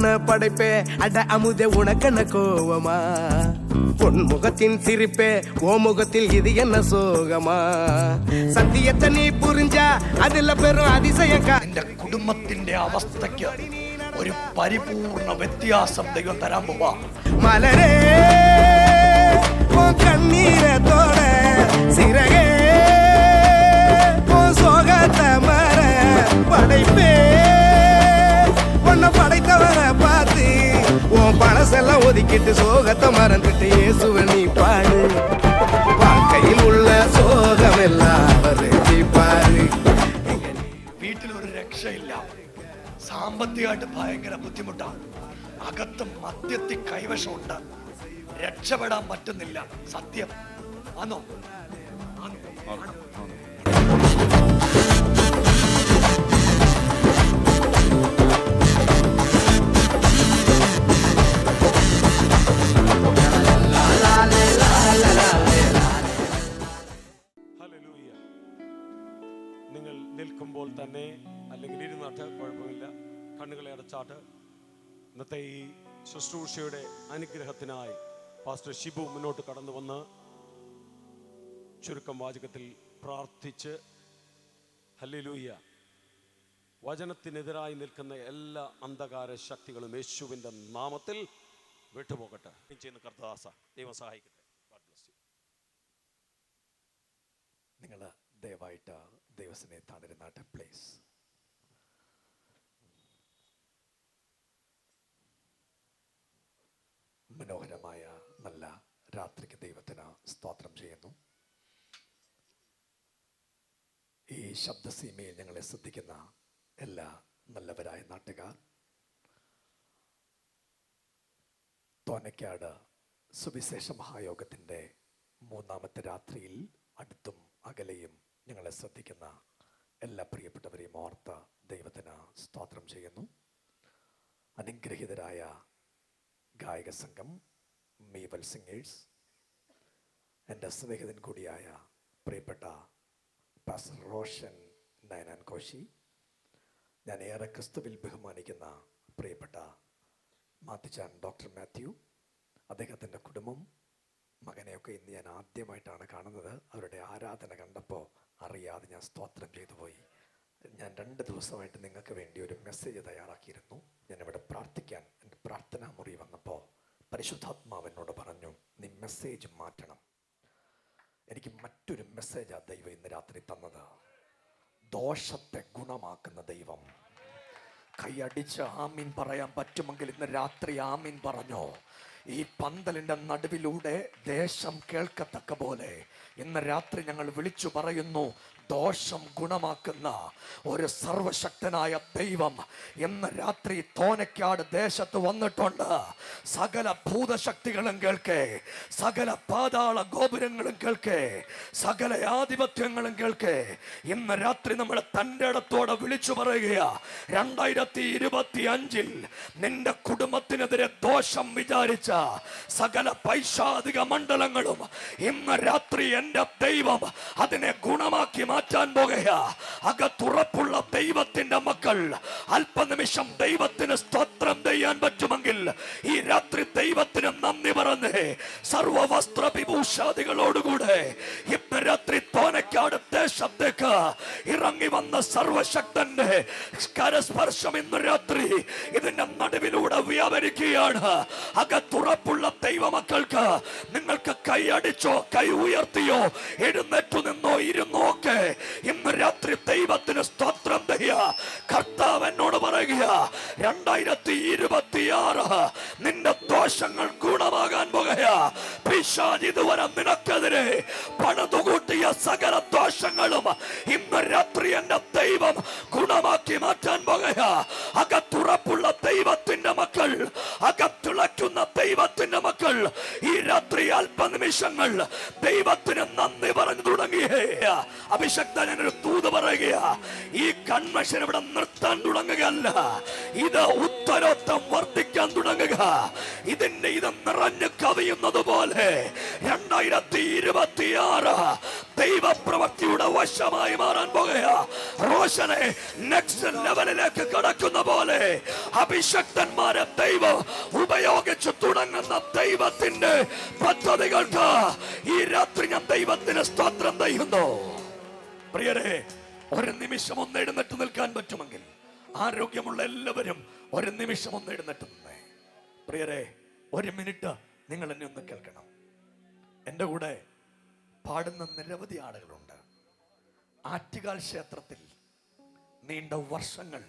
உன்னை படைப்பே அட அமுதே உனக்கென்ன கோவமா பொன் முகத்தின் சிரிப்பே ஓ முகத்தில் இது என்ன சோகமா സത്യത്തെ നീ പുരിഞ്ചാ അതിലെ പെരും അതിശയക്കാ നിന്റെ കുടുംബത്തിന്റെ അവസ്ഥയ്ക്ക് ഒരു പരിപൂർണ വ്യത്യാസം ദൈവം തരാൻ പോവാ മലരേ ഓ കണ്ണീരത്തോടെ സിരകേ ഓ സോഗത്തെ മര പടൈപ്പേ உன்னை படைத்தவரை பார்த்து உன் பழசெல்லாம் ஒதுக்கிட்டு சோகத்தை மறந்துட்டு இயேசுவை நீ பாடு வாழ்க்கையில் உள்ள சோகம் எல்லாம் அவர் பாரு. വീട്ടിൽ ഒരു രക്ഷയില്ല, സാമ്പത്തികമായിട്ട് ഭയങ്കര ബുദ്ധിമുട്ടാണ്, അകത്ത് മദ്യത്തിൽ കൈവശമുണ്ട്, രക്ഷപ്പെടാൻ പറ്റുന്നില്ല. സത്യം ആണോ? നിങ്ങൾ നിൽക്കുമ്പോൾ തന്നെ അല്ലെങ്കിൽ ഇരുന്നാട്ട് കുഴപ്പമില്ല, കണ്ണുകളെ അടച്ചാട്ട്. ഇന്നത്തെ ഈ ശുശ്രൂഷയുടെ അനുഗ്രഹത്തിനായി പാസ്റ്റർ ഷിബു മുന്നോട്ട് കടന്നു വന്ന് ചുരുക്കം വാചകത്തിൽ പ്രാർത്ഥിച്ച് ഹല്ലേലൂയ. വചനത്തിനെതിരായി നിൽക്കുന്ന എല്ലാ അന്ധകാര ശക്തികളും യേശുവിൻ്റെ നാമത്തിൽ വിട്ടുപോകട്ടെ. ചെയ്യുന്ന കർത്താദാസ ദൈവം സഹായിക്കട്ടെ. നിങ്ങൾ ദയവായിട്ട് ദൈവസന്നിധിയിലിരുന്നാട്ടെ പ്ലീസ്. മനോഹരമായ നല്ല രാത്രിക്ക് ദൈവത്തിന് സ്തോത്രം ചെയ്യുന്നു. ഈ ശബ്ദസീമയിൽ ഞങ്ങളെ ശ്രദ്ധിക്കുന്ന എല്ലാ നല്ലവരായ നാട്ടുകാർ, തോന്നയ്ക്കാട് സുവിശേഷ മഹായോഗത്തിൻ്റെ മൂന്നാമത്തെ രാത്രിയിൽ അടുത്തും അകലെയും ഞങ്ങളെ ശ്രദ്ധിക്കുന്ന എല്ലാ പ്രിയപ്പെട്ടവരെയും ഓർത്ത് ദൈവത്തിന് സ്തോത്രം ചെയ്യുന്നു. അനുഗ്രഹീതരായ ഗായക സംഘം മീവൽ സിംഗേഴ്സ്, എൻ്റെ സ്നേഹിതൻ കൂടിയായ പ്രിയപ്പെട്ട പാസ്റ്റർ റോഷൻ നയനാൻ കോശി, ഞാൻ ഏറെ ക്രിസ്തുവിൽ ബഹുമാനിക്കുന്ന പ്രിയപ്പെട്ട മാത്യുജാൻ ഡോക്ടർ മാത്യു, അദ്ദേഹത്തിൻ്റെ കുടുംബം, മകനെയൊക്കെ ഇന്ന് ഞാൻ ആദ്യമായിട്ടാണ് കാണുന്നത്. അവരുടെ ആരാധന കണ്ടപ്പോൾ അറിയാതെ ഞാൻ സ്തോത്രം ചെയ്തു പോയി. ഞാൻ 2 ദിവസമായിട്ട് നിങ്ങൾക്ക് വേണ്ടി ഒരു മെസ്സേജ് തയ്യാറാക്കിയിരുന്നു. ഞാനിവിടെ പ്രാർത്ഥിക്കാൻ എൻ്റെ പ്രാർത്ഥനാ മുറി വന്നപ്പോൾ പരിശുദ്ധാത്മാവെന്നോട് പറഞ്ഞു, നീ മെസ്സേജ് മാറ്റണം. എനിക്ക് മറ്റൊരു മെസ്സേജാണ് ദൈവം ഇന്ന് രാത്രി തന്നത്. ദോഷത്തെ ഗുണമാക്കുന്ന ദൈവം. കൈയടിച്ച് ആമീൻ പറയാൻ പറ്റുമെങ്കിൽ ഇന്ന് രാത്രി ആമീൻ പറഞ്ഞോ. ഈ പന്തലിൻ്റെ നടുവിലൂടെ ദേശം കേൾക്കത്തക്ക പോലെ ഇന്ന് രാത്രി ഞങ്ങൾ വിളിച്ചു പറയുന്നു, ദോഷം ഗുണമാക്കുന്ന ഒരു സർവശക്തനായ ദൈവം ഇന്ന് രാത്രി തോന്നയ്ക്കാട് ദേശത്ത് വന്നിട്ടുണ്ട്. സകല ഭൂതശക്തികളും കേൾക്കേ, സകല പാതാള ഗോപുരങ്ങളും കേൾക്കേ, സകല ആധിപത്യങ്ങളും കേൾക്കേ. ഇന്ന് രാത്രി നമ്മൾ തൻ്റെ ഇടത്തോടെ വിളിച്ചു പറയുക, 2025 നിന്റെ കുടുംബത്തിനെതിരെ ദോഷം വിചാരിച്ച സകല പൈശാചിക മണ്ഡലങ്ങളും ഇന്ന് രാത്രി എൻ്റെ ദൈവം അതിനെ ഗുണമാക്കി മാറ്റാൻ പോകുക. അകത്തുറപ്പുള്ള ദൈവത്തിന്റെ മക്കൾ അല്പനിമിഷം ദൈവത്തിന് സ്തോത്രം ചെയ്യാൻ പറ്റുമെങ്കിൽ ഈ രാത്രി ദൈവത്തിന് നന്ദി പറഞ്ഞേ. സർവവസ്ത്ര വിഭൂഷാദികളോടുകൂടെ ഇന്ന് രാത്രി തോന്നയ്ക്കാട് ദേശത്തേക്ക് ഇറങ്ങി വന്ന സർവശക്തന്റെ കരസ്പർശം ഇന്ന് രാത്രി ഇതിന്റെ നടുവിലൂടെ വ്യാപരിക്കുകയാണ്. അകത്തുറപ്പുള്ള ദൈവമക്കൾക്ക് നിങ്ങൾക്ക് കൈ അടിച്ചോ കൈ ഉയർത്തിയോ എഴുന്നേറ്റു നിന്നോ ഇരുന്നോ ഒക്കെ ഇന്ന് രാത്രി ദൈവത്തിന് സ്തോത്രം ചെയ്യുക. കർത്താവ് എന്നോട് പറയുക, 2026 നിന്റെ ദോഷങ്ങൾ ഗുണമാകാൻ പോകുക. പിശാച് ഇതുവരെ നിനക്കെതിരെ പണിതുകൂട്ടിയ സകല ദോഷങ്ങളും ഇന്ന് രാത്രി എന്റെ ദൈവം ഗുണമാക്കി മാറ്റാൻ പോകുക. അകത്തുറപ്പുള്ള ദൈവത്തിന്റെ മക്കൾ, അകത്തിളക്കുന്ന ദൈവത്തിന്റെ മക്കൾ ഈ രാത്രി അല്പനിമിഷങ്ങൾ ദൈവത്തിന് നന്ദി പറഞ്ഞു തുടങ്ങിയേ. അഭിഷക്തൻ ഒരു ദൂത് പറയുക, ഈ കൺവെൻഷൻ ഇവിടെ നിർത്താൻ തുടങ്ങുകയല്ല, ഇത് ഉത്തരവാദിത്തം വർദ്ധിക്കാൻ തുടങ്ങുക. ഇത് നിറഞ്ഞു കവിയുന്നത് പോലെ 2026 ദൈവപ്രവൃത്തിയുടെ വശമായി മാറാൻ പോകുക. റോഷനെ നെക്സ്റ്റ് ലെവലിലേക്ക് കടക്കുന്ന പോലെ അഭിഷക്തന്മാരെ ദൈവം ഉപയോഗിച്ചു തുടങ്ങുന്ന ദൈവത്തിന്റെ പദ്ധതികൾക്ക് ഈ രാത്രി ഞാൻ ദൈവത്തിന് സ്തോത്രം ചെയ്യുന്നു. പ്രിയരെ, ഒരു നിമിഷം ഒന്ന് എഴുന്നേറ്റ് നിൽക്കാൻ പറ്റുമെങ്കിൽ ആരോഗ്യമുള്ള എല്ലാവരും ഒരു നിമിഷം ഒന്ന് എഴുന്നേറ്റ് നിന്നേ. പ്രിയരെ, ഒരു മിനിറ്റ് നിങ്ങൾ എന്നെ ഒന്ന് കേൾക്കണം. എൻ്റെ കൂടെ പാടുന്ന നിരവധി ആളുകളുണ്ട്. ആറ്റുകാൽ ക്ഷേത്രത്തിൽ നീണ്ട വർഷങ്ങൾ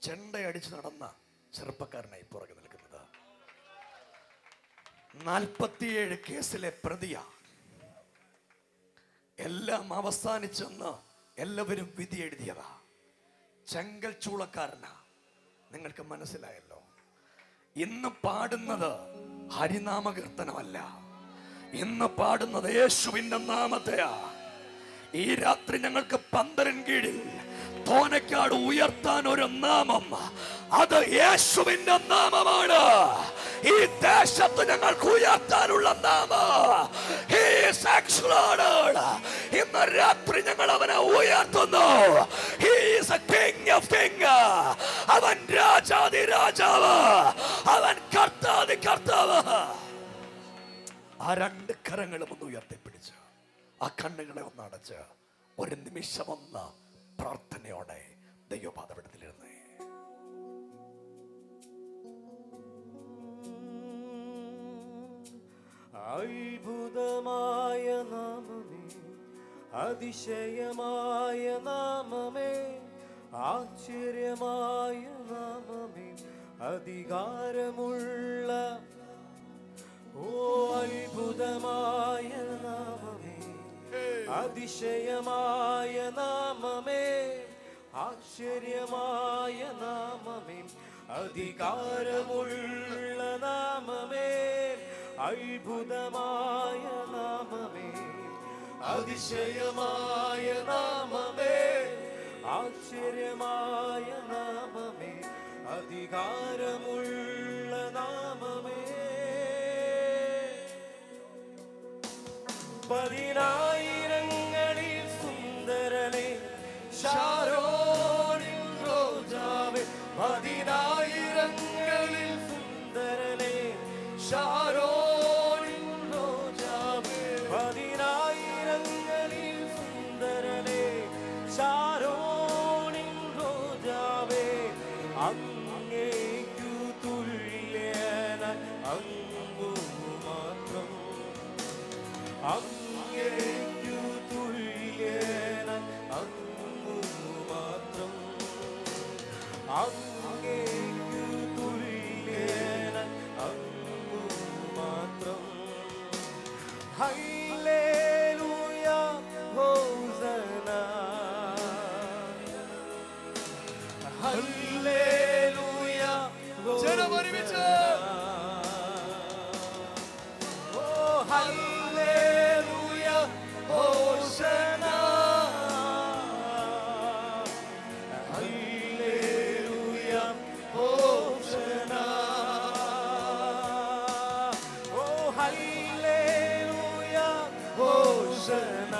ചെണ്ടയടിച്ച് നടന്ന ചെറുപ്പക്കാരനായി പുറകെ നിൽക്കുന്നത് 47 കേസിലെ പ്രതിയ. എല്ലാം അവസാനിച്ചെന്ന് എല്ലാവരും വിധി എഴുതിയതാ. ചെങ്കൽ ചൂളക്കാരനാ. നിങ്ങൾക്ക് മനസ്സിലായല്ലോ. ഇന്ന് പാടുന്നത് ഹരിനാമകീർത്തനമല്ല, ഇന്ന് പാടുന്നത് യേശുവിന്റെ നാമത്തെയാ. ഈ രാത്രി ഞങ്ങൾക്ക് പന്തലിൻ കീഴിൽ തോനക്കാട് ഉയർത്താൻ ഒരു നാമം, അത് യേശുവിന്റെ നാമമാണ്. ഈ ദേശത്ത് ഞങ്ങൾക്ക് ഉയർത്താനുള്ള നാമം ഇന്ന് രാത്രി ഞങ്ങൾ അവനെ ഉയർത്തുന്നു. അവൻ രാജാതി രാജാവ്, അവൻ കർത്താതി കർത്താവ്. ആ രണ്ട് കരങ്ങളും ഒന്ന് ഉയർത്തിപ്പിടിച്ച് ആ കണ്ണുകളെ ഒന്ന് അടച്ച് ഒരു നിമിഷം ഒന്ന് പ്രാർത്ഥനയോടെ ദൈവപാദപീഠത്തിലിരുന്നേ. അത്ഭുതമായ നാമമേ, അതിശയമായ നാമമേ, ആശ്ചര്യമായ നാമമേ, അധികാരമുള്ള ഓ അത്ഭുതമായ നാമമേ, അതിശയമായ നാമമേ, ആശ്ചര്യമായ നാമമേ, അധികാരമുള്ള നാമമേ, അത്ഭുതമായ നാമമേ, അതിശയമായ നാമമേ, ആശ്ചര്യമായ നാമമേ, അധികാരമുള്ള നാമമേ. പതിനായിരങ്ങളിൽ സുന്ദരനെ, ശാരോനിൻ റോജാവേ, പതിനായിരങ്ങളിൽ സുന്ദരനെ, ശാരോനിൻ റോജാവേ, പതിനായിരങ്ങളിൽ സുന്ദരനെ, ശാരോനിൻ റോജാവേ, അങ്ങേക്കു തുല്യനായി അങ്ങു മാത്രം, അങ്ങേക്കു തുല്യനായി അങ്ങു മാത്രം, അങ്ങേക്കു തുല്യനായി അങ്ങു മാത്രം. ഹല്ലേലൂയ, ഹോസന, ഹല്ലേലൂയ, ഹോസന. ഓ ഹല്ലേലൂയ, ഹോസന, ഹല്ലേലൂയ, ഹോസന. ഓ ഹല്ലേലൂയ, ഹോസന,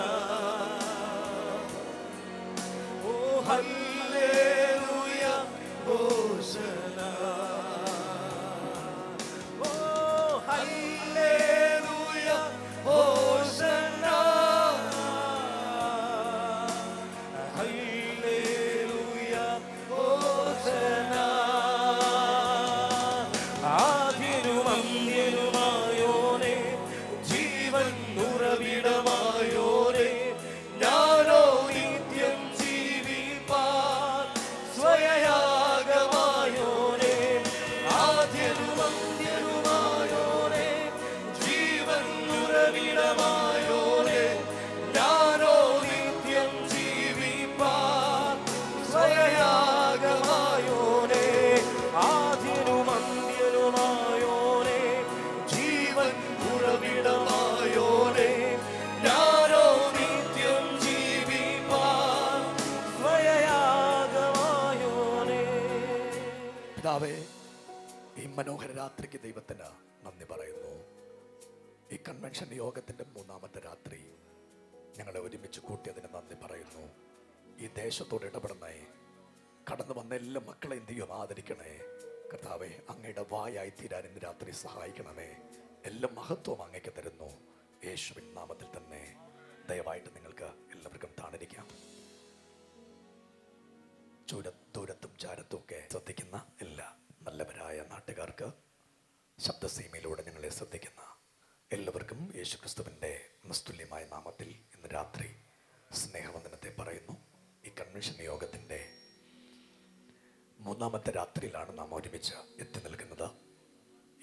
ഓ ഹല്ലേലൂയ, ഹോസന, ഓ ഹല്ലേലൂയ, ഹോസന, ഹല്ലേലൂയ, ഹോസന. ആദ്യനും അന്ത്യനുമായോനെ, ജീവൻ ഉറവിടമായോനെ, ഞാനോ നിത്യം ജീവിപ്പാൻ സ്വയയാഗമായോനെ. ആദ്യനും അന്ത്യനുമായോനെ, ജീവൻ ഉറവിടമായോനെ, ഞാനോ നിത്യം ജീവിപ്പാൻ സ്വയയാഗമായോനെ. ആദ്യനും അന്ത്യനുമായോനെ, ജീവൻ ഉറവിടമായോനെ, ഞാനോ നിത്യം ജീവിപ്പാൻ സ്വയയാഗമായോനെ. പിതാവേ, ഈ മനോഹര രാത്രിക്ക് ദൈവത്തിന് നന്ദി പറയുന്നു. ഈ കൺവെൻഷൻ യോഗത്തിന്റെ 3-ാമത്തെ രാത്രി ഞങ്ങളെ ഒരുമിച്ച് കൂട്ടിയതിന് നന്ദി പറയുന്നു. ഈ ദേശത്തോട് ഇടപെടണേ. കടന്നു വന്ന എല്ലാ മക്കളെ എന്ത് ചെയ്യും ആദരിക്കണേ. കർത്താവെ, അങ്ങയുടെ വായായി തീരാൻ ഇന്ന് രാത്രി സഹായിക്കണമേ. എല്ലാ മഹത്വവും അങ്ങേക്ക് തരുന്നു. യേശുവിൻ നാമത്തിൽ തന്നെ. ദയവായിട്ട് നിങ്ങൾക്ക് എല്ലാവർക്കും താണിരിക്കാം. ദൂരത്തും ചാരത്തും ഒക്കെ ശ്രദ്ധിക്കുന്ന എല്ലാ നല്ലവരായ നാട്ടുകാർക്ക്, ശബ്ദസീമയിലൂടെ ഞങ്ങളെ ശ്രദ്ധിക്കുന്ന എല്ലാവർക്കും യേശുക്രിസ്തുവിൻ്റെ നിസ്തുല്യമായ നാമത്തിൽ ഇന്ന് രാത്രി സ്നേഹവന്ദനത്തെ പറയുന്നു. ഈ കൺവെൻഷൻ യോഗത്തിൻ്റെ 3-ാമത്തെ രാത്രിയിലാണ് നാം ഒരുമിച്ച് എത്തി നിൽക്കുന്നത്.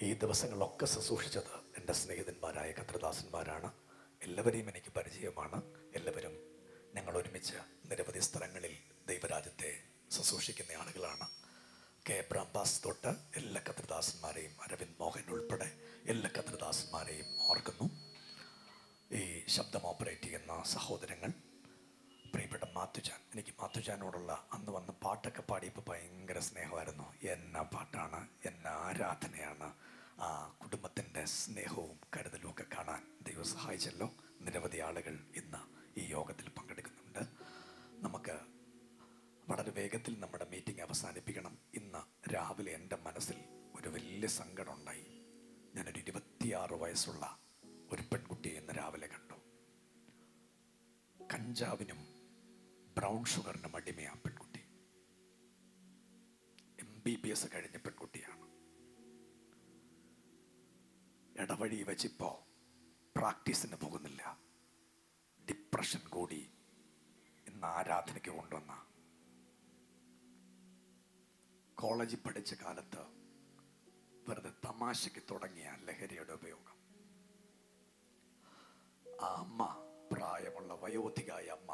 ഈ ദിവസങ്ങളൊക്കെ ശുശ്രൂഷിച്ചത് എൻ്റെ സ്നേഹിതന്മാരായ കർത്തൃദാസന്മാരാണ്. എല്ലാവരെയും എനിക്ക് പരിചയമാണ്. എല്ലാവരും ഞങ്ങൾ ഒരുമിച്ച് നിരവധി സ്ഥലങ്ങളിൽ ദൈവരാജ്യത്തെ ശുശ്രൂഷിക്കുന്ന ആളുകളാണ്. കെ ബ്രഹ്മാസ് തൊട്ട് എല്ലാ കർത്തൃദാസന്മാരെയും, അരവിന്ദ് മോഹൻ ഉൾപ്പെടെ എല്ലാ കർത്തൃദാസന്മാരെയും ഓർക്കുന്നു. ഈ ശബ്ദം ഓപ്പറേറ്റ് ചെയ്യുന്ന സഹോദരങ്ങൾ, പ്രിയപ്പെട്ട മാത്തുജാൻ. എനിക്ക് മാത്തുജാനോടുള്ള അന്ന് വന്ന് പാട്ടൊക്കെ പാടിയപ്പോൾ ഭയങ്കര സ്നേഹമായിരുന്നു. എന്നാ പാട്ടാണ്, എന്നാ ആരാധനയാണ്. ആ കുടുംബത്തിൻ്റെ സ്നേഹവും കരുതലും ഒക്കെ കാണാൻ ദൈവം സഹായിച്ചല്ലോ. നിരവധി ആളുകൾ ഇന്ന് ഈ യോഗത്തിൽ പങ്കെടുക്കുന്നുണ്ട്. നമുക്ക് വളരെ വേഗത്തിൽ നമ്മുടെ മീറ്റിംഗ് അവസാനിപ്പിക്കണം. ഇന്ന് രാവിലെ എൻ്റെ മനസ്സിൽ ഒരു വലിയ സങ്കടം ഉണ്ടായി. ഞാനൊരു 26 വയസ്സുള്ള ഒരു പെൺകുട്ടിയെ ഇന്ന് രാവിലെ കണ്ടു. കഞ്ചാവിനും ബ്രൗൺ ഷുഗറിനും അടിമയാ പെൺകുട്ടി. MBBS കഴിഞ്ഞ പെൺകുട്ടിയാണ്. ഇടവഴി വെച്ചിപ്പോ പ്രാക്ടീസിന് പോകുന്നില്ല. ഡിപ്രഷൻ കൂടി ഇന്ന് ആരാധനയ്ക്ക് കൊണ്ടുവന്ന, കോളേജിൽ പഠിച്ച കാലത്ത് വെറുതെ തമാശയ്ക്ക് തുടങ്ങിയ ലഹരിയുടെ ഉപയോഗം. ആ അമ്മ, പ്രായമുള്ള വയോധികായ അമ്മ,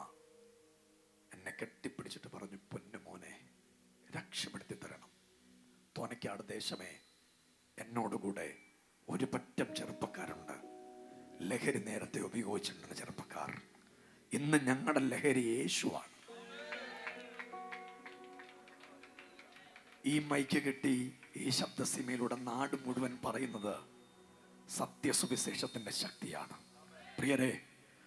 എന്നെ കെട്ടിപ്പിടിച്ചിട്ട് പറഞ്ഞു, പൊന്നുമോനെ രക്ഷപ്പെടുത്തി തരണം. തോനക്കാട് ദേശമേ, എന്നോടുകൂടെ ഒരു പറ്റം ചെറുപ്പക്കാരുണ്ട്. ലഹരി നേരത്തെ ഉപയോഗിച്ചിട്ടുണ്ടെന്ന ചെറുപ്പക്കാർ. ഇന്ന് ഞങ്ങളുടെ ലഹരി യേശുവാണ്. ഈ മൈക്ക് കിട്ടി ഈ ശബ്ദസീമയിലൂടെ നാട് മുഴുവൻ പറയുന്നത് സത്യസുവിശേഷത്തിന്റെ ശക്തിയാണ്. പ്രിയരെ,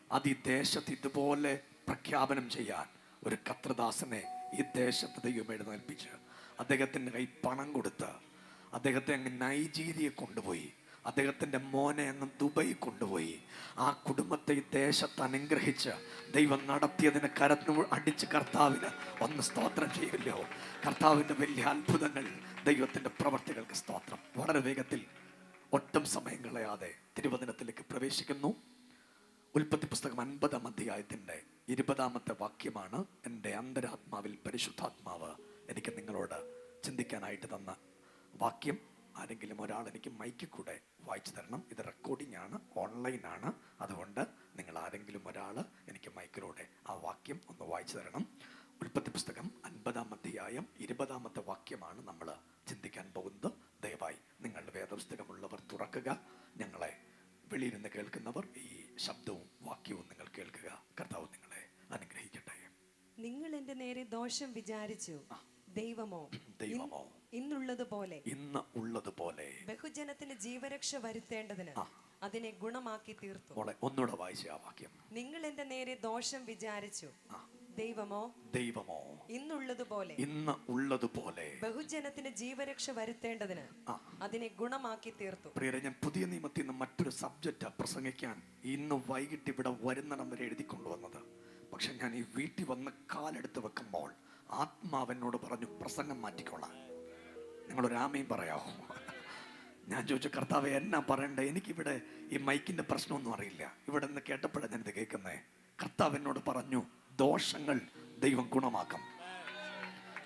അത് ഈ ദേശത്ത് ഇതുപോലെ പ്രഖ്യാപനം ചെയ്യാൻ ഒരു കർത്തൃദാസനെ ഈ ദേശത്ത് ദൈവം എഴുന്നേൽപ്പിച്ച് അദ്ദേഹത്തിൻ്റെ കൈ പണം കൊടുത്ത് അദ്ദേഹത്തെ അങ്ങ് നൈജീരിയ കൊണ്ടുപോയി, അദ്ദേഹത്തിൻ്റെ മോനെ അങ്ങ് ദുബായി കൊണ്ടുപോയി. ആ കുടുംബത്തെ ഈ ദേശത്ത് അനുഗ്രഹിച്ച് ദൈവം നടത്തിയതിന് കരത്തിന് അടിച്ച് കർത്താവിന് ഒന്ന് സ്തോത്രം ചെയ്യില്ലോ. കർത്താവിൻ്റെ വലിയ അത്ഭുതങ്ങൾ, ദൈവത്തിൻ്റെ പ്രവർത്തികൾക്ക് സ്തോത്രം. വളരെ വേഗത്തിൽ ഒട്ടും സമയം കളയാതെ തിരുവചനത്തിലേക്ക് പ്രവേശിക്കുന്നു. ഉൽപ്പത്തി പുസ്തകം 50-ാം അധ്യായത്തിൻ്റെ 20-ാമത്തെ വാക്യമാണ് എൻ്റെ അന്തരാത്മാവിൽ പരിശുദ്ധാത്മാവ് എനിക്ക് നിങ്ങളോട് ചിന്തിക്കാനായിട്ട് തന്ന വാക്യം. ആരെങ്കിലും ഒരാൾ എനിക്ക് മൈക്കിൽ കൂടെ വായിച്ചു തരണം. ഇത് റെക്കോർഡിംഗ് ആണ്, ഓൺലൈനാണ്. അതുകൊണ്ട് നിങ്ങൾ ആരെങ്കിലും ഒരാൾ എനിക്ക് മൈക്കിലൂടെ ആ വാക്യം ഒന്ന് വായിച്ചു തരണം. ഉൽപ്പത്തി പുസ്തകം 50-ാം അധ്യായം 20-ാമത്തെ വാക്യമാണ് നമ്മൾ ചിന്തിക്കാൻ പോകുന്നത്. ദയവായി നിങ്ങളുടെ വേദപുസ്തകമുള്ളവർ തുറക്കുക. ഞങ്ങളെ വെളിയിരുന്ന് കേൾക്കുന്നവർ ഈ ശബ്ദവും വാക്യവും നിങ്ങൾ കേൾക്കുക. കർത്താവ് നിങ്ങളെ അനുഗ്രഹിക്കട്ടെ. നിങ്ങൾ എന്റെ നേരെ ദോഷം വിചാരിച്ചു. ദൈവമോ ഇന്നുള്ളതുപോലെ ബഹുജനത്തിന് ജീവരക്ഷ വരുത്തേണ്ടതിന് അതിനെ ഗുണമാക്കി തീർത്തു. ഒന്നുകൂടെ വായിച്ച ആ വാക്യം. നിങ്ങൾ എന്റെ നേരെ ദോഷം വിചാരിച്ചു. ദൈവമോ ഇന്നുള്ളതുപോലെ ബഹുജനത്തിന് ജീവരക്ഷ വരുത്തേണ്ടതിന് അതിനെ ഗുണമാക്കി തീർത്തു. പ്രിയരെ, ഞാൻ പുതിയ നിയമത്തിൽ നിന്ന് മറ്റൊരു സബ്ജക്റ്റ് പ്രസംഗിക്കാൻ ഇന്ന് വൈകിട്ട് ഇവിടെ വരുന്നിടം വരെ എഴുതി കൊണ്ടുവന്നത്. പക്ഷെ ഞാൻ ഈ വീട്ടിൽ വന്ന് കാലെടുത്ത് വെക്കുമ്പോൾ ആത്മാവെന്നോട് പറഞ്ഞു, പ്രസംഗം മാറ്റിക്കൊള്ളാം. നിങ്ങളൊരു ആമയും പറയാമോ? ഞാൻ ചോദിച്ചു, കർത്താവ് എന്നാ പറയണ്ടേ? എനിക്കിവിടെ ഈ മൈക്കിന്റെ പ്രശ്നമൊന്നും അറിയില്ല. ഇവിടെ നിന്ന് കേട്ടപ്പോഴാണ് ഞാനിത് കേൾക്കുന്നേ. കർത്താവ് എന്നോട് പറഞ്ഞു, ദോഷങ്ങൾ ദൈവം ഗുണമാക്കും.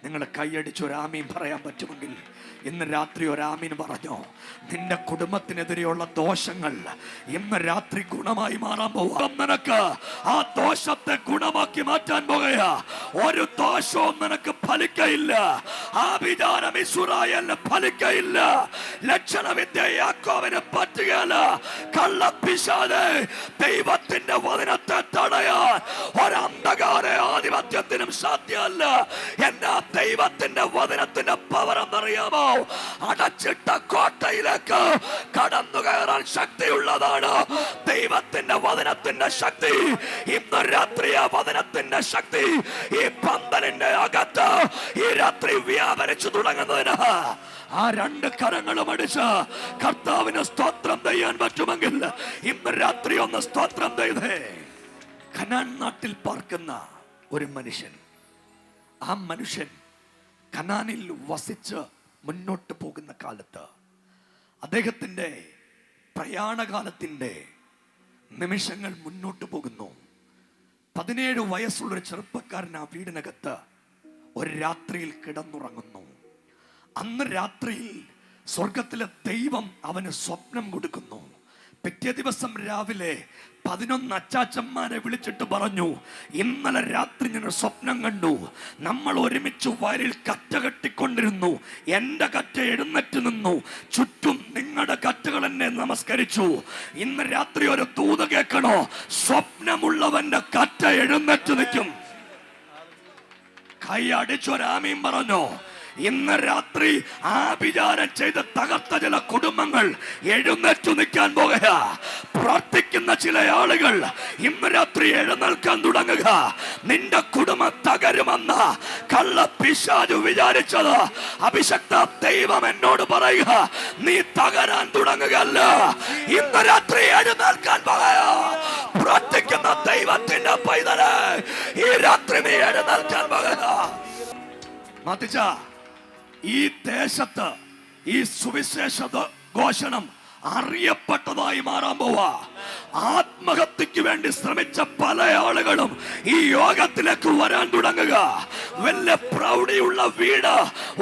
നിങ്ങൾ കൈയടിച്ച് ഒരാമീൻ പറയാൻ പറ്റുമെങ്കിൽ ഇന്ന് രാത്രി ഒരാമീൻ പറഞ്ഞോ. നിന്റെ കുടുംബത്തിനെതിരെയുള്ള ദോഷങ്ങൾ ഇന്ന് രാത്രി ഗുണമായി മാറാൻ പോവാം. നിനക്ക് ആ ദോഷത്തെ ഗുണമാക്കി മാറ്റാൻ പോകുകയാ. ഒരു ദോഷവും നിനക്ക് ഫലിക്കയില്ല. ആഭിചാരം ഇസ്രായേലിന് ഫലിക്കയില്ല. ലക്ഷണവിദ്യ യാക്കോബിന് പറ്റുകയില്ല. കള്ളപ്പിശാച് ദൈവത്തിന്റെ വചനത്തെ തടയാൻ ഒരു അന്ധകാര ആധിപത്യം അധിപത്യത്തിനും സാധ്യമല്ല. എന്നാ ദൈവത്തിന്റെ വചനത്തിന്റെ പവർ എന്നറിയാമോ? അടച്ചിട്ട കോട്ടയിലേക്ക് കടന്നു കയറാൻ ശക്തിയുള്ളതാണ് ദൈവത്തിന്റെ വചനത്തിന്റെ ശക്തി. ഇന്ന് രാത്രി ആ വചനത്തിന്റെ ശക്തി ഈ പന്തലിന്റെ അകത്ത് ഈ രാത്രി വ്യാപരിച്ചു തുടങ്ങുന്നതിന് ആ രണ്ട് കരങ്ങളും അടിച്ച് കർത്താവിന് സ്തോത്രം ചെയ്യാൻ പറ്റുമെങ്കിൽ ഇന്ന് രാത്രി ഒന്ന് സ്തോത്രം ചെയ്തേ. കനാൻ നാട്ടിൽ പാർക്കുന്ന ഒരു മനുഷ്യൻ, ആ മനുഷ്യൻ കനാനിൽ വസിച്ച് മുന്നോട്ട് പോകുന്ന കാലത്ത് അദ്ദേഹത്തിന്റെ പ്രയാണകാലത്തിന്റെ നിമിഷങ്ങൾ മുന്നോട്ട് പോകുന്നു. 17 വയസ്സുള്ളൊരു ചെറുപ്പക്കാരൻ ആ വീടിനകത്ത് ഒരു രാത്രിയിൽ കിടന്നുറങ്ങുന്നു. അന്ന് രാത്രിയിൽ സ്വർഗത്തിലെ ദൈവം അവന് സ്വപ്നം കൊടുക്കുന്നു. പിറ്റേ ദിവസം രാവിലെ 11 അച്ചാച്ചന്മാരെ വിളിച്ചിട്ട് പറഞ്ഞു, ഇന്നലെ രാത്രി ഞാൻ സ്വപ്നം കണ്ടു. നമ്മൾ ഒരുമിച്ച് വയലിൽ കറ്റ കെട്ടിക്കൊണ്ടിരുന്നു. എൻ്റെ കറ്റ എഴുന്നേറ്റ് നിന്നു. ചുറ്റും നിങ്ങളുടെ കറ്റകൾ എന്നെ നമസ്കരിച്ചു. ഇന്ന് രാത്രി ഒരു ദൂത് കേൾക്കണോ? സ്വപ്നമുള്ളവന്റെ കറ്റ എഴുന്നേറ്റ് നിൽക്കും. കൈ അടിച്ചൊരാമീൻ പറഞ്ഞോ. ഇന്ന് രാത്രി ആഭിചാരം ചെയ്ത് തകർത്ത ചില കുടുംബങ്ങൾ എഴുന്നേറ്റു നിൽക്കാൻ പോകുക. പ്രാർത്ഥിക്കുന്ന ചില ആളുകൾ ഇന്ന് രാത്രി എഴുന്നേൽക്കാൻ തുടങ്ങുക. നിന്റെ കുടുംബം തകരുമെന്ന കള്ള പിശാചു വിചാരിച്ചത് അഭിഷക്ത ദൈവം എന്നോട് പറയുക, നീ തകരാൻ തുടങ്ങുകയല്ല, ഇന്ന് രാത്രി എഴുന്നേൽക്കാൻ പോകുക. പ്രാർത്ഥിക്കുന്ന ദൈവത്തിന്റെ പൈതല് ഈ രാത്രി നീ എഴുന്നേൽക്കാൻ പോകുക. മാത്തിച്ച ഈ ദേശത്ത് ഈ സുവിശേഷ ഘോഷണം അറിയപ്പെട്ടതായി മാറാൻ പോവാ. ആത്മഹത്യക്ക് വേണ്ടി ശ്രമിച്ച പല ആളുകളും ഈ യോഗത്തിലേക്ക് വരാൻ തുടങ്ങുക. വല്ല പ്രൗഢിയുള്ള വീട്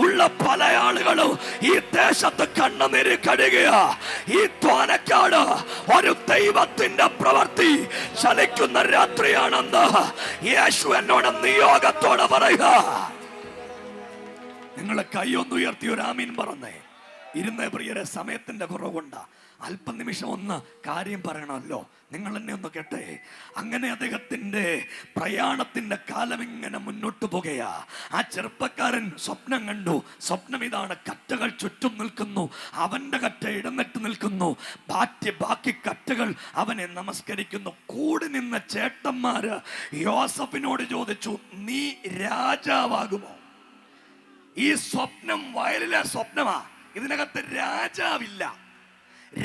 ഉള്ള പല ആളുകളും ഈ ദേശത്ത് കണ്ണുനീര് കഴുകുക. ഈ തോനക്കാട് ഒരു ദൈവത്തിന്റെ പ്രവൃത്തി ചലിക്കുന്ന രാത്രിയാണെന്ന് യേശു എന്നോട് നിയോഗത്തോടെ പറയുക. നിങ്ങളെ കൈയൊന്ന് ഉയർത്തി ഒരു ആമീൻ പറഞ്ഞേ. ഇരുന്നേ പ്രിയരെ, സമയത്തിന്റെ കുറവുണ്ട്. അല്പനിമിഷം ഒന്ന് കാര്യം പറയണമല്ലോ. നിങ്ങൾ എന്നെ ഒന്ന് കേട്ടെ. അങ്ങനെ അദ്ദേഹത്തിന്റെ പ്രയാണത്തിന്റെ കാലം ഇങ്ങനെ മുന്നോട്ട് പോകുകയാ. ആ ചെറുപ്പക്കാരൻ സ്വപ്നം കണ്ടു. സ്വപ്നം ഇതാണ്, കറ്റകൾ ചുറ്റും നിൽക്കുന്നു. അവന്റെ കറ്റ ഇടന്നിട്ട് നിൽക്കുന്നു. ബാക്കി കറ്റകൾ അവനെ നമസ്കരിക്കുന്നു. കൂടി നിന്ന ചേട്ടന്മാര് യോസഫിനോട് ചോദിച്ചു, നീ രാജാവാകുമോ? ഈ സ്വപ്നം വയലിലെ സ്വപ്നമാ. ഇതിനകത്ത് രാജാവില്ല,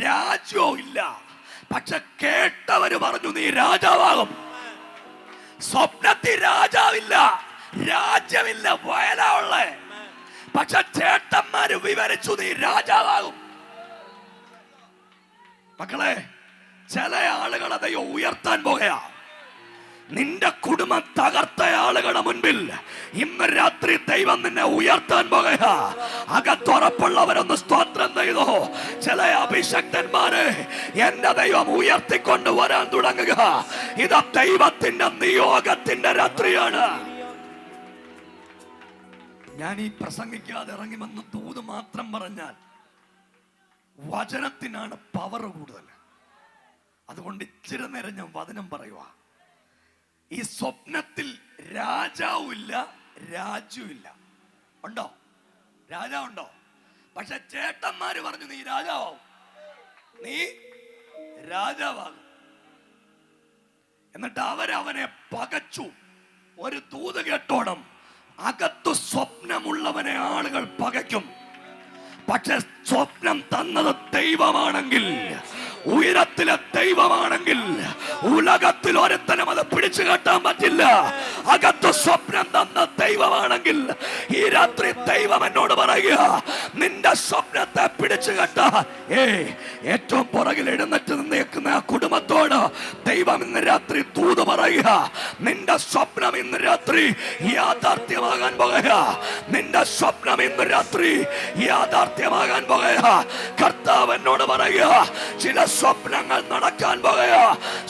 രാജ്യവും ഇല്ല. പക്ഷെ കേട്ടവര് പറഞ്ഞു നീ രാജാവാകും. സ്വപ്നത്തിൽ രാജാവില്ല, രാജ്യമില്ല, വയലാ ഉള്ളേ. പക്ഷെ ചേട്ടന്മാര് വിവരിച്ചു നീ രാജാവാകും. മക്കളെ, ചില ആളുകളെ ദൈവം ഉയർത്താൻ പോകുകയാ. നിന്റെ കുടുംബം തകർത്ത ആളുകളുടെ മുൻപിൽ ഇന്ന് രാത്രി ദൈവം നിന്നെ ഉയർത്താൻ പോകുക. അകത്തുറപ്പുള്ളവരൊന്ന് സ്തോത്രം ചെയ്തോ. ചില അഭിഷക്തന്മാരെ എന്റെ ദൈവം ഉയർത്തിക്കൊണ്ട് വരാൻ തുടങ്ങുക. ഇത് ദൈവത്തിന്റെ നിയോഗത്തിന്റെ രാത്രിയാണ്. ഞാൻ ഈ പ്രസംഗിക്കാതെ ഇറങ്ങി വന്ന് ദൂത് മാത്രം പറഞ്ഞാൽ വചനത്തിനാണ് പവർ കൂടുതൽ. അതുകൊണ്ട് ഇച്ചിരി നേരം ഞാൻ വചനം പറയുക. ഈ സ്വപ്നത്തിൽ രാജാവില്ല, രാജ്യമില്ല. ഉണ്ടോ? രാജാവുണ്ടോ? പക്ഷെ ചേട്ടന്മാര് പറഞ്ഞു നീ രാജാവാകും, നീ രാജാവാകും. എന്നിട്ട് അവരവനെ പകച്ചു. ഒരു ദൂത് കേട്ടോണം, അകത്തു സ്വപ്നമുള്ളവനെ ആളുകൾ പകയ്ക്കും. പക്ഷെ സ്വപ്നം തന്നത് ദൈവമാണെങ്കിൽ, ഉയരത്തിലെ ദൈവമാണെങ്കിൽ ഉലകത്തിൽ ഒരുത്തനും അത് പിടിച്ചു കെട്ടാൻ പറ്റില്ല. അകത്ത് സ്വപ്നം തന്ന ദൈവമാണെങ്കിൽ ഈ രാത്രി ദൈവം എന്നോട് പറയുക, നിന്റെ സ്വപ്നത്തെ പിടിച്ചു കെട്ടാൻ ഏറ്റവും പുറകിൽ എഴുന്നേറ്റ് നിൽക്കുന്ന ആ കുടുംബത്തോട് ദൈവം ഇന്ന് രാത്രി ദൂത് പറയുക. നിന്റെ സ്വപ്നം ഇന്ന് രാത്രി യാഥാർത്ഥ്യമാകാൻ പോകുക. നിന്റെ സ്വപ്നം ഇന്ന് രാത്രി യാഥാർത്ഥ്യമാകാൻ പോകുക. കർത്താവ് എന്നോട് പറയുക, ചില സ്വപ്നങ്ങൾ നടക്കാൻ പോകുക.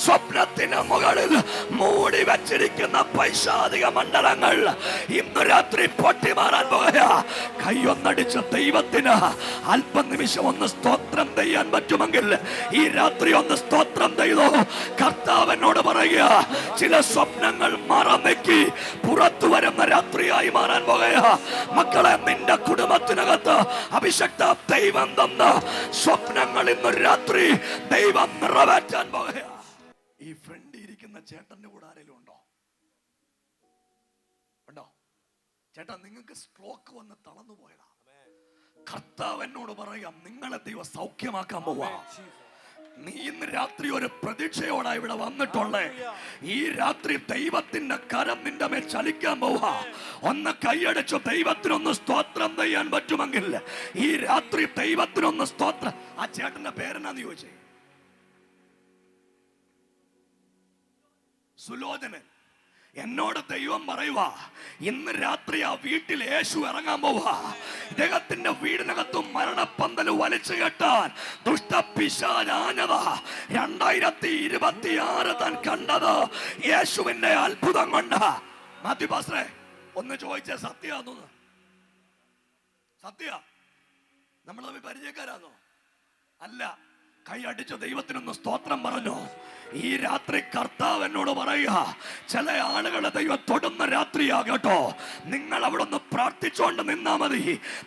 സ്വപ്നത്തിന് മുകളിൽ മൂടി വെച്ചിരിക്കുന്ന പൈശാചിക മണ്ഡലങ്ങൾ ഇന്ന് രാത്രി പൊട്ടിമാറാൻ പോകുക. കൈയൊന്നടിച്ച് ദൈവത്തിന് അല്പനിമിഷം ഒന്ന് സ്തോത്രം ചെയ്യാൻ പറ്റുമെങ്കിൽ ഈ രാത്രി ഒന്ന് സ്തോത്രം ചെയ്തോ. കർത്താവ് എന്നോട് പറയുക, ചില സ്വപ്ന സ്വപ്നങ്ങൾ മറന്നേക്കി പുറത്തു വരുന്ന രാത്രിയായി മാറാൻ പോകുകയാ. മക്കളെ, നിന്റെ കുടുംബത്തിനകത്ത് അഭിഷക്ത ദൈവം തന്ന സ്വപ്നങ്ങൾ ഇന്ന് രാത്രി ദൈവം നിറവേറ്റാൻ പോകുകയാ. ഈ ഫ്രണ്ട് ഇരിക്കുന്ന ചേട്ടന്റെ കൂടെ ആരെങ്കിലും ഉണ്ടോ? ഉണ്ടോ? ചേട്ടാ, നിങ്ങൾക്ക് സ്ട്രോക്ക് വന്ന് തളർന്നു പോയതാ. കർത്താവ് എന്നോട് പറയാം, നിങ്ങളെ ദൈവം സൗഖ്യമാക്കാൻ പോവാ. നീ ഇന്ന് രാത്രി ഒരു പ്രതീക്ഷയോടെ ഇവിടെ വന്നിട്ടുള്ളേ. ഈ രാത്രി ദൈവത്തിന്റെ കരം നിന്റെ മേൽ ചലിക്കാൻ പോവാ. ഒന്ന് കൈയടിച്ചു ദൈവത്തിനൊന്ന് സ്തോത്രം ചെയ്യാൻ പറ്റുമെങ്കിൽ ഈ രാത്രി ദൈവത്തിനൊന്ന് സ്തോത്രം. ആ ചേട്ടന്റെ പേരെന്നാന്ന് ചോദിച്ചേ? സുലോചനൻ. എന്നോട് ദൈവം പറയുക, ഇന്ന് രാത്രി ആ വീട്ടിൽ യേശു ഇറങ്ങാൻ പോവാ. ഇദ്ദേഹത്തിന്റെ വീടിനകത്തും മരണപ്പന്തൽ വലിച്ചു കെട്ടാൻ ദുഷ്ടപിശാചാഞ്ഞത 2026 താൻ കണ്ടത് യേശുവിന്റെ അത്ഭുതം കൊണ്ട്. മാത്യു പാസ്റ്ററെ, ഒന്ന് ചോദിച്ചേ, സത്യാന്നോ? സത്യ? നമ്മൾ തമ്മിൽ പരിചയക്കാരാന്നോ? അല്ല. കൈ അടിച്ച ദൈവത്തിനൊന്ന് സ്തോത്രം പറഞ്ഞു. ഈ രാത്രി കർത്താവ് എന്നോട് പറയുക, ചില ആളുകളെ ദൈവം തൊടുന്ന രാത്രിയാകട്ടോ. നിങ്ങൾ അവിടെ ഒന്ന് പ്രാർത്ഥിച്ചുകൊണ്ട് നിന്നാ മതി.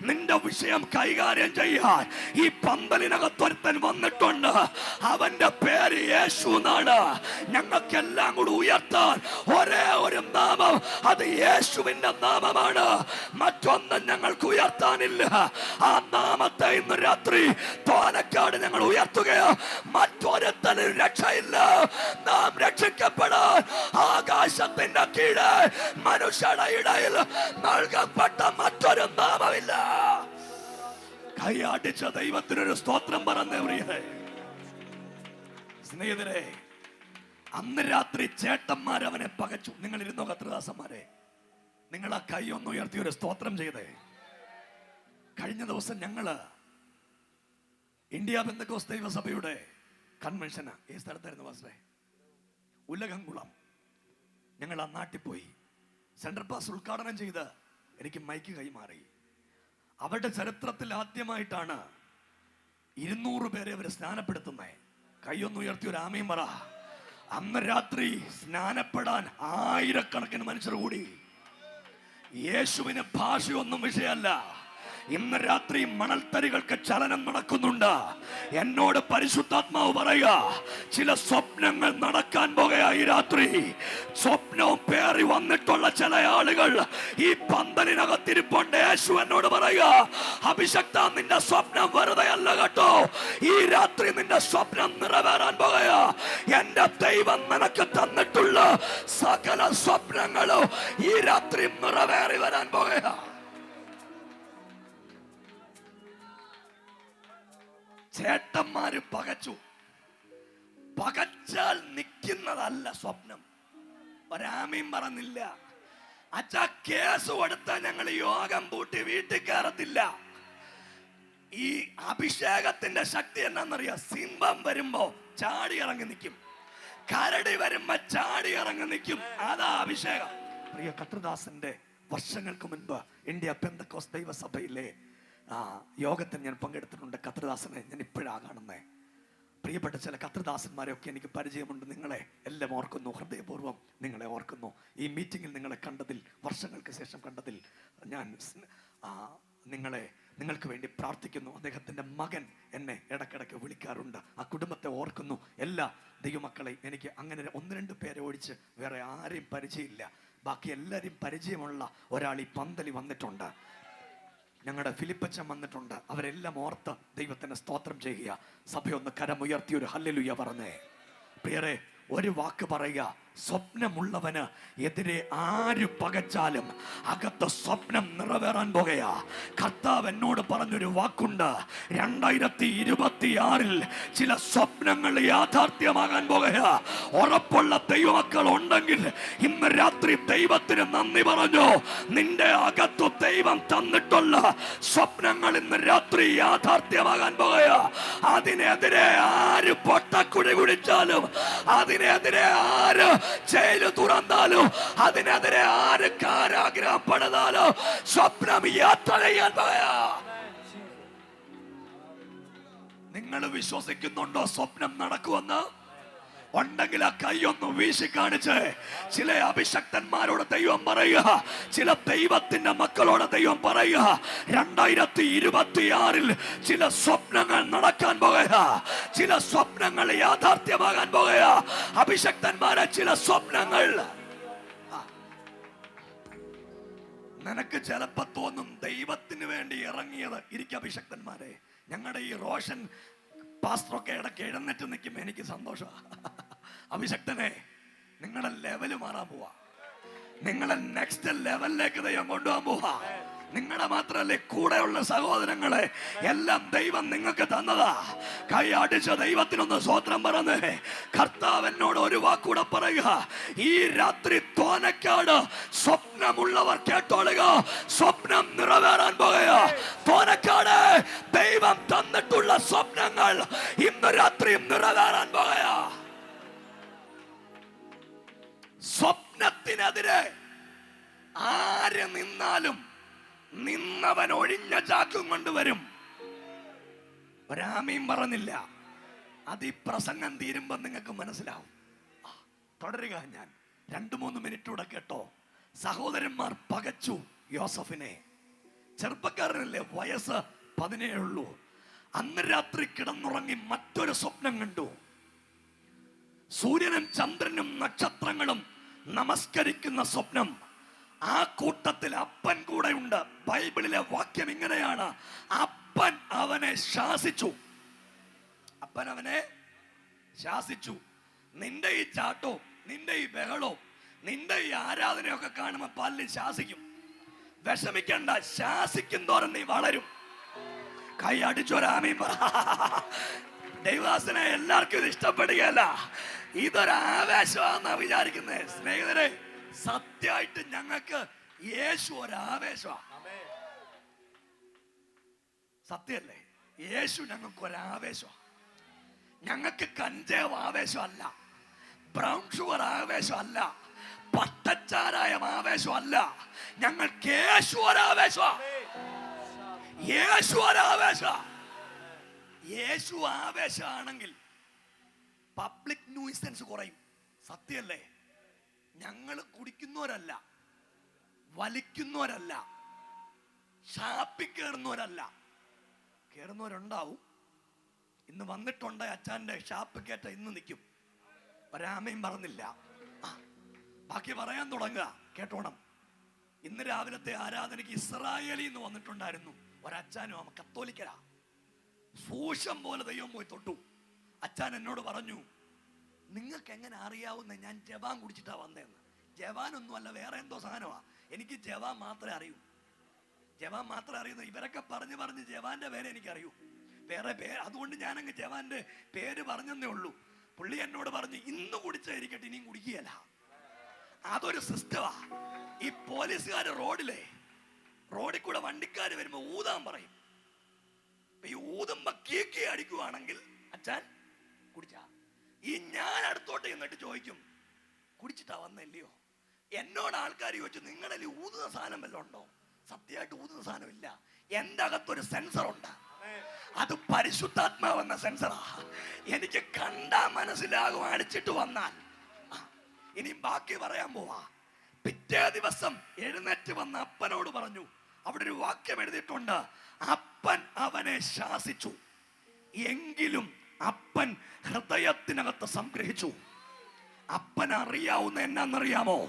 നിന്റെ വിഷയം കൈകാര്യം ചെയ്യാൻ ഈ പന്തലിനകത്തൊരുത്തൻ വന്നിട്ടുണ്ട്. അവന്റെ പേര് യേശു എന്നാണ്. ഞങ്ങൾക്കെല്ലാം കൂടി ഉയർത്താൻ ഒരേ ഒരു നാമം, അത് യേശുവിന്റെ നാമമാണ്. മറ്റൊന്നും ഞങ്ങൾക്ക് ഉയർത്താനില്ല. ആ നാമത്തെ ഇന്ന് രാത്രി തോനക്കാട് ഞങ്ങൾ ഉയർത്തുക. മറ്റൊരുത്തന് രക്ഷയില്ല. നാം രക്ഷിക്കപ്പെടാൻ ആകാശത്തിന്റെ കീഴെ മനുഷ്യരുടെ ഇടയിൽ നൽകപ്പെട്ട മറ്റൊരു നാമമില്ല. കൈയാട്ടിച്ച ദൈവത്തിനൊരു സ്തോത്രം പറഞ്ഞേ. സ്നേഹിതരെ, അന്ന് രാത്രി ചേട്ടന്മാർ അവനെ പകച്ചു. നിങ്ങൾ ഇരുന്നോ കർത്തൃദാസന്മാരെ? നിങ്ങൾ ആ കൈ ഒന്ന് ഉയർത്തി ഒരു സ്തോത്രം ചെയ്തേ. കഴിഞ്ഞ ദിവസം ഞങ്ങള് ഇന്ത്യ പെന്തക്കോസ്ത് ദൈവസഭയുടെ കൺവെൻഷന് ഈ സ്ഥലത്തായിരുന്നു പാസ്റ്ററെ, ഉലകംകുളം. ഞങ്ങൾ ആ നാട്ടിൽ പോയി സെൻട്രൽ പാസ് ഉദ്ഘാടനം ചെയ്ത് എനിക്ക് മൈക്ക് കൈമാറി. അവരുടെ ചരിത്രത്തിൽ ആദ്യമായിട്ടാണ് 200 പേരെ അവർ സ്നാനപ്പെടുത്തുന്നത്. കൈയൊന്ന് ഉയർത്തി ഒരു ആമയും പറ. അന്ന് രാത്രി സ്നാനപ്പെടാൻ ആയിരക്കണക്കിന് മനുഷ്യർ കൂടി. യേശുവിന് ഭാഷയൊന്നും വിഷയമല്ല. ഇന്ന് രാത്രി മണൽത്തരികൾക്ക് ചലനം നടക്കുന്നുണ്ട്. എന്നോട് പരിശുദ്ധാത്മാവ് പറയുക, ചില സ്വപ്നങ്ങൾ നടക്കാൻ പോകുകയായി. രാത്രി സ്വപ്നവും പേറി വന്നിട്ടുള്ള ചില ആളുകൾ ഈ പന്തലിനകത്തിരിപ്പുണ്ട്. യേശു എന്നോട് പറയുക, അഭിഷക്ത, നിന്റെ സ്വപ്നം വെറുതെ അല്ല കേട്ടോ. ഈ രാത്രി നിന്റെ സ്വപ്നം നിറവേറാൻ പോകുക. എന്റെ ദൈവം നിനക്ക് തന്നിട്ടുള്ള സകല സ്വപ്നങ്ങളും ഈ രാത്രി നിറവേറി വരാൻ പോകുക. ചേട്ടന്മാര് പകച്ചു. പകച്ചാൽ നിൽക്കുന്നതല്ല സ്വപ്നം. ഒരാമയും പറഞ്ഞില്ല. അച്ഛാ, കേസ് കൊടുത്താൽ ഞങ്ങൾ യോഗം പൂട്ടി വീട്ടിൽ കയറത്തില്ല. ഈ അഭിഷേകത്തിന്റെ ശക്തി എന്നാന്നറിയാം. സിംഹം വരുമ്പോ ചാടി ഇറങ്ങി നിൽക്കും, കരടി വരുമ്പോ ചാടി ഇറങ്ങി നിൽക്കും. അതാ അഭിഷേകം. പ്രിയ കർത്തൃദാസന്റെ വർഷങ്ങൾക്ക് മുൻപ് ഇന്ത്യ പെന്തക്കോസ്ത് ദൈവസഭയിലെ യോഗത്തിൽ ഞാൻ പങ്കെടുത്തിട്ടുണ്ട്. കർത്തൃദാസനെ ഞാൻ ഇപ്പോഴാണ് കാണുന്നത്. പ്രിയപ്പെട്ട ചില കർത്തൃദാസന്മാരെയൊക്കെ എനിക്ക് പരിചയമുണ്ട്. നിങ്ങളെ എല്ലാം ഓർക്കുന്നു, ഹൃദയപൂർവ്വം നിങ്ങളെ ഓർക്കുന്നു. ഈ മീറ്റിങ്ങിൽ നിങ്ങളെ കണ്ടതിൽ, വർഷങ്ങൾക്ക് ശേഷം കണ്ടതിൽ ഞാൻ നിങ്ങൾക്ക് വേണ്ടി പ്രാർത്ഥിക്കുന്നു. അദ്ദേഹത്തിൻ്റെ മകൻ എന്നെ ഇടയ്ക്കിടയ്ക്ക് വിളിക്കാറുണ്ട്. ആ കുടുംബത്തെ ഓർക്കുന്നു. എല്ലാ ദൈവമക്കളെയും എനിക്ക് അങ്ങനെ 1-2 പേരെ ഒഴിച്ച് വേറെ ആരെയും പരിചയമില്ല. ബാക്കി എല്ലാവരെയും പരിചയമുള്ള ഒരാൾ ഈ പന്തലി വന്നിട്ടുണ്ട്. ഞങ്ങളുടെ ഫിലിപ്പച്ചൻ വന്നിട്ടുണ്ട്. അവരെല്ലാം ഓർത്ത് ദൈവത്തിന് സ്തോത്രം ചെയ്യുക. സഭയൊന്ന് കരമുയർത്തി ഒരു ഹല്ലേലൂയ പറഞ്ഞേ. പ്രിയരെ, ഒരു വാക്ക് പറയുക, സ്വപ്നമുള്ളവന് എതിരെ ആര് പകച്ചാലും അകത്ത് സ്വപ്നം നിറവേറാൻ പോകുകയാ. കർത്താവ് എന്നോട് പറഞ്ഞൊരു വാക്കുണ്ട്, 2026 ചില സ്വപ്നങ്ങൾ യാഥാർത്ഥ്യമാകാൻ പോകുകയാ. ഉറപ്പുള്ള ദൈവമക്കൾ ഉണ്ടെങ്കിൽ ഇന്ന് രാത്രി ദൈവത്തിന് നന്ദി പറഞ്ഞു. നിന്റെ അകത്തു ദൈവം തന്നിട്ടുള്ള സ്വപ്നങ്ങൾ ഇന്ന് രാത്രി യാഥാർത്ഥ്യമാകാൻ പോകുകയാ. അതിനെതിരെ ആര് പൊട്ടക്കുടി കുടിച്ചാലും, അതിനെതിരെ ആര് ജയില് തുറന്നാലും, അതിനെതിരെ ആര് കാരാഗ്രഹപ്പെടുന്നാലും സ്വപ്നം യാത്ര ചെയ്യാൻ പോയാ. നിങ്ങൾ വിശ്വസിക്കുന്നുണ്ടോ സ്വപ്നം നടക്കുമെന്ന്? ഉണ്ടെങ്കിൽ ആ കൈയൊന്ന് വീശി കാണിച്ച് ചില അഭിഷക്തന്മാരോട് ദൈവം പറയുക, ചില ദൈവത്തിന്റെ മക്കളോട് ദൈവം പറയുക, 2026 ചില സ്വപ്നങ്ങൾ നടക്കാൻ പോകുക, ചില സ്വപ്നങ്ങൾ യാഥാർത്ഥ്യമാകാൻ പോകുക. അഭിഷക്തന്മാരെ, ചില സ്വപ്നങ്ങൾ നിനക്ക് ചിലപ്പോ തോന്നും ദൈവത്തിന് വേണ്ടി ഇറങ്ങിയത്. ഇരിക്കും അഭിഷക്തന്മാരെ, ഞങ്ങളുടെ ഈ റോഷൻ പാസ്റ്ററൊക്കെ ഇടയ്ക്ക് എഴുന്നേറ്റ് നിൽക്കും, എനിക്ക് സന്തോഷമാണ്. അഭിഷക്തനെ, നിങ്ങളുടെ ലെവല് മാറാൻ പോവാ, നിങ്ങളെ നെക്സ്റ്റ് ലെവലിലേക്ക് ദൈവം കൊണ്ടുപോകാൻ പോവാ. നിങ്ങളുടെ മാത്രല്ലേ, കൂടെയുള്ള സഹോദരങ്ങളെ എല്ലാം ദൈവം നിങ്ങൾക്ക് തന്നതാ. കൈ അടിച്ച ദൈവത്തിനൊന്ന് സ്വോത്രം പറഞ്ഞേ. കർത്താവ് എന്നോട് ഒരു വാക്കൂടെ പറയുക, ഈ രാത്രി തോനക്കാട് സ്വപ്നമുള്ളവർ കേട്ടോളുക, സ്വപ്നം നിറവേറാൻ പോകുക. തോനക്കാട് ദൈവം തന്നിട്ടുള്ള സ്വപ്നങ്ങൾ ഇന്ന് രാത്രി നിറവേറാൻ പോകുക. സ്വപ്നത്തിനെതിരെ ആര് നിന്നാലും നിന്നവൻ ഒഴിഞ്ഞ ചാക്കും കൊണ്ടുവരും. ഒരാമയും പറഞ്ഞില്ല. അത് ഈ പ്രസംഗം തീരുമ്പോ നിങ്ങൾക്ക് മനസ്സിലാവും. തുടരുക. ഞാൻ 2-3 മിനിറ്റ് കൂടെ കേട്ടോ. സഹോദരന്മാർ പകച്ചു യോസഫിനെ. ചെറുപ്പക്കാരനല്ലേ, വയസ്സ് 17 ഉള്ളൂ. അന്ന് രാത്രി കിടന്നുറങ്ങി മറ്റൊരു സ്വപ്നം കണ്ടു. സൂര്യനും ചന്ദ്രനും നക്ഷത്രങ്ങളും നമസ്കരിക്കുന്ന സ്വപ്നം. ആ കൂട്ടത്തിൽ അപ്പൻ കൂടെ ഉണ്ട്. ബൈബിളിലെ വാക്യം ഇങ്ങനെയാണ്, അപ്പൻ അവനെ ശാസിച്ചു. അപ്പൻ അവനെ ശാസിച്ചു. നിന്റെ ഈ ചാട്ടോ, നിന്റെ ഈ ബഹളോ, നിന്റെ ഈ ആരാധനയൊക്കെ കാണുമ്പോ പല്ലിൽ ശാസിക്കും. വിഷമിക്കണ്ട, ശാസിക്കും തോറും നീ വളരും. കൈ അടിച്ചൊരാമീൻ പറ. ദൈവദാസനെ, എല്ലാവർക്കും ഇത് ഇഷ്ടപ്പെടുകയല്ല, ഇതൊരാവേശമാണെന്നാ വിചാരിക്കുന്നത്. സ്നേഹിതരെ, സത്യമായിട്ട് ഞങ്ങൾക്ക് യേശു ഒരാവേശമാണ്. സത്യല്ലേ? യേശു ഞങ്ങൾക്ക് ഒരാവേശമാണ്. ഞങ്ങൾക്ക് കഞ്ചേവ് ആവേശമല്ല, ബ്രൗൺ ഷുഗർ ആവേശമല്ല, പട്ടച്ചാരായം ആവേശമല്ല. ഞങ്ങൾക്ക് യേശു ഒരാവേശമാണ്. യേശു ഒരാവേശമാണ്. യേശു ആവേശമാണെങ്കിൽ പബ്ലിക് ന്യൂസൻസ് കുറയും. സത്യല്ലേ? ഞങ്ങൾ കുടിക്കുന്നവരല്ല, വലിക്കുന്നവരല്ല, ഷാപ്പിൽ കയറുന്നവരല്ല. കയറുന്നവരുണ്ടാവും. ഇന്ന് വന്നിട്ടുണ്ട് അച്ഛൻ്റെ ഷാപ്പ് കേട്ട ഇന്ന് നിൽക്കും. ഒരാമയും പറഞ്ഞില്ല. ബാക്കി പറയാൻ തുടങ്ങുക. കേട്ടോണം. ഇന്ന് രാവിലത്തെ ആരാധനയ്ക്ക് ഇസ്രായേലിൽ നിന്ന് വന്നിട്ടുണ്ടായിരുന്നു ഒരച്ഛനും. കത്തോലിക്കരാ. സൂക്ഷം പോലെ ദൈവം പോയി തൊട്ടു. അച്ഛൻ എന്നോട് പറഞ്ഞു, നിങ്ങൾക്ക് എങ്ങനെ അറിയാവുന്ന ഞാൻ ജവാൻ കുടിച്ചിട്ടാ വന്നതെന്ന്. ജവാനൊന്നും അല്ല, വേറെ എന്തോ സാധനമാ. എനിക്ക് ജവാൻ മാത്രമേ അറിയൂ. ജവാൻ മാത്രമേ അറിയുന്നു. ഇവരൊക്കെ പറഞ്ഞ് ജവാന്റെ പേരെ എനിക്കറിയൂ, വേറെ പേര്. അതുകൊണ്ട് ഞാനങ്ങ് ജവാന്റെ പേര് പറഞ്ഞെന്നേ ഉള്ളൂ. പുള്ളി എന്നോട് പറഞ്ഞു, ഇന്ന് കുടിച്ചായിരിക്കട്ടെ, ഇനിയും കുടിക്കുകയല്ല. അതൊരു സിസ്റ്റമാ. ഈ പോലീസുകാർ റോഡിൽ കൂടെ വണ്ടിക്കാർ വരുമ്പോ ഊതാൻ പറയും. ഈ ഊതുമ്പോ കീക്കി അടിക്കുവാണെങ്കിൽ അച്ഛൻ കുടിച്ചാ. ഈ ഞാൻ അടുത്തോട്ട് എന്നിട്ട് ചോദിക്കും, കുടിച്ചിട്ടാ വന്നല്ലയോ? എന്നോട് ആൾക്കാർ ചോദിച്ചു, നിങ്ങളിൽ ഊതുന്ന സാധനം വല്ലതും ഉണ്ടോ? സത്യമായിട്ട് ഊതുന്ന സാധനം ഇല്ല. എൻ്റെ അകത്തൊരു സെൻസർ ഉണ്ട്. അത് പരിശുദ്ധാത്മാവെന്ന സെൻസറാ. എനിക്ക് കണ്ടാ മനസ്സിലാകും അടിച്ചിട്ട് വന്നാൽ. ഇനി ബാക്കി പറയാൻ പോവാ. പിറ്റേ ദിവസം എഴുന്നേറ്റ് വന്ന അപ്പനോട് പറഞ്ഞു. അവിടെ ഒരു വാക്യം എഴുതിയിട്ടുണ്ട്, അപ്പൻ അവനെ ശാസിച്ചു, എങ്കിലും അപ്പൻ ഹൃദയത്തിനകത്ത് സംഗ്രഹിച്ചു. അപ്പൻ അറിയാവുന്ന എന്നാന്നറിയാമോ?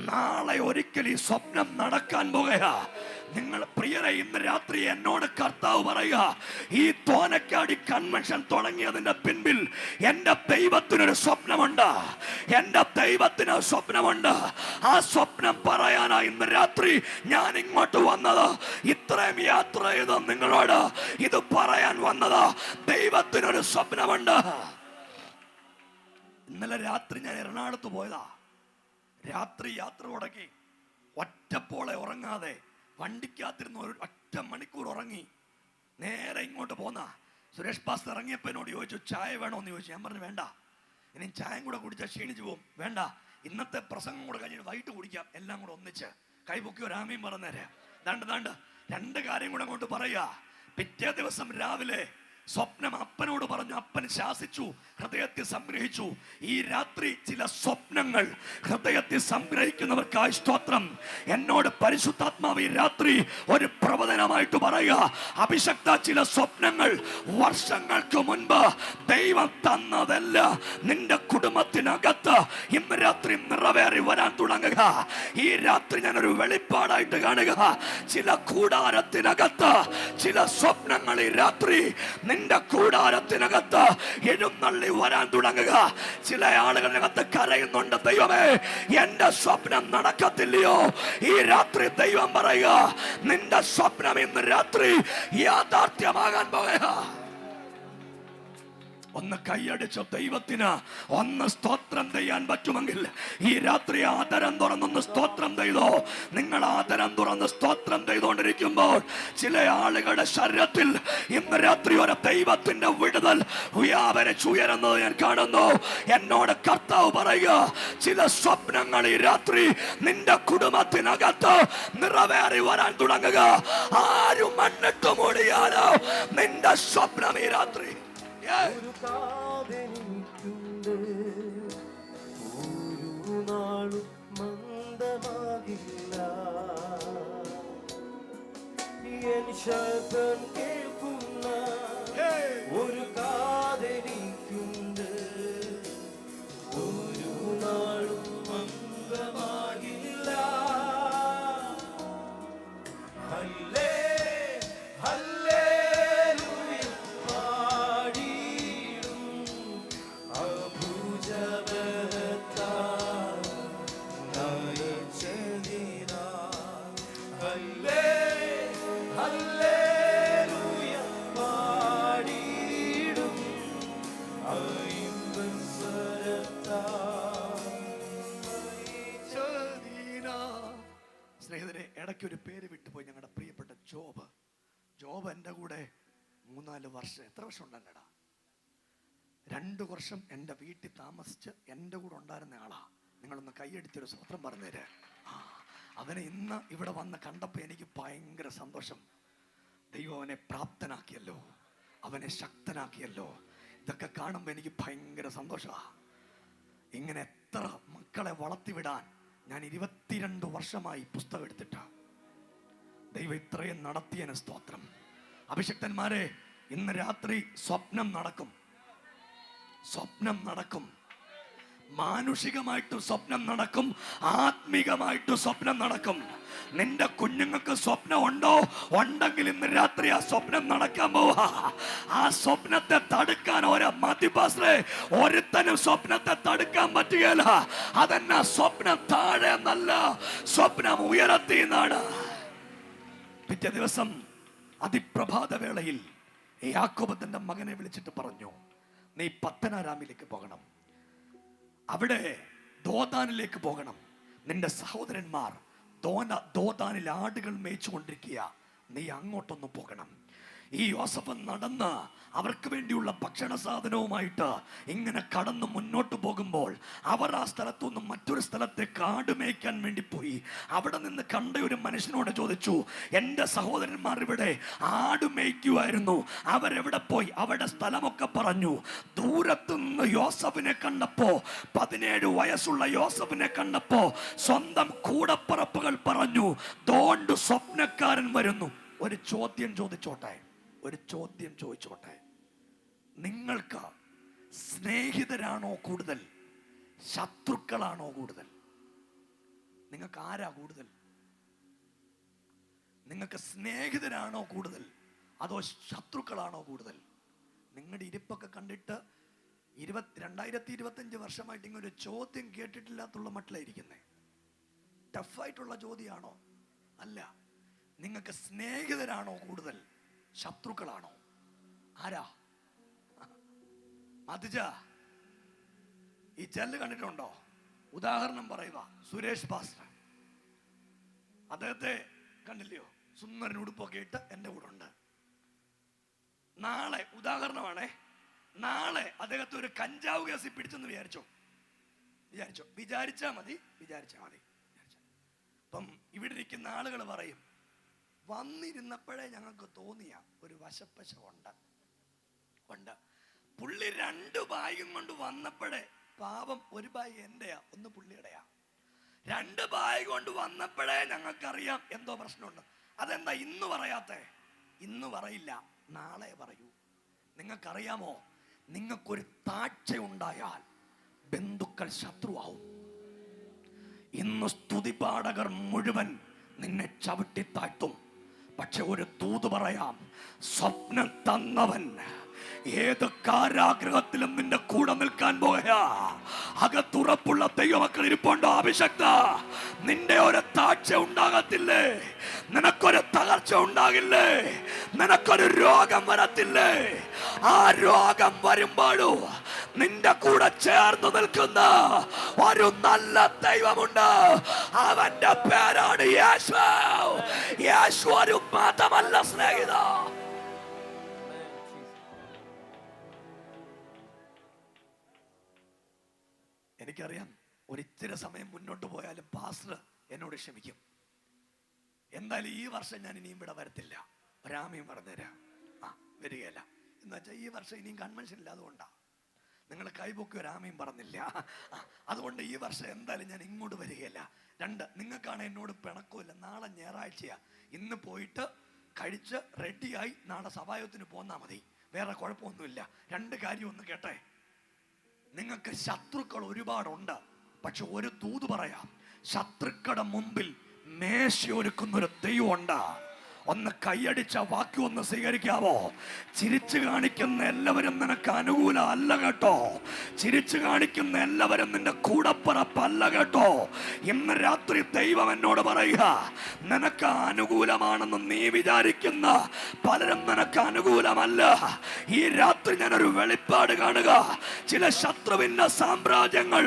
നാളെ ഒരിക്കൽ ഈ സ്വപ്നം നടക്കാൻ പോകുക. നിങ്ങൾ പ്രിയരെ, ഇന്ന് രാത്രി എന്നോട് കർത്താവ് പറയുക, ഈ തോനക്കാടി കൺവെൻഷൻ തുടങ്ങിയതിന്റെ പിൻപിൽ എന്റെ ദൈവത്തിനൊരു സ്വപ്നമുണ്ട്. എന്റെ ദൈവത്തിന് സ്വപ്നമുണ്ട്. ആ സ്വപ്നം പറയാനാ ഇന്ന് രാത്രി ഞാൻ ഇങ്ങോട്ട് വന്നത്. ഇത്രയും യാത്ര ചെയ്ത് നിങ്ങളോട് ഇത് പറയാൻ വന്നത്. ദൈവത്തിനൊരു സ്വപ്നമുണ്ട്. ഇന്നലെ രാത്രി ഞാൻ എറണാകുളത്ത് പോയതാ. രാത്രി യാത്ര തുടങ്ങി. ഒറ്റപ്പോളെ ഉറങ്ങാതെ വണ്ടിക്കകത്തിരുന്ന് ഒരു 1 മണിക്കൂർ ഉറങ്ങി. നേരെ ഇങ്ങോട്ട് പോന്ന സുരേഷ് പാസ്റ്റർ ഇറങ്ങിയപ്പോ എന്നോട് ചോദിച്ചു, ചായ വേണോന്ന് ചോദിച്ചു. ഞാൻ പറഞ്ഞു, വേണ്ട, ഇനി ചായയും കൂടെ കുടിച്ചാൽ ക്ഷീണിച്ചു പോകും. വേണ്ട, ഇന്നത്തെ പ്രസംഗം കൂടെ കഴിഞ്ഞിട്ട് വൈകിട്ട് കുടിക്കാം, എല്ലാം കൂടെ ഒന്നിച്ച്. കൈപൊക്കി ഒരു ആമയും പറഞ്ഞേരെ. ദാണ്ട് 2 കാര്യം കൂടെ അങ്ങോട്ട് പറയുക. പിറ്റേ ദിവസം രാവിലെ സ്വപ്നം അപ്പനോട് പറഞ്ഞു, അപ്പൻ ശാസിച്ചു, ഹൃദയത്തിൽ സംഗ്രഹിച്ചു. ഈ രാത്രി ചില സ്വപ്നങ്ങൾ ഹൃദയത്തിൽ സംഗ്രഹിക്കുന്നവർക്കായി സ്തോത്രം. എന്നോട് പരിശുദ്ധാത്മാവ് ഈ രാത്രി ഒരു പ്രവചനമായിട്ട് പറയുക. അഭിഷക്ത, ചില സ്വപ്നങ്ങൾ വർഷങ്ങൾക്ക് മുൻപ് ദൈവം തന്നതല്ല നിന്റെ കുടുംബത്തിനകത്ത് ഇന്ന് രാത്രി നിറവേറി വരാൻ തുടങ്ങുക. ഈ രാത്രി ഞാനൊരു വെളിപ്പാടായിട്ട് കാണുക. ചില കൂടാരത്തിനകത്ത് ചില സ്വപ്നങ്ങൾ ഈ രാത്രി നിന്റെ കൂടാരത്തിനകത്ത് എഴുന്നള്ളി വരാൻ തുടങ്ങുക. ചില ആളുകളിനകത്ത് കരയുന്നുണ്ട്, ദൈവമേ എന്റെ സ്വപ്നം നടക്കത്തില്ലയോ? ഈ രാത്രി ദൈവം പറയുക, നിന്റെ സ്വപ്നം ഇന്ന് രാത്രി യാഥാർത്ഥ്യമാകാൻ പോകുക. ഒന്ന് കൈയടിച്ച ദൈവത്തിന് ഒന്ന് സ്തോത്രം ചെയ്യാൻ പറ്റുമെങ്കിൽ ഈ രാത്രി ആദരം തുറന്നൊന്ന് സ്തോത്രം ചെയ്തോ. നിങ്ങൾ ആദരം തുറന്ന് സ്തോത്രം ചെയ്തുകൊണ്ടിരിക്കുമ്പോൾ ചില ആളുകളുടെ ശരീരത്തിൽ ഇന്ന് രാത്രി ഒരു ദൈവത്തിന്റെ വിടുതൽ വ്യാപരിച്ചുയരുന്നത് ഞാൻ കാണുന്നു. എന്നോട് കർത്താവ് പറയുക, ചില സ്വപ്നങ്ങൾ ഈ രാത്രി നിന്റെ കുടുംബത്തിനകത്ത് നിറവേറി വരാൻ തുടങ്ങുക. ആരും മണ്ണിട്ട് മൂടിയാലോ നിന്റെ സ്വപ്നം ഈ രാത്രി ഒരു കാതെനിക്കുണ്ട്, ഒരു നാളും മന്ദമാകില്ല. എൻ ശബ്ദം കേൾക്കുന്ന ഒരു കാതെനിക്കുണ്ട്, ഒരു നാളും മന്ദമാകില്ല. ഹല്ലേ ഹല്ലേലൂയ പാടിയിടും അഭുജബലത്താൽ നയിച്ചതിനാൽ. ഹല്ലേ ഹല്ലേലൂയ പാടിയിടും ഐമ്പസ്വരത്താൽ നയിച്ചതിനാൽ. സ്നേഹിതരെ, ഇടയ്ക്കൊരു പേര് വിട്ടുപോയി. ഞങ്ങളുടെ പ്രിയപ്പെട്ട ജോബ്. ജോബ് എൻ്റെ കൂടെ 3-4 വർഷം, എത്ര വർഷം ഉണ്ടെന്നടാ? 2 വർഷം എൻ്റെ വീട്ടിൽ താമസിച്ച് എൻ്റെ കൂടെ ഉണ്ടായിരുന്ന ആളാ. നിങ്ങളൊന്ന് കൈയടിച്ചൊരു സ്വത്രം പറഞ്ഞേര്. അവനെ ഇന്ന് ഇവിടെ വന്ന് കണ്ടപ്പോൾ എനിക്ക് ഭയങ്കര സന്തോഷം. ദൈവം അവനെ പ്രാപ്തനാക്കിയല്ലോ, അവനെ ശക്തനാക്കിയല്ലോ. ഇതൊക്കെ കാണുമ്പോൾ എനിക്ക് ഭയങ്കര സന്തോഷമാണ്. ഇങ്ങനെ എത്ര മക്കളെ വളർത്തിവിടാൻ ഞാൻ 22 വർഷമായി പുസ്തകം എടുത്തിട്ട് ദൈവം ഇത്രയും നടത്തിയതിന് സ്തോത്രം. അഭിഷക്തന്മാരെ, ഇന്ന് രാത്രി സ്വപ്നം നടക്കും. സ്വപ്നം നടക്കും. മാനുഷികമായിട്ട് സ്വപ്നം നടക്കും, ആത്മീകമായിട്ട് സ്വപ്നം നടക്കും. നിന്റെ കുഞ്ഞുങ്ങൾക്ക് സ്വപ്നം ഉണ്ടോ? ഉണ്ടെങ്കിൽ ഇന്ന് രാത്രി ആ സ്വപ്നം നടക്കാൻ പോവാ. ആ സ്വപ്നത്തെ തടുക്കാൻ ഒരുത്തനും സ്വപ്നത്തെ തടുക്കാൻ പറ്റുകയില്ല. അതെന്നാ? സ്വപ്നം താഴെ എന്നല്ല, സ്വപ്നം ഉയരത്തിൽ നിന്നാണ്. പിറ്റേ ദിവസം അതിപ്രഭാത വേളയിൽ യാക്കോബ് തന്റെ മകനെ വിളിച്ചിട്ട് പറഞ്ഞു, നീ പത്തനാരാമിലേക്ക് പോകണം, അവിടെ ദോതാനിലേക്ക് പോകണം. നിന്റെ സഹോദരന്മാർ ദോതാനിൽ ആടുകൾ മേയിച്ചുകൊണ്ടിരിക്കുക, നീ അങ്ങോട്ടൊന്ന് പോകണം. ഈ യോസഫ് നടന്ന് അവർക്ക് വേണ്ടിയുള്ള ഭക്ഷണ സാധനവുമായിട്ട് ഇങ്ങനെ കടന്ന് മുന്നോട്ട് പോകുമ്പോൾ അവർ ആ സ്ഥലത്തുനിന്ന് മറ്റൊരു സ്ഥലത്തേക്ക് ആട് മേയ്ക്കാൻ വേണ്ടി പോയി. അവിടെ നിന്ന് കണ്ട ഒരു മനുഷ്യനോട് ചോദിച്ചു, എൻ്റെ സഹോദരന്മാർ ഇവിടെ ആട് മേയ്ക്കുമായിരുന്നു, അവരെവിടെ പോയി? അവരുടെ സ്ഥലമൊക്കെ പറഞ്ഞു. ദൂരത്തുനിന്ന് യോസഫിനെ കണ്ടപ്പോ, 17 വയസ്സുള്ള യോസഫിനെ കണ്ടപ്പോ സ്വന്തം കൂടപ്പറപ്പുകൾ പറഞ്ഞു, ദോണ്ട് സ്വപ്നക്കാരൻ വരുന്നു. ഒരു ചോദ്യം ചോദിച്ചോട്ടെ, നിങ്ങൾക്ക് സ്നേഹിതരാണോ കൂടുതൽ, ശത്രുക്കളാണോ കൂടുതൽ? നിങ്ങൾക്ക് ആരാ കൂടുതൽ? നിങ്ങൾക്ക് സ്നേഹിതരാണോ കൂടുതൽ, അതോ ശത്രുക്കളാണോ കൂടുതൽ? നിങ്ങളുടെ ഇരിപ്പൊക്കെ കണ്ടിട്ട് 2025 വർഷമായിട്ട് ഇങ്ങനൊരു ചോദ്യം കേട്ടിട്ടില്ലാത്തുള്ള മട്ടിലായിരിക്കുന്നേ. ടഫായിട്ടുള്ള ചോദ്യമാണോ? അല്ല. നിങ്ങൾക്ക് സ്നേഹിതരാണോ കൂടുതൽ, ശത്രുക്കളാണോ? ആരാ? മധുജ, ഈ ചെല്ല് കണ്ടിട്ടുണ്ടോ? ഉദാഹരണം പറയുക, സുരേഷ് പാസ്റ്റർ, അദ്ദേഹത്തെ കണ്ടില്ലയോ? സുന്ദരൻ ഉടുപ്പൊക്കെ ഇട്ട് എൻ്റെ കൂടെ ഉണ്ട്. നാളെ, ഉദാഹരണമാണേ, നാളെ അദ്ദേഹത്തെ ഒരു കഞ്ചാവ് കേസിൽ പിടിച്ചെന്ന് വിചാരിച്ചാ മതി. അപ്പം ഇവിടെ ഇരിക്കുന്ന ആളുകൾ പറയും, വന്നിരുന്നപ്പോഴേ ഞങ്ങൾക്ക് തോന്നിയ ഒരു വശപ്പശ ഉണ്ട്. ഉണ്ട്. പുള്ളി 2 ബാഗും കൊണ്ട് വന്നപ്പോഴേ പാവം, ഒരു ബാഗ് എന്റെയാ, ഒന്ന് പുള്ളിയുടെയാ. 2 ബാഗ് കൊണ്ട് വന്നപ്പോഴേ ഞങ്ങൾക്കറിയാം എന്തോ പ്രശ്നമുണ്ട്. അതെന്താ ഇന്ന് പറയാത്തെ? ഇന്ന് പറയില്ല, നാളെ പറയൂ. നിങ്ങൾക്കറിയാമോ, നിങ്ങൾക്കൊരു താഴ്ച ഉണ്ടായാൽ ബന്ധുക്കൾ ശത്രുവാവും. ഇന്ന് സ്തുതിപാഠകർ മുഴുവൻ നിന്നെ ചവിട്ടി താഴ്ത്തും. പക്ഷെ ഒരു ദൂത് പറയാം, സ്വപ്നം തന്നവൻ ഏത് കാരാഗ്രഹത്തിലും നിന്റെ കൂടെ നിൽക്കാൻ പോയാ. അകത്തുറപ്പുള്ള ദൈവമക്കൾ ഇരിപ്പുണ്ടോ? അഭിഷക്ത, നിന്റെ ഒരു താഴ്ച ഉണ്ടാകത്തില്ലേ? നിനക്കൊരു തകർച്ച ഉണ്ടാകില്ലേ? നിനക്കൊരു രോഗം വരത്തില്ലേ? ആ രോഗം വരുമ്പോഴും നിന്റെ കൂടെ ചേർന്ന് നിൽക്കുന്ന ഒരു നല്ല ദൈവമുണ്ട്. അവന്റെ പേരാണ് യേശു. യേശു ഒരു മതമല്ല സ്നേഹിത. എനിക്കറിയാം, ഒരിച്ചിരി സമയം മുന്നോട്ട് പോയാലും പാസ്റ്റർ എന്നോട് ക്ഷമിക്കും. എന്തായാലും ഈ വർഷം ഞാൻ ഇനിയും ഇവിടെ വരത്തില്ല. ഒരാമയും പറഞ്ഞുതരാം. വരികയല്ല എന്ന് വെച്ചാൽ ഈ വർഷം ഇനിയും കൺവെൻഷൻ ഇല്ല. അതുകൊണ്ടാണ് നിങ്ങൾ കൈപൊക്കി ഒരാമയും പറഞ്ഞില്ല. അതുകൊണ്ട് ഈ വർഷം എന്തായാലും ഞാൻ ഇങ്ങോട്ട് വരികയല്ല. 2, നിങ്ങൾക്കാണ് എന്നോട് പിണക്കമില്ല. നാളെ ഞായറാഴ്ചയാ. ഇന്ന് പോയിട്ട് കഴിച്ച് റെഡിയായി നാളെ സഭായത്തിന് പോന്നാൽ മതി. വേറെ കുഴപ്പമൊന്നുമില്ല. 2 കാര്യം ഒന്ന് കേട്ടെ. നിങ്ങൾക്ക് ശത്രുക്കൾ ഒരുപാടുണ്ട്. പക്ഷെ ഒരു ദൂത് പറയാം, ശത്രുക്കളുടെ മുമ്പിൽ മേശയൊരുക്കുന്നൊരു ദൈവമുണ്ട്. ഒന്ന് കൈയടിച്ച വാക്യം ഒന്ന് സ്വീകരിക്കാവോ? ചിരിച്ചു കാണിക്കുന്ന എല്ലാവരും നിനക്ക് അനുകൂല അല്ല കേട്ടോ. ചിരിച്ചു കാണിക്കുന്ന എല്ലാവരും നിന്റെ കൂടപ്പറപ്പല്ല കേട്ടോ. ഇന്ന് രാത്രി ദൈവം എന്നോട് പറയുക, നിനക്ക് അനുകൂലമാണെന്ന് നീ വിചാരിക്കുന്ന പലരും നിനക്ക് അനുകൂലമല്ല. ഈ രാത്രി ഞാനൊരു വെളിപ്പാട് കാണുക. ചില ശത്രുവിന്റെ സാമ്രാജ്യങ്ങൾ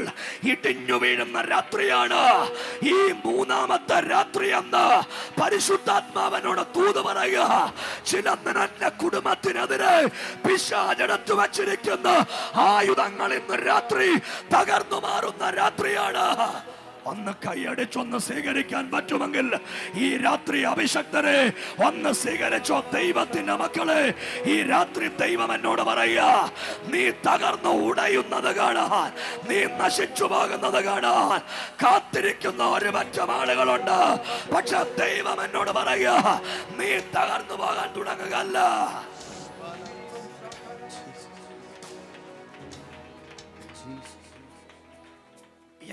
ഇടിഞ്ഞു വീഴുന്ന രാത്രിയാണ് ഈ 3ാമത്തെ രാത്രി എന്ന് പരിശുദ്ധാത്മാവനോട് ദൂത് പറയുക. ചില നിന്റെ കുടുംബത്തിനെതിരെ പിശാചെടുത്തു വച്ചിരിക്കുന്ന ആയുധങ്ങൾ ഇന്ന് രാത്രി തകർന്നു മാറുന്ന രാത്രിയാണ്. ഒന്ന് കൈയടിച്ചൊന്ന് സ്വീകരിക്കാൻ പറ്റുമെങ്കിൽ ഈ രാത്രി അഭിഷക്തരെ ഒന്ന് സ്വീകരിച്ചോ. ദൈവത്തിന്റെ മക്കളെ, ഈ രാത്രി ദൈവം എന്നോട് പറയുക, നീ തകർന്നു ഉടയുന്നത് കാണാൻ, നീ നശിച്ചു പോകുന്നത് കാണാൻ കാത്തിരിക്കുന്ന ഒരു പറ്റം ആളുകളുണ്ട്. പക്ഷെ ദൈവം എന്നോട് പറയുക, നീ തകർന്നു പോകാൻ തുടങ്ങുകയല്ല.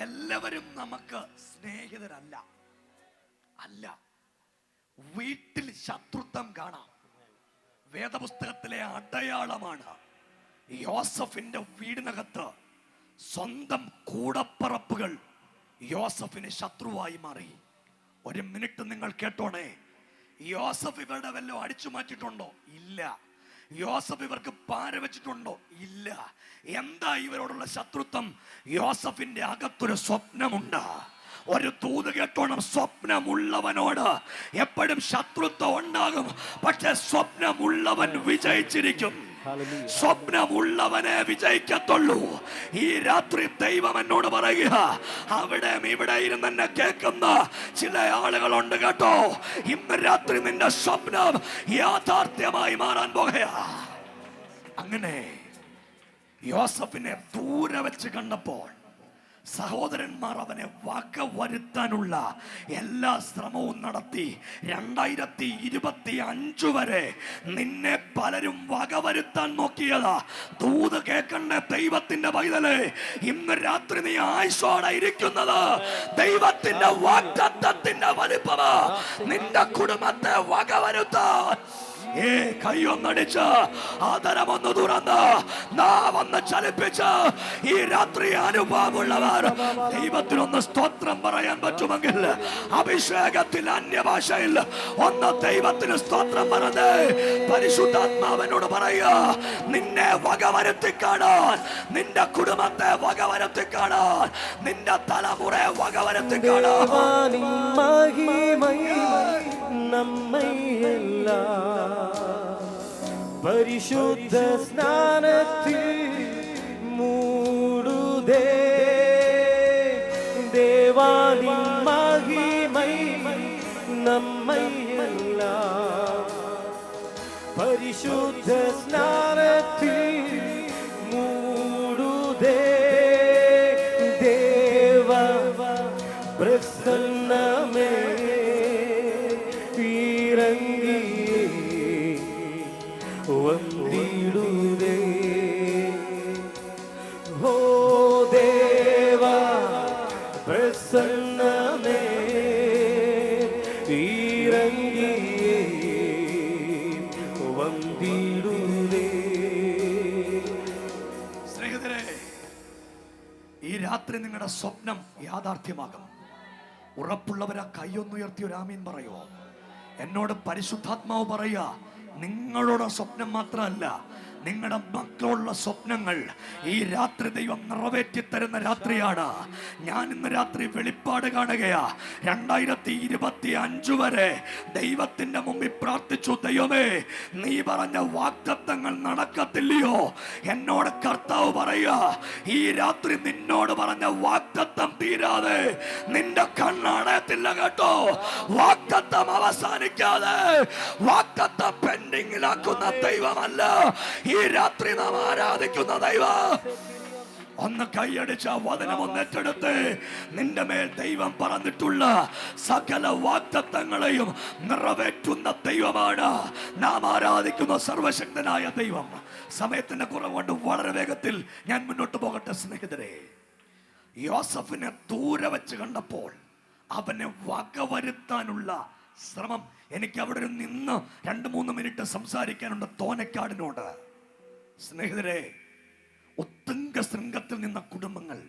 എല്ലാവരും നമുക്ക് സ്നേഹിതരല്ല. അല്ല, വീട്ടിൽ ശത്രുത്വം കാണാം. വേദപുസ്തകത്തിലെ അടയാളമാണ് യോസഫിന്റെ വീടിനകത്ത് സ്വന്തം കൂടപ്പറപ്പുകൾ യോസഫിന് ശത്രുവായി മാറി. 1 മിനിറ്റ് നിങ്ങൾ കേട്ടോണേ. യോസഫ് ഇവരുടെ വല്ലതും അടിച്ചു മാറ്റിയിട്ടുണ്ടോ? ഇല്ല. യോസഫ് ഇവർക്ക് പാര വെച്ചിട്ടുണ്ടോ? ഇല്ല. എന്താ ഇവരോടുള്ള ശത്രുത്വം? യോസഫിന്റെ അകത്തൊരു സ്വപ്നമുണ്ട്. ഒരു ദൂത് കേട്ടോണം, സ്വപ്നമുള്ളവനോട് എപ്പോഴും ശത്രുത്വം ഉണ്ടാകും. പക്ഷെ സ്വപ്നമുള്ളവൻ വിജയിച്ചിരിക്കും. സ്വപ്നമുള്ളവനെ വിജയിക്കത്തുള്ളൂ. ഈ രാത്രി ദൈവം എന്നോട് പറയുക, അവിടെ ഇവിടെ ഇരുന്ന് എന്നെ കേൾക്കുന്ന ചില ആളുകളുണ്ട് കേട്ടോ. ഇന്ന് രാത്രി നിന്റെ സ്വപ്നം യാഥാർത്ഥ്യമായി മാറാൻ പോകുക. അങ്ങനെ യോസഫിനെ ദൂരെ വെച്ച് കണ്ടപ്പോൾ സഹോദരന്മാർ അവനെ വകവരുത്താനുള്ള എല്ലാ ശ്രമവും നടത്തി. 2025 വരെ നിന്നെ പലരും വകവരുത്താൻ നോക്കിയതാ. ദൂത് കേൾക്കണ്ട ദൈവത്തിന്റെ പൈതലേ, ഇന്ന് രാത്രി നീ ആയുസ്സോടെ ഇരിക്കുന്നത് ദൈവത്തിന്റെ വാഗ്ദത്തത്തിന്റെ വലിപ്പമാ. നിന്റെ കുടുംബത്തെ വകവരുത്താൻ കൈയൊന്നടിച്ച് ആദരമൊന്ന് തുറന്ന് നാവൊന്ന് ചലിപ്പിച്ച് ഈ രാത്രി അനുഭവമുള്ളവർ ദൈവത്തിനൊന്ന് സ്തോത്രം പറയാൻ പറ്റുമെങ്കിൽ അഭിഷേകത്തിൽ അന്യഭാഷയിൽ ഒന്ന് ദൈവത്തിന് സ്തോത്രം പറഞ്ഞ് പരിശുദ്ധാത്മാവനോട് പറയുക, നിന്നെ വകവരുത്തി കാണാൻ, നിന്റെ കുടുംബത്തെ വകവരുത്തി കാണാൻ, നിന്റെ തലമുറയെ വകവരുത്തി കാണാൻ. പരിശുദ്ധ സ്നാനത്തിൽ മൂടുതേ, ദേവാനി മഹിമൈ നമ്മയെല്ലാം പരിശുദ്ധ സ്നാനത്തിൽ ഇറങ്ങി വന്നിടുതേ. ഓ ദേവാ പ്രസന്നമേ ഇറങ്ങി വന്നിടുതേ. സ്നേഹിതരെ, ഈ രാത്രി നിങ്ങളുടെ സ്വപ്നം യാഥാർത്ഥ്യമാകും. ഉറപ്പുള്ളവരാ കൈയൊന്നുയർത്തി ഒരു ആമീൻ പറയോ. എന്നോട് പരിശുദ്ധാത്മാവ് പറയാ, നിങ്ങളുടെ സ്വപ്നം മാത്രമല്ല, നിങ്ങളുടെ മക്കളുള്ള സ്വപ്നങ്ങൾ ഈ രാത്രി ദൈവം നിറവേറ്റി തരുന്ന രാത്രിയാണ്. ഞാൻ ഇന്ന് രാത്രി വെളിപ്പാട് കാണുകയാ. 2025 വരെ ദൈവത്തിന്റെ മുമ്പിൽ പ്രാർത്ഥിച്ചു, ദൈവമേ നീ പറഞ്ഞ വാഗ്ദത്തങ്ങൾ നടക്കത്തില്ലയോ? എന്നോട് കർത്താവ് പറയാ, ഈ രാത്രി നിന്നോട് പറഞ്ഞ വാഗ്ദത്തം തീരാതെ നിന്റെ കണ്ണടയത്തില്ല കേട്ടോ. വാഗ്ദത്തം അവസാനിക്കാതെ വാഗ്ദത്തം പെൻഡിങ്ങിലാക്കുന്ന ദൈവമല്ല ഈ രാത്രി നാം ആരാധിക്കുന്ന ദൈവം. ഒന്ന് കൈയടിച്ച വചനം ഒന്നെടുത്ത്, നിന്റെ മേൽ ദൈവം പറഞ്ഞിട്ടുള്ള സകല വാഗ്ദത്തങ്ങളെയും നിറവേറ്റുന്ന ദൈവമാണ് നാം ആരാധിക്കുന്ന സർവശക്തനായ ദൈവം. സമയത്തിന്റെ കുറവുകൊണ്ട് വളരെ വേഗത്തിൽ ഞാൻ മുന്നോട്ട് പോകട്ടെ. സ്നേഹിതരെ, യോസഫിനെ ദൂരെ വെച്ച് കണ്ടപ്പോൾ അവനെ വകവരുത്താനുള്ള ശ്രമം. എനിക്ക് അവിടെ നിന്ന് 2-3 മിനിറ്റ് സംസാരിക്കാനുണ്ട് തോനക്കാടിനോട്. സ്നേഹിതരെ, ഉത്തുംഗ ശൃംഗത്തിൽ നിന്ന കുടുംബങ്ങൾ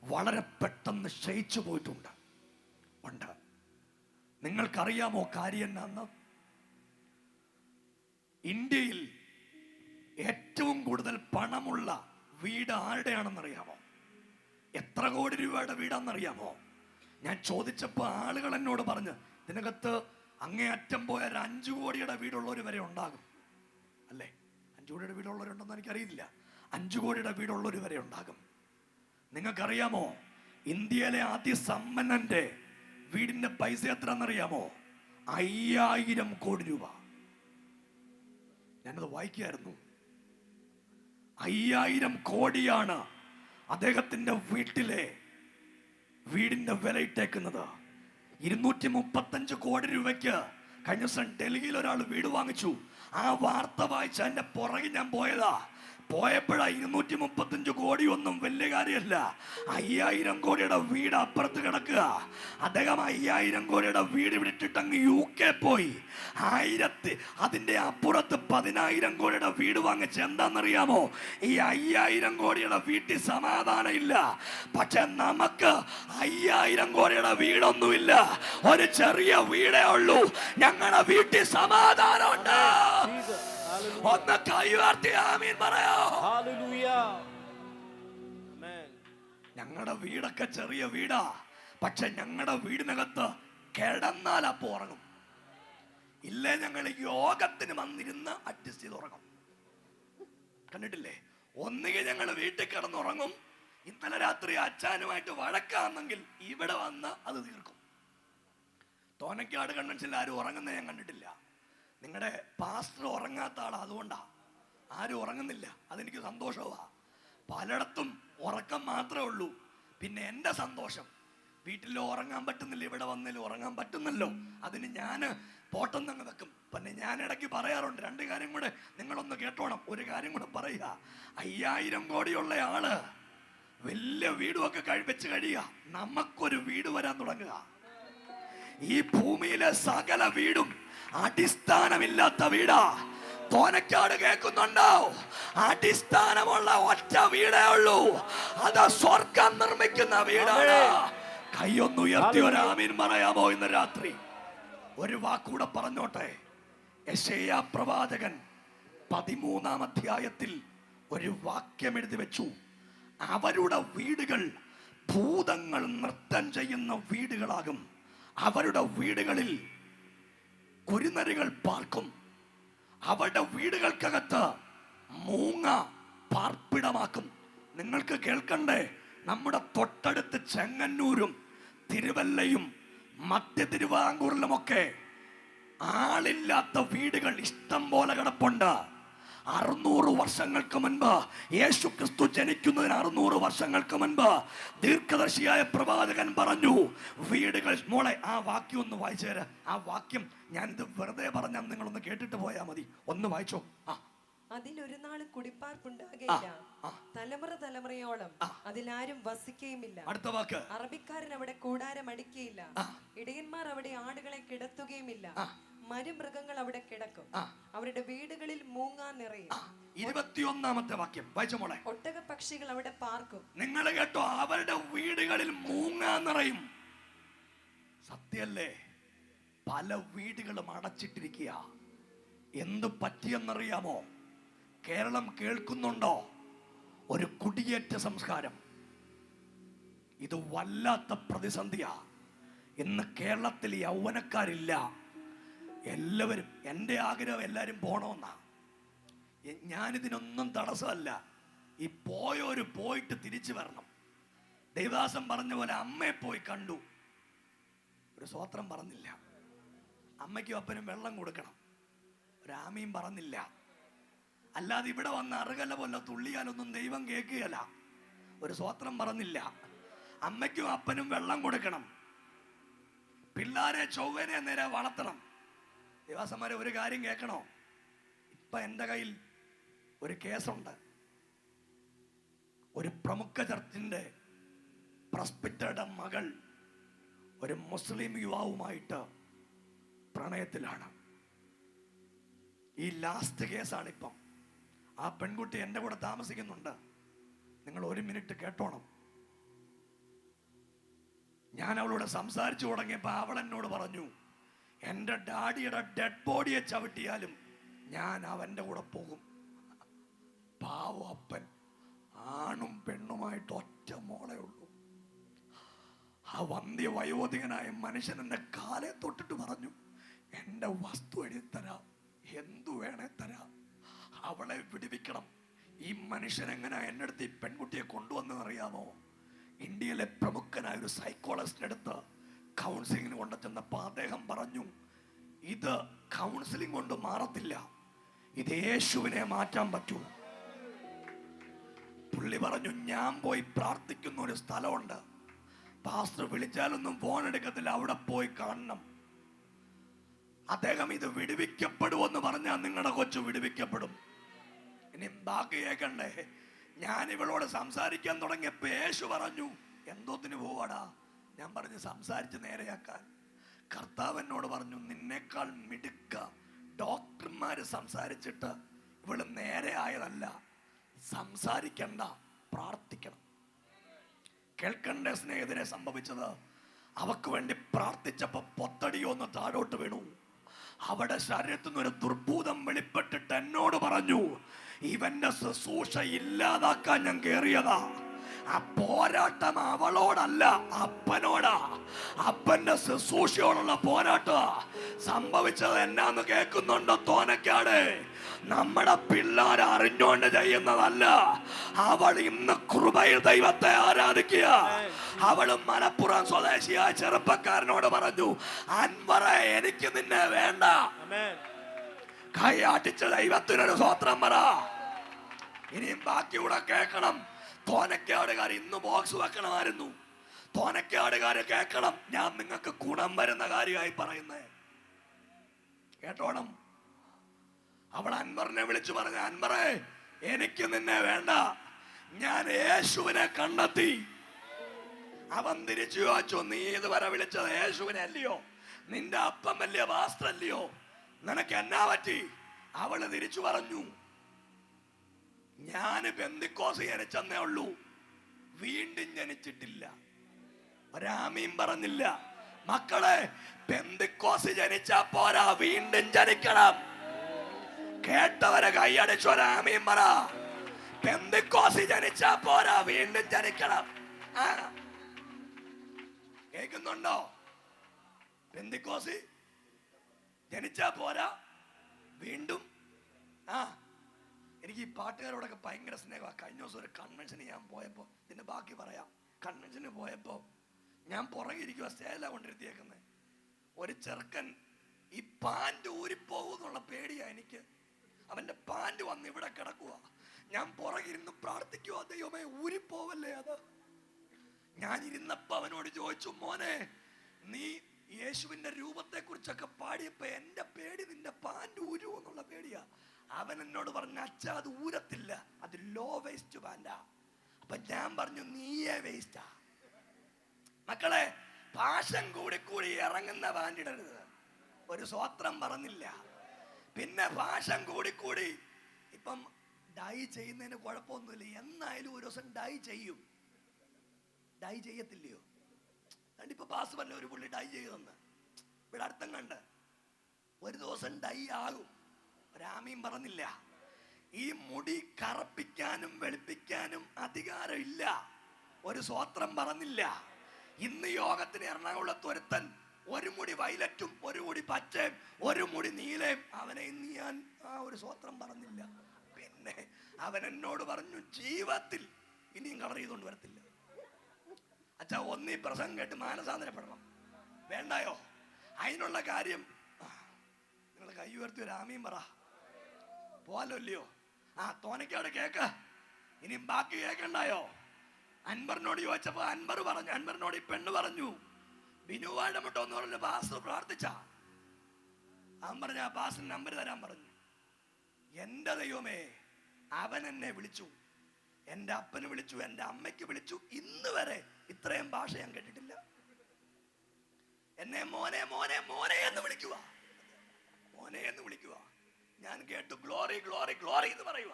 വളരെ പെട്ടെന്ന് ക്ഷയിച്ചു പോയിട്ടുണ്ട്. നിങ്ങൾക്കറിയാമോ കാര്യം എന്നാന്ന്? ഇന്ത്യയിൽ ഏറ്റവും കൂടുതൽ പണമുള്ള വീട് ആരുടെയാണെന്നറിയാമോ? എത്ര കോടി രൂപയുടെ വീടാണെന്നറിയാമോ? ഞാൻ ചോദിച്ചപ്പോൾ ആളുകൾ എന്നോട് പറഞ്ഞ്, ഇതിനകത്ത് അങ്ങേയറ്റം പോയ 5 കോടിയുടെ വീടുള്ളവർ വരെ ഉണ്ടാകും. അല്ലേ? 5 കോടിയുടെ വീടുള്ളവരുണ്ടെന്ന് എനിക്കറിയില്ല. 5 കോടിയുടെ വീടുള്ളവർ വരെ ഉണ്ടാകും. നിങ്ങൾക്കറിയാമോ ഇന്ത്യയിലെ അതിസമ്പന്നന്റെ വീടിന്റെ പൈസ എത്ര എന്നറിയാമോ? 5000 കോടി രൂപ. ഞാനത് വായിക്കായിരുന്നു. 5000 കോടിയാണ് അദ്ദേഹത്തിന്റെ വീടിന്റെ വില ഇട്ടേക്കുന്നത്. 235 കോടി രൂപയ്ക്ക് കഴിഞ്ഞ ദിവസം ഡൽഹിയിൽ ഒരാൾ വീട് വാങ്ങിച്ചു. ആ വാർത്ത വായിച്ച എന്റെ പുറകെ ഞാൻ പോയപ്പോഴാ 235 കോടി ഒന്നും വലിയ കാര്യമല്ല. 5000 കോടിയുടെ വീട് അപ്പുറത്ത് കിടക്കുക. അദ്ദേഹം 5000 കോടിയുടെ വീട് വിട്ടിട്ട് അങ്ങ് UK പോയി. അതിന്റെ അപ്പുറത്ത് 10000 കോടിയുടെ വീട് വാങ്ങിച്ച്. എന്താണെന്നറിയാമോ? ഈ 5000 കോടിയുടെ വീട്ടിൽ സമാധാനം ഇല്ല. പക്ഷെ നമുക്ക് 5000 കോടിയുടെ വീടൊന്നുമില്ല. ഒരു ചെറിയ വീടേ ഉള്ളൂ. ഞങ്ങളുടെ വീട്ടിൽ സമാധാനമുണ്ട്. ഒന്ന് കൈവാർത്തി ആമീൻ പറയാ. ഞങ്ങളുടെ വീടൊക്കെ ചെറിയ വീടാ. പക്ഷെ ഞങ്ങളുടെ വീടിനകത്ത് കിടന്നാൽ അപ്പൊ ഉറങ്ങും. ഇല്ലേ, ഞങ്ങൾ യോഗത്തിന് വന്നിരുന്ന് അഡ്ജസ്റ്റ് ചെയ്ത് ഉറങ്ങും. കണ്ടിട്ടില്ലേ? ഒന്നുകിൽ ഞങ്ങൾ വീട്ടിൽ കിടന്നുറങ്ങും. ഇന്നലെ രാത്രി അച്ഛനുമായിട്ട് വഴക്കാണെങ്കിൽ ഇവിടെ വന്ന് അത് തീർക്കും. തോനക്കാട് കൺവെൻഷനിൽ ആരും ഉറങ്ങുന്നത് ഞാൻ കണ്ടിട്ടില്ല. നിങ്ങളുടെ പാസ്റ്റർ ഉറങ്ങാത്ത ആളാ, അതുകൊണ്ടാ ആരും ഉറങ്ങുന്നില്ല. അതെനിക്ക് സന്തോഷമാണ്. പലയിടത്തും ഉറക്കം മാത്രമേ ഉള്ളൂ. പിന്നെ എൻ്റെ സന്തോഷം, വീട്ടിൽ ഉറങ്ങാൻ പറ്റുന്നില്ല, ഇവിടെ വന്നാലും ഉറങ്ങാൻ പറ്റുന്നല്ലോ. അതിന് ഞാൻ പോട്ടെന്നങ്ങ് വെക്കും. പിന്നെ ഞാൻ ഇടയ്ക്ക് പറയാറുണ്ട് 2 കാര്യം കൂടെ നിങ്ങളൊന്ന് കേട്ടോണം. ഒരു കാര്യം കൂടെ പറയുക. 5000 കോടിയുള്ള ആള് വലിയ വീടുമൊക്കെ വെച്ച് കഴിയുക. നമുക്കൊരു വീട് വരാൻ തുടങ്ങുക. ഈ ഭൂമിയിലെ സകല വീടും അടിസ്ഥാനമില്ലാത്ത വീടാ. തോനക്കാട് കേൾക്കുന്നുണ്ടോ? അടിസ്ഥാനമുള്ള ഒറ്റ വീടേ ഉള്ളൂ. അത് സ്വർഗം നിർമ്മിക്കുന്ന വീടാണ്. കൈയൊന്നുയർത്തി ഒരാമീൻ പറയാമോ ഇന്ന് രാത്രി? ഒരു വാക്കൂടെ പറഞ്ഞോട്ടെ. യെശയ്യാ പ്രവാചകൻ 13-ാം അധ്യായത്തിൽ ഒരു വാക്യം എഴുതി വെച്ചു. അവരുടെ വീടുകൾ ഭൂതങ്ങൾ നൃത്തം ചെയ്യുന്ന വീടുകളാകും. അവരുടെ വീടുകളിൽ കുരുനരികൾ പാർക്കും. അവരുടെ വീടുകൾക്കകത്ത് മൂങ്ങ പാർപ്പിടമാക്കും. നിങ്ങൾക്ക് കേൾക്കണ്ടേ? നമ്മുടെ തൊട്ടടുത്ത് ചെങ്ങന്നൂരും തിരുവല്ലയും മധ്യ തിരുവിതാംകൂറിലുമൊക്കെ ആളില്ലാത്ത വീടുകൾ ഇഷ്ടം പോലെ കിടപ്പുണ്ട്. 600 വർഷങ്ങൾക്ക് മുൻപ്, യേശു ക്രിസ്തു ജനിക്കുന്നതിന് 600 വർഷങ്ങൾക്ക് മുൻപ് ദീർഘദർശിയായ പ്രവാചകൻ പറഞ്ഞു, വീടുകൾ. മോളെ ആ വാക്യം ഒന്ന് വായിച്ചു തരാം. ആ വാക്യം ഞാനിത് വെറുതെ പറഞ്ഞാൽ നിങ്ങളൊന്ന് കേട്ടിട്ട് പോയാൽ മതി. ഒന്ന് വായിച്ചോ. അതിലൊരു നാള് കുടിപ്പാർപ്പുണ്ടാകയില്ല, തലമുറ തലമുറയോളം അതിലാരും വസിക്കുകയുമില്ല. അടുത്ത വാക്ക്. അറബിക്കാരൻ അവിടെ കൂടാരം അടിക്കുകയില്ല, ഇടയന്മാർ അവിടെ ആടുകളെ കിടത്തുകയുമില്ല, മരുമൃഗങ്ങൾ അവിടെ കിടക്കും, അവരുടെ വീടുകളിൽ മൂങ്ങാൻ നിറയും. 21-ാമത്തെ വാക്യം വായിച്ച മോളെ. ഒട്ടക പക്ഷികൾ അവിടെ പാർക്കും. നിങ്ങൾ കേട്ടോ, അവരുടെ വീടുകളിൽ മൂങ്ങാൻ നിറയും. സത്യല്ലേ? പല വീടുകളും അടച്ചിട്ടിരിക്കുക. എന്ത് പറ്റിയെന്നറിയാമോ? കേരളം കേൾക്കുന്നുണ്ടോ? ഒരു കുടിയേറ്റ സംസ്കാരം. ഇത് വല്ലാത്ത പ്രതിസന്ധിയാ. ഇന്ന് കേരളത്തിൽ യൗവനക്കാരില്ല. എല്ലാവരും, എൻ്റെ ആഗ്രഹം എല്ലാവരും പോണമെന്നാ. ഞാനിതിനൊന്നും തടസ്സമല്ല. ഈ പോയോര് പോയിട്ട് തിരിച്ചു വരണം. ദേവദാസൻ പറഞ്ഞ പോലെ അമ്മയെ പോയി കണ്ടു, ഒരു സ്വോത്രം പറഞ്ഞില്ല. അമ്മയ്ക്കും അപ്പനും വെള്ളം കൊടുക്കണം, ഒരാമയും പറഞ്ഞില്ല. അല്ലാതെ ഇവിടെ വന്ന് അറുകല പോലെ തുള്ളിയാലൊന്നും ദൈവം കേൾക്കുകയല്ല. ഒരു സ്വോത്രം പറഞ്ഞില്ല. അമ്മയ്ക്കും അപ്പനും വെള്ളം കൊടുക്കണം, പിള്ളാരെ ചൊവ്വനെ നേരെ വളർത്തണം. ദേവാസന്മാരെ ഒരു കാര്യം കേൾക്കണോ? ഇപ്പൊ എൻ്റെ കയ്യിൽ ഒരു കേസുണ്ട്. ഒരു പ്രമുഖ ചർച്ചിന്റെ പ്രസ്പിറ്ററുടെ മകൾ ഒരു മുസ്ലിം യുവാവുമായിട്ട് പ്രണയത്തിലാണ്. ഈ ലാസ്റ്റ് കേസാണിപ്പം. ആ പെൺകുട്ടി എൻ്റെ കൂടെ താമസിക്കുന്നുണ്ട്. നിങ്ങൾ ഒരു മിനിറ്റ് കേട്ടോണം. ഞാൻ അവളോട് സംസാരിച്ചു തുടങ്ങിയപ്പോൾ അവൾ എന്നോട് പറഞ്ഞു, എൻ്റെ ഡാഡിയുടെ ഡെഡ് ബോഡിയെ ചവിട്ടിയാലും ഞാൻ അവൻ്റെ കൂടെ പോകും. പാവം അപ്പൻ, ആണും പെണ്ണുമായിട്ട് ഒറ്റ മോളെ ഉള്ളൂ. ആ വന്ധ്യ വയോധികനായ മനുഷ്യൻ എൻ്റെ കാലെ തൊട്ടിട്ട് പറഞ്ഞു, എൻ്റെ വസ്തു എഴുതിത്തരാം, എന്തു വേണേ തരാം, അവളെ വിടുവിക്കണം. ഈ മനുഷ്യൻ എങ്ങനെ എൻ്റെ അടുത്ത് ഈ പെൺകുട്ടിയെ കൊണ്ടുവന്നറിയാമോ? ഇന്ത്യയിലെ പ്രമുഖനായ ഒരു സൈക്കോളജിസ്റ്റിന്റെ അടുത്ത് കൗൺസിലിംഗിന് കൊണ്ടു ചെന്നപ്പോൾ അദ്ദേഹം പറഞ്ഞു, ഇത് കൗൺസിലിംഗ് കൊണ്ട് മാറത്തില്ല, ഇത് യേശുവിനെ മാറ്റാൻ പറ്റൂ. പുള്ളി പറഞ്ഞു, ഞാൻ പോയി പ്രാർത്ഥിക്കുന്ന ഒരു സ്ഥലമുണ്ട്, പാസ്റ്റർ വിളിച്ചാലൊന്നും ഫോൺ എടുക്കത്തില്ല, അവിടെ പോയി കാണണം. അദ്ദേഹം ഇത് വിടുവിക്കപ്പെടുമെന്ന് പറഞ്ഞാൽ നിങ്ങളുടെ കൊച്ചു വിടുവിക്കപ്പെടും. ഇനി ബാക്കി കേൾക്കണ്ടേ? ഞാൻ ഇവളോട് സംസാരിക്കാൻ തുടങ്ങിയപ്പോ യേശു പറഞ്ഞു, എന്തോത്തിന് പോവാടാ? ഞാൻ പറഞ്ഞു, സംസാരിച്ച് നേരെയാക്കാൻ. കർത്താവ് എന്നോട് പറഞ്ഞു, നിന്നേക്കാൾ മിടുക്ക ഡോക്ടർമാര് സംസാരിച്ചിട്ട് ഇവള് നേരെ ആയതല്ല. സംസാരിക്കണ്ട, പ്രാർത്ഥിക്കണം. കേൾക്കണ്ടേ സ്നേഹിതരെ? സംഭവിച്ചത്, അവക്ക് വേണ്ടി പ്രാർത്ഥിച്ചപ്പോ പൊത്തടിയൊന്ന് താഴോട്ട് വീണു. അവിടെ ശരീരത്തിൽ നിന്ന് ഒരു ദുർഭൂതം വെളിപ്പെട്ടിട്ട് എന്നോട് പറഞ്ഞു, ഇവന്റെ ശുശ്രൂഷ ഇല്ലാതാക്കാൻ ഞാൻ കേറിയതാ. ആ പോരാട്ടം അവളോടല്ല, അപ്പനോടാ. അപ്പന്റെ ശുശ്രൂഷയോടുള്ള പോരാട്ടം. സംഭവിച്ചത് എന്നാന്ന് കേൾക്കുന്നുണ്ടോ? തോനക്കാട് നമ്മുടെ പിള്ളേർ അറിഞ്ഞോണ്ട് ചെയ്യുന്നതല്ല. അവൾ ഇന്ന് കൃപയിൽ ദൈവത്തെ ആരാധിക്കുക. അവള് മലപ്പുറം സ്വദേശിയായ ചെറുപ്പക്കാരനോട് പറഞ്ഞു, അൻവറെ എനിക്ക് നിന്നെ വേണ്ട. കൈയാട്ടിച്ച ദൈവത്തിനൊരു സ്വോത്രം പറ. ഇനിയും ബാക്കിയൂടെ കേൾക്കണം. തോനക്കാടുകാർ ഇന്ന് ബോക്സ് വെക്കണമായിരുന്നു. തോനക്കാടുകാര് കേൾക്കണം, ഞാൻ നിങ്ങൾക്ക് ഗുണം വരുന്ന കാര്യമായി പറയുന്നേ. കേട്ടോണം. അവൾ അൻവറിനെ വിളിച്ചു പറഞ്ഞു, അൻവറെ എനിക്ക് നിന്നെ വേണ്ട, ഞാൻ യേശുവിനെ കണ്ടെത്തി. അവൻ തിരിച്ചു ചോദിച്ചു, നീ ഇതുവരെ വിളിച്ചത് യേശുവിനെ അല്ലയോ? നിന്റെ അപ്പം വലിയ പാസ്റ്ററല്ലയോ? നിനക്ക് എന്നാ പറ്റി? അവള് തിരിച്ചു പറഞ്ഞു, ഞാൻ പെന്തിക്കോസ് ജനിച്ചെന്നേ ഉള്ളൂ, വീണ്ടും ജനിച്ചിട്ടില്ല. ഒരാമയും പറഞ്ഞില്ല. മക്കളെ, പെന്തിക്കോസ് ജനിച്ചാ പോരാ, വീണ്ടും ജനിക്കണം. കേട്ടവരെ കൈയടിച്ച് ഒരാമയും പറ. പെന്തിക്കോസ് ജനിച്ചാ പോരാ, വീണ്ടും ജനിക്കണം. കേൾക്കുന്നുണ്ടോ? പെന്തിക്കോസ് ജനിച്ചാ പോരാ, വീണ്ടും. എനിക്ക് ഈ പാട്ടുകാരോടൊക്കെ ഭയങ്കര സ്നേഹമാണ്. കഴിഞ്ഞ ദിവസം ഒരു കൺവെൻഷന് ഞാൻ പോയപ്പോൾ, ഇതിന്റെ ബാക്കി പറയാം. കൺവെൻഷന് പോയപ്പോൾ ഞാൻ പുറകിരിക്കുക, സ്റ്റേജിലാണ് കൊണ്ടിരുത്തിയേക്കുന്നത്. ഒരു ചെറുക്കൻ ഈ പാൻറ് ഊരിപ്പോകും എന്നുള്ള പേടിയാ എനിക്ക്. അവന്റെ പാൻറ് വന്ന് ഇവിടെ കിടക്കുക. ഞാൻ പുറകിരുന്ന് പ്രാർത്ഥിക്കുക, ദൈവമേ ഊരിപ്പോവല്ലേ അത്. ഞാൻ ഇരുന്നപ്പോ അവനോട് ചോദിച്ചു, മോനെ നീ യേശുവിന്റെ രൂപത്തെ കുറിച്ചൊക്കെ പാടിയപ്പോ എന്റെ പേടി നിന്റെ പാൻറ് ഊരു എന്നുള്ള പേടിയാ. അവൻ എന്നോട് പറഞ്ഞു, അച്ഛ അത് ഊരത്തില്ല, അത് ലോ വേസ്റ്റ് പാൻറ്റാ. അപ്പൊ ഞാൻ പറഞ്ഞു, നീയേ വേസ്റ്റാ. മക്കളെ, പാശം കൂടി കൂടി ഇറങ്ങുന്ന പാൻറ് ഇടരുത്. ഒരു സ്വോത്രം പറഞ്ഞില്ല. പിന്നെ പാശം കൂടി കൂടി ഇപ്പം ഡൈ ചെയ്യുന്നതിന് കുഴപ്പമൊന്നുമില്ല. എന്നായാലും ഒരു ദിവസം ഡൈ ചെയ്യും. ഡൈ ചെയ്യത്തില്ലയോ? ഇപ്പൊ പാസ് പറഞ്ഞ ഒരു പുള്ളി ഡൈ ചെയ്തെന്ന് ഇവിടെ അർത്ഥം കണ്ട് ഒരു ദിവസം ഡൈ ആകും. ഒരാമയും പറഞ്ഞില്ല. ഈ മുടി കറപ്പിക്കാനും വെളുപ്പിക്കാനും അധികാരമില്ല. ഒരു സ്വോത്രം പറഞ്ഞില്ല. ഇന്ന് യോഗത്തിന് എറണാകുളത്ത് ഒരുത്തൻ ഒരു മുടി വയലറ്റും ഒരു മുടി പച്ചയും ഒരു മുടി നീലയും, അവനെ ഇന്ന് ഞാൻ ഒരു സ്വോത്രം പറഞ്ഞില്ല. പിന്നെ അവൻ എന്നോട് പറഞ്ഞു, ജീവിതത്തിൽ ഇനിയും കളർ ചെയ്തുകൊണ്ട് വരത്തില്ല. അച്ഛാ, ഒന്നീ പ്രസംഗം കേട്ട് മാനസാന്തരപ്പെടണം. വേണ്ടായോ? അതിനുള്ള കാര്യം നിങ്ങൾ കൈ ഉയർത്തി ഒരു ആമീൻ പറ. പോലോ ഇല്ലയോ? തോനക്കാട് കേക്ക. ഇനിയും ബാക്കി കേക്കണ്ടായോ? അൻവറിനോട് ചോദിച്ചപ്പോ അൻവർ പറഞ്ഞു, അൻവറിനോട് ഈ പെണ്ണ് പറഞ്ഞു, ബിനുവാടെ മുട്ടോ എന്ന് പറഞ്ഞു പാസ്റ്റർ പ്രാർത്ഥിച്ച. അവൻ പറഞ്ഞ ആ പാസ്റ്റർ നമ്പർ തരാൻ പറഞ്ഞു. എന്റെ ദൈവമേ, അവൻ എന്നെ വിളിച്ചു, എൻ്റെ അപ്പന് വിളിച്ചു, എൻ്റെ അമ്മയ്ക്ക് വിളിച്ചു. ഇന്ന് വരെ ഇത്രയും ഭാഷ ഞാൻ കേട്ടിട്ടില്ല. എന്നെ മോനെ മോനെ മോനെ എന്ന് വിളിക്കുക, മോനെ എന്ന് വിളിക്കുക. ഞാൻ കേട്ടു ഗ്ലോറി ഗ്ലോറി ഗ്ലോറി എന്ന് പറയുക.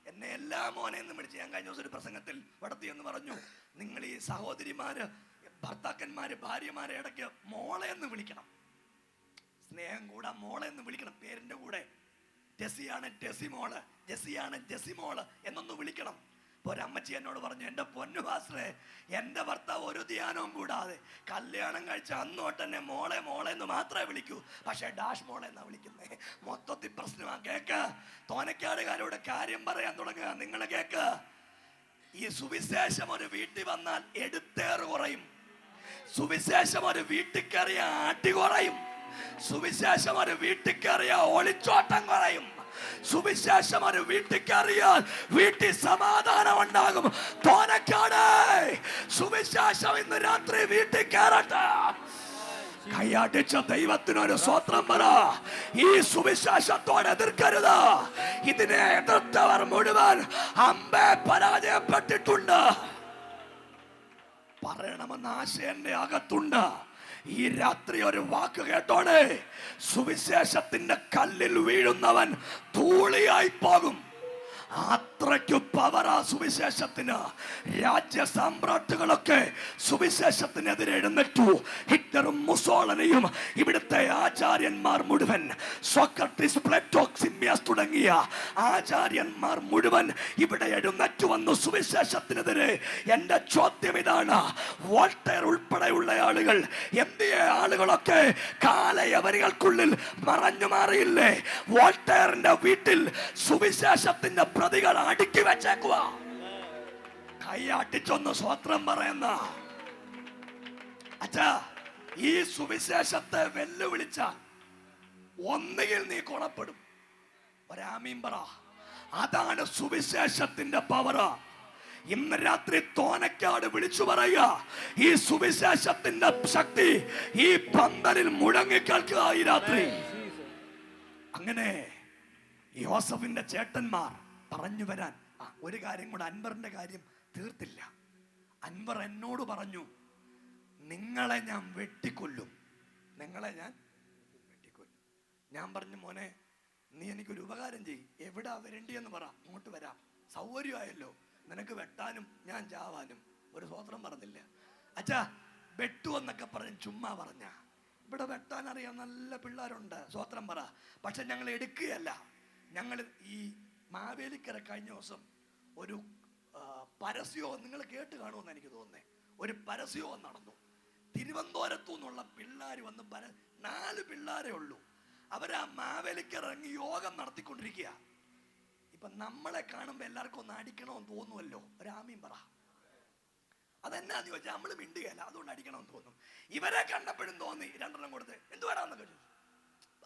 എന്നെ എല്ലാ മോനെ എന്ന് വിളിച്ച്. ഞാൻ കഴിഞ്ഞ ദിവസം ഒരു പ്രസംഗത്തിൽ വടത്തി എന്ന് പറഞ്ഞു, നിങ്ങൾ ഈ സഹോദരിമാര്, ഭർത്താക്കന്മാര്, ഭാര്യമാരെ ഇടയ്ക്ക് മോളെ എന്ന് വിളിക്കണം. സ്നേഹം കൂടാ മോളെ എന്ന് വിളിക്കണം. പേരിന്റെ കൂടെ ജെസിയാണ് ജെസി മോള്, ജെസിയാണ് ജെസി മോള് എന്നൊന്ന് വിളിക്കണം. ഒരമ്മച്ചി എന്നോട് പറഞ്ഞു, എൻ്റെ പൊന്നു പാസ്റ്ററെ, എൻ്റെ ഭർത്താവ് ഒരു ധ്യാനവും കൂടാതെ കല്യാണം കഴിച്ച അന്നോട്ട് എന്നെ മോളെ മോളെ എന്ന് മാത്രമേ വിളിക്കൂ. പക്ഷെ ഡാഷ് മോളെ എന്നാ വിളിക്കുന്നേ. മൊത്തത്തിൽ പ്രശ്നമാ. കേക്ക്, തോനക്കാടുകാരോട് കാര്യം പറയാൻ തുടങ്ങുക. നിങ്ങൾ കേക്ക്, ഈ സുവിശേഷം ഒരു വീട്ടിൽ വന്നാൽ എടുത്തേറ് കുറയും. സുവിശേഷം ഒരു വീട്ടിൽ കയറിയ ആട്ടി കുറയും. സുവിശേഷം ഒരു വീട്ടിൽ കയറിയ ഒളിച്ചോട്ടം കുറയും. സുവിശേഷം ഒരു വീട്ടിൽ കയറിയാൽ വീട്ടിൽ സമാധാനം ഉണ്ടാകും. തോനക്കാട് സുവിശേഷം ഇന്ന് രാത്രി വീട്ടിൽ കയറട്ടെ. കൈയാട്ടിച്ച ദൈവത്തിനൊരു സ്വോത്രം പറ. ഈ സുവിശേഷത്തോട് എതിർക്കരുത്. ഇതിനെ എതിർത്തവർ മുഴുവൻ അമ്പേ പരാജയപ്പെട്ടിട്ടുണ്ട്. പറയണമെന്ന ആശയം എന്റെ അകത്തുണ്ട്. ഈ രാത്രി ഒരു വാക്ക് കേട്ടോടെ, സുവിശേഷത്തിന്റെ കല്ലിൽ വീഴുന്നവൻ ധൂളിയായി പോകും. അത്രയ്ക്കു പവറാ സുവിശേഷത്തിന്. രാജ്യ സാമ്രാട്ടുകളൊക്കെ സുവിശേഷത്തിനെതിരെ എഴുന്നേറ്റു. ഹിറ്റ്ലറും മുസോളിനിയും ഇവിടുത്തെ ആചാര്യന്മാർ മുഴുവൻ, സോക്രട്ടീസ്, പ്ലേറ്റോ, സിമിയാസ് തുടങ്ങിയ ആചാര്യന്മാർ മുഴുവൻ ഇവിടെ എഴുന്നേറ്റു വന്നു സുവിശേഷത്തിനെതിരെ. എന്റെ ചോദ്യം ഇതാണ്, വോൾട്ടയർ ഉൾപ്പെടെയുള്ള ആളുകൾ, എന്തിയെ ആളുകളൊക്കെ കാലയവരികൾക്കുള്ളിൽ മറഞ്ഞു മാറിയില്ലേ? വോൾട്ടയറിന്റെ വീട്ടിൽ സുവിശേഷത്തിന്റെ പ്രതികൾ അടുക്കി വെച്ചേക്കുക. കൈയാട്ടിച്ചൊന്ന് സ്വോത്രം പറയുന്ന അച്ഛാ, ഈ സുവിശേഷത്തെ വെല്ലുവിളിച്ച ഒന്നുകിൽ നീ കൊളപ്പെടും. ഒരാമീൻ പറ. അതാണ് സുവിശേഷത്തിന്റെ പവർ. ഇന്ന് രാത്രി തോനക്കാട് വിളിച്ചു പറയുക, ഈ സുവിശേഷത്തിന്റെ ശക്തി ഈ പന്തലിൽ മുഴങ്ങി കേൾക്കുക ഈ രാത്രി. അങ്ങനെ യോസഫിന്റെ ചേട്ടന്മാർ പറഞ്ഞു വരാൻ. ഒരു കാര്യം കൂടെ, അൻവറിന്റെ കാര്യം തീർത്തില്ല. അൻവർ എന്നോട് പറഞ്ഞു, നിങ്ങളെ ഞാൻ വെട്ടിക്കൊല്ലും, നിങ്ങളെ ഞാൻ വെട്ടിക്കൊല്ലും. ഞാൻ പറഞ്ഞു, മോനെ നീ എനിക്കൊരു ഉപകാരം ചെയ്യും, എവിടാ വരണ്ടിയെന്ന് പറ, ഇങ്ങോട്ട് വരാം, സൗകര്യമായല്ലോ, നിനക്ക് വെട്ടാനും ഞാൻ ചാവാനും. ഒരു സ്വോത്രം പറഞ്ഞില്ല. അച്ഛാ വെട്ടു എന്നൊക്കെ പറഞ്ഞ് ചുമ്മാ പറഞ്ഞ. ഇവിടെ വെട്ടാൻ അറിയാൻ നല്ല പിള്ളേരുണ്ട്, സ്വോത്രം പറ. പക്ഷെ ഞങ്ങൾ എടുക്കുകയല്ല. ഞങ്ങൾ ഈ മാവേലിക്കര കഴിഞ്ഞ ദിവസം ഒരു പരസ്യവും നിങ്ങൾ കേട്ട് കാണുമെന്ന് എനിക്ക് തോന്നുന്നേ, ഒരു പരസ്യവും നടന്നു. തിരുവനന്തപുരത്തു നിന്നുള്ള പിള്ളേർ വന്ന് 4 പിള്ളേരേ ഉള്ളൂ. അവരാ മാവേലിക്കര ഇറങ്ങി യോഗം നടത്തിക്കൊണ്ടിരിക്കുക. ഇപ്പൊ നമ്മളെ കാണുമ്പോ എല്ലാവർക്കും ഒന്ന് അടിക്കണമെന്ന് തോന്നുമല്ലോ. ഒരാമീൻ പറ. അതെന്നാന്ന് ചോദിച്ചാൽ നമ്മൾ മിണ്ടുകയല്ല, അതുകൊണ്ട് അടിക്കണമെന്ന് തോന്നും. ഇവരെ കണ്ടപ്പോഴും തോന്നി 2 കൊടുത്ത് എന്തുവാടാന്നൊക്കെ ചോദിച്ചു.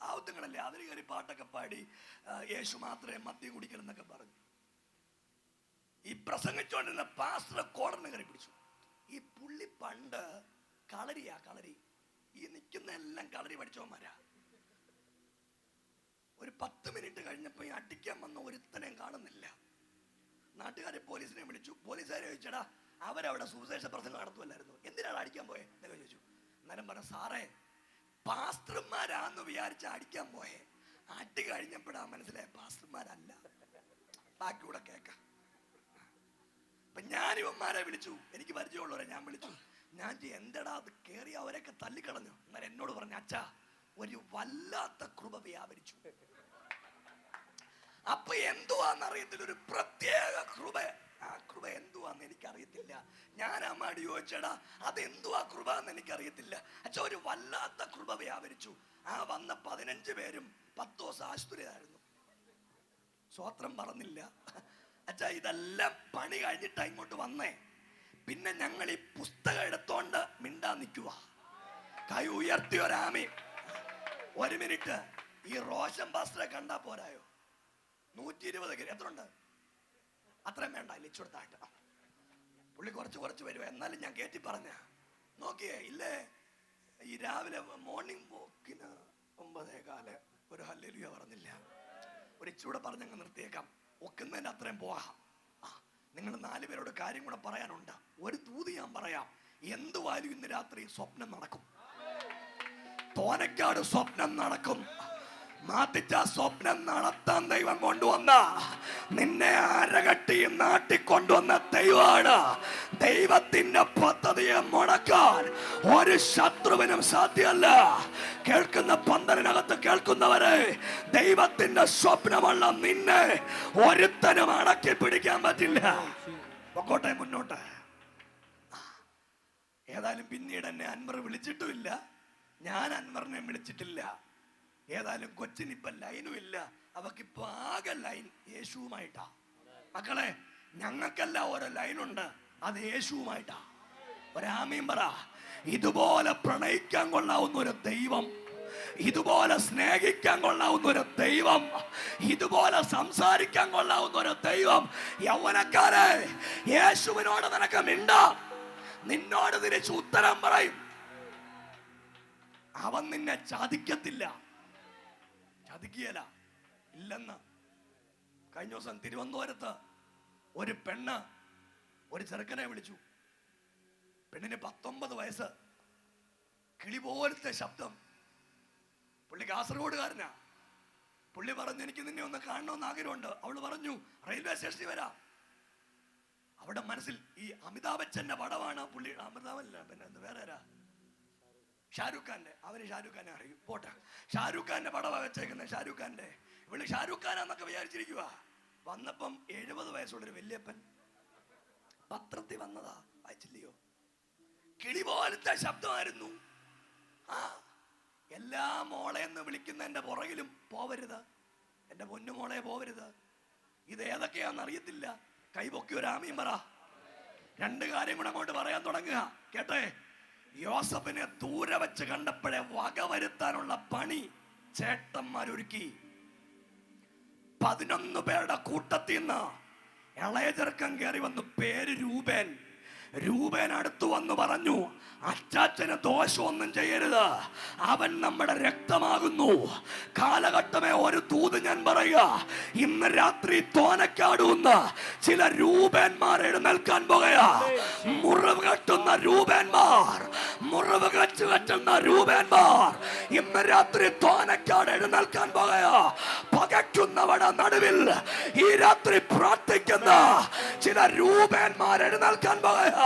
പാവത്തുങ്ങളല്ലേ, അവർ കയറി പാട്ടൊക്കെ പാടി യേശു മാത്രമേ മദ്യം കുടിക്കണമെന്നൊക്കെ പറഞ്ഞു. ഈ പ്രസംഗിച്ചുകൊണ്ടിരുന്ന പാസ്റ്റർ കോടറിന് കയറി പിടിച്ചു. ഈ പുള്ളി പണ്ട് കളരിയാ, കളരി. ഈ നിൽക്കുന്ന എല്ലാം കളരി പഠിച്ചവന്മാരാ. ഒരു 10 മിനിറ്റ് കഴിഞ്ഞപ്പോൾ ഈ അടിക്കാൻ വന്ന ഒരുത്തനെയും കാണുന്നില്ല. നാട്ടുകാരെ പോലീസിനെ വിളിച്ചു. പോലീസുകാരെ ചോദിച്ചടാ, അവരവിടെ സുവിശേഷ പ്രസംഗം നടത്തുമല്ലായിരുന്നു, എന്തിനാണ് അടിക്കാൻ പോയെ എന്നൊക്കെ ചോദിച്ചു. അന്നേരം പറഞ്ഞു, സാറേ പാസ്റ്റർമാരാന്ന് വിചാരിച്ച അടിക്കാൻ പോയെ, അടി കഴിഞ്ഞപ്പോഴാ മനസ്സിലായ പാസ്റ്റർമാരല്ല. ബാക്കി കൂടെ കേൾക്കാം. അപ്പൊ ഞാൻ ഇവന്മാരെ വിളിച്ചു, എനിക്ക് പരിചയമുള്ളവരെ ഞാൻ വിളിച്ചു. ഞാൻ എന്തടാ അത് കേറി അവരൊക്കെ തല്ലിക്കളഞ്ഞു. എന്നാൽ എന്നോട് പറഞ്ഞു, അച്ഛാ ഒരു വല്ലാത്ത കൃപ വ്യാപരിച്ചു. അപ്പൊ എന്തുവാന്നറിയത്തില്ല, ഒരു പ്രത്യേക കൃപ. ആ കൃപ എന്തുവാന്ന് എനിക്കറിയത്തില്ല. ഞാൻ അമ്മാടി ചോദിച്ചടാ അതെന്തുവാ കൃപ എന്ന് എനിക്കറിയത്തില്ല. അച്ഛാ ഒരു വല്ലാത്ത കൃപ വ്യാപരിച്ചു. ആ വന്ന 15 പേരും 10 ദിവസം ആശുപത്രിയിലായിരുന്നു. സ്വത്രം പറഞ്ഞില്ല. അച്ഛാ ഇതെല്ലാം പണി കഴിഞ്ഞിട്ടാ ഇങ്ങോട്ട് വന്നേ. പിന്നെ ഞങ്ങൾ ഈ പുസ്തകം എടുത്തോണ്ട് മിണ്ടാ നിൽക്കുക. കൈ ഉയർത്തി ഒരാമി. 1 മിനിറ്റ്. ഈ റോഷൻ പാസ്റ്ററെ കണ്ടാ പോരായോ? 120 എത്ര ഉണ്ട്? അത്രയും വേണ്ട, ഇച്ചിടത്തായിട്ട് പുള്ളി കുറച്ച് വരുവോ. എന്നാലും ഞാൻ കയറ്റി പറഞ്ഞ നോക്കിയേ ഇല്ലേ, ഈ രാവിലെ മോർണിംഗ് വോക്കിന് 9:15 ഒരു ഹല്ലേലൂയ പറഞ്ഞില്ല. ഒരു ഇച്ചിലൂടെ പറഞ്ഞങ്ങ് നിർത്തിയേക്കാം. ഒക്കുന്നതിന് അത്രയും പോകാം. നിങ്ങൾ 4 പേരോട് കാര്യം കൂടെ പറയാനുണ്ട്. ഒരു തൂതി ഞാൻ പറയാം. എന്തുവായാലും ഇന്ന് രാത്രി സ്വപ്നം നടക്കും. തോനക്കാട് സ്വപ്നം നടക്കും. മാറ്റിച്ച സ്വപ്നം നടത്താൻ ദൈവം കൊണ്ടുവന്ന, നിന്നെ അരകട്ടിയും നാട്ടിക്കൊണ്ടുവന്ന ദൈവമാണ്. ദൈവത്തിന്റെ പദ്ധതിയെ മുടക്കാൻ ഒരു ശത്രുവിനും സാധ്യമല്ല. കേൾക്കുന്ന പന്തലിനകത്ത് കേൾക്കുന്നവരെ, ദൈവത്തിന്റെ സ്വപ്നമുള്ള നിന്നെ ഒരുത്തനും അടക്കി പിടിക്കാൻ പറ്റില്ല. പൊക്കോട്ടെ മുന്നോട്ട്. ഏതായാലും പിന്നീട് എന്നെ അൻവർ വിളിച്ചിട്ടുമില്ല, ഞാൻ അൻവറിനെ വിളിച്ചിട്ടില്ല. ഏതായാലും കൊച്ചിനിപ്പ ലൈനും ഇല്ല. അവക്കിപ്പോ ആകെ ലൈൻ യേശുവുമായിട്ടാ. മക്കളെ, ഞങ്ങൾക്കല്ല ഓരോ ലൈനുണ്ട്, അത് യേശുവുമായിട്ടാ. ഒരാമീൻ പറ. ഇതുപോലെ പ്രണയിക്കാൻ കൊള്ളാവുന്ന ഒരു ദൈവം, ഇതുപോലെ സ്നേഹിക്കാൻ കൊള്ളാവുന്ന ഒരു ദൈവം, ഇതുപോലെ സംസാരിക്കാൻ കൊള്ളാവുന്ന ഒരു ദൈവം. യൗവനക്കാരെ, യേശുവിനോട് നിനക്ക് മിണ്ടാ, നിന്നോട് തിരിച്ച് ഉത്തരം പറയും. അവൻ നിന്നെ ചതിക്കത്തില്ല, ചതിക്കുകയല്ല ഇല്ലെന്ന്. കഴിഞ്ഞ ദിവസം തിരുവനന്തപുരത്ത് ഒരു പെണ്ണ് ഒരു ചെറുക്കനെ വിളിച്ചു. പെണ്ണിന് 19 വയസ്സ്, കിളി പോലത്തെ ശബ്ദം. പുള്ളി കാസർഗോഡുകാരനാ. പുള്ളി പറഞ്ഞു, എനിക്ക് നിന്നെ ഒന്ന് കാണണമെന്ന് ആഗ്രഹമുണ്ട്. അവള് പറഞ്ഞു, റെയിൽവേ സ്റ്റേഷനിൽ വരാം. അവിടെ മനസ്സിൽ ഈ അമിതാഭ് ബച്ചന്റെ പടമാണ് പുള്ളി. അമിതാഭല്ല, പിന്നെ വേറെ ആരാ? ഷാരൂഖ് ഖാന്റെ. അവര് ഷാരൂഖ് ഖാനെ അറിയും, പോട്ടെ. ഷാരൂഖ് ഖാന്റെ പടവാ വെച്ചേക്കുന്നത്. ഷാരൂഖ് ഖാന്റെ. ഇവിടെ ഷാരൂഖ് ഖാനാന്നൊക്കെ വിചാരിച്ചിരിക്കുക. വന്നപ്പം 70 വയസ്സുള്ളൊരു വല്യപ്പൻ. പത്രത്തിൽ വന്നതാ, വായിച്ചില്ലയോ? കിളി പോലത്തെ ശബ്ദമായിരുന്നു. ആ എല്ലാ മോളെ എന്ന് വിളിക്കുന്നതിന്റെ പുറകിലും പോവരുത്, എന്റെ പൊന്നു മോളെ പോവരുത്. ഇത് ഏതൊക്കെയാന്ന് അറിയത്തില്ല. കൈപൊക്കി ഒരു ആമീൻ പറ. 2 കാര്യം കൂടെ അങ്ങോട്ട് പറയാൻ തുടങ്ങുക. കേട്ടെ, യോസഫിനെ ദൂരെ വെച്ച് കണ്ടപ്പോഴേ വക വരുത്താനുള്ള പണി ചേട്ടന്മാരൊരുക്കി. 11 പേരുടെ കൂട്ടത്തിൽ നിന്ന് ഇളയ ചെറുക്കൻ കയറി വന്നു. പേര് രൂപേൻ. രൂപേൻ അടുത്തു വന്ന് പറഞ്ഞു, അച്ചാച്ചന് ദോഷമൊന്നും ചെയ്യരുത്, അവൻ നമ്മുടെ രക്തമാകുന്നു. കാലഘട്ടമേ, ഒരു തൂത് ഞാൻ പറയുക. ഇന്ന് രാത്രി തോനക്കാടുന്ന ചില രൂപന്മാർ എഴുന്നേൽക്കാൻ പോകുകയാ. മുറിവ് കെട്ടുന്ന രൂപന്മാർ, മുറിവ് കെട്ടുന്ന രൂപന്മാർ ഇന്ന് രാത്രി തോനക്കാട് എഴുന്നേൽക്കാൻ പോകുകയാ. പകയ്ക്കുന്നവരുടെ നടുവിൽ ഈ രാത്രി പ്രാർത്ഥിക്കുന്ന ചില രൂപന്മാർ എഴുന്നേൽക്കാൻ പോകുകയാ.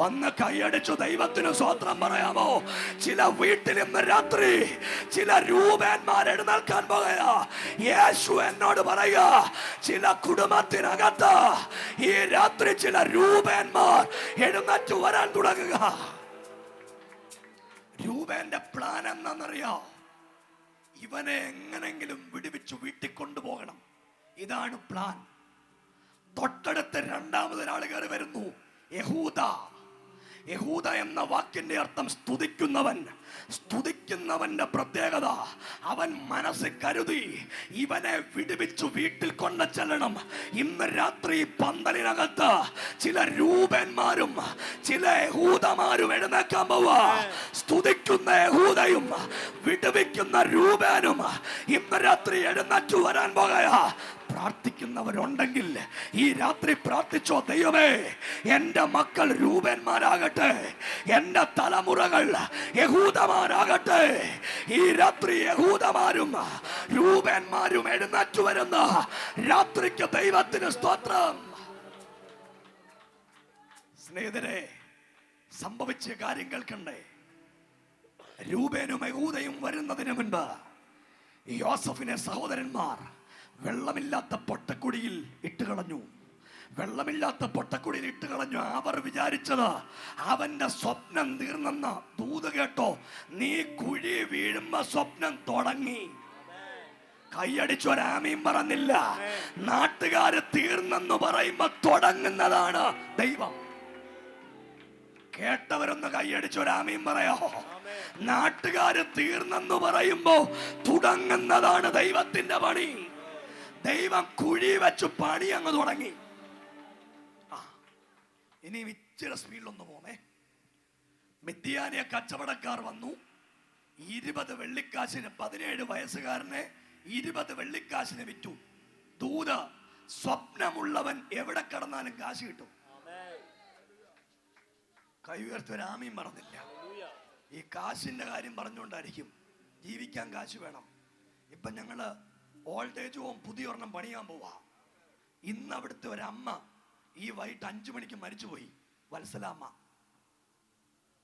ഒന്ന് കൈയടിച്ചു ദൈവത്തിന് സ്വത്രം പറയാമോ? ചില വീട്ടിൽ ഇന്ന് രാത്രി ചില രൂപന്മാർ എഴുന്നേൽക്കാൻ പോകുകയാ. യേശു എന്നോട് പറയുക, ചില കുടുംബത്തിനകത്ത് ഈ രാത്രി ചില രൂപന്മാർ എഴുന്നേറ്റ് വരാൻ തുടങ്ങുക. രൂപന്റെ പ്ലാൻ എന്താണെന്നറിയോ? ഇവനെ എങ്ങനെങ്കിലും വിടുവിച്ചു വീട്ടിൽ കൊണ്ടുപോകണം. ഇതാണ് പ്ലാൻ. തൊട്ടടുത്ത് 2ാമതൊരാൾ കയറി വരുന്നു, യഹൂദ. യഹൂദ എന്ന വാക്കിന്റെ അർത്ഥം സ്തുതിക്കുന്നവൻ. സ്തുതിക്കുന്നവന്റെ പ്രത്യേകത, അവൻ മനസ്സിൽ കരുതി ഇവനെ വിടുവിച്ചു വീട്ടിൽ കൊണ്ട് ചെല്ലണം. ഇന്ന് രാത്രി പന്തലിനകത്ത് ചില രൂപന്മാരും ചില യഹൂദമാരും എഴുന്നേക്കാൻ പോവാ. സ്തുതിക്കുന്ന യഹൂദയും വിടുവിക്കുന്ന രൂപനും ഇന്ന് രാത്രി എഴുന്നേറ്റു വരാൻ പോകയാ. പ്രാർത്ഥിക്കുന്നവരുണ്ടെങ്കിൽ ഈ രാത്രി പ്രാർത്ഥിച്ചോ, ദൈവമേ എൻ്റെ മക്കൾ രൂപന്മാരാകട്ടെ, എൻ്റെ തലമുറകൾ യഹൂദമാരാകട്ടെ. ഈ രാത്രി യഹൂദമാരും രൂപന്മാരും എഴുന്നേറ്റു വരുന്ന രാത്രിക്ക് ദൈവത്തിന് സ്തോത്രം. സ്നേഹിതരെ, സംഭവിച്ച കാര്യം കേൾക്കണ്ടേ? രൂപേനും യഹൂദയും വരുന്നതിന് മുൻപ് യോസഫിനെ സഹോദരന്മാർ വെള്ളമില്ലാത്ത പൊട്ടക്കുടിയിൽ ഇട്ടുകളഞ്ഞു. വെള്ളമില്ലാത്ത പൊട്ടക്കുടിയിൽ ഇട്ടുകളഞ്ഞു. അവർ വിചാരിച്ചത് അവന്റെ സ്വപ്നം തീർന്നെന്ന്. ദൂത് കേട്ടോ, നീ കുഴി വീഴുമ്പോ സ്വപ്നം തുടങ്ങി. കൈയടിച്ചൊരാമയും പറഞ്ഞില്ല. നാട്ടുകാര് തീർന്നെന്ന് പറയുമ്പോ തുടങ്ങുന്നതാണ് ദൈവം. കേട്ടവരൊന്ന് കൈയടിച്ചൊരാമയും പറയാ. നാട്ടുകാര് തീർന്നെന്ന് പറയുമ്പോ തുടങ്ങുന്നതാണ് ദൈവത്തിന്റെ പണി. ദൈവം കുഴി വെച്ച് പണി അങ്ങ് തുടങ്ങി. ഇനി ഇച്ചിരി സ്പീഡിലൊന്ന് പോന്നേ. മിദ്യാനിയ കച്ചവടക്കാർ വന്നു. 20 വെള്ളിക്കാശിന് 17 വയസ്സുകാരനെ 20 വെള്ളിക്കാശിന് വിറ്റു. ദൂത, സ്വപ്നമുള്ളവൻ എവിടെ കടന്നാലും കാശ് കിട്ടും. കൈ ഉയർത്തിയൊരാമയും പറഞ്ഞില്ല. ഈ കാശിന്റെ കാര്യം പറഞ്ഞുകൊണ്ടായിരിക്കും. ജീവിക്കാൻ കാശ് വേണം. ഇപ്പൊ ഞങ്ങള് ഓൾഡ് ഏജ് ഹോം പുതിയൊരെണ്ണം പണിയാൻ പോവാ. ഇന്ന് അവിടുത്തെ ഒരമ്മ ഈ വൈകിട്ട് 5 മണിക്ക് മരിച്ചുപോയി.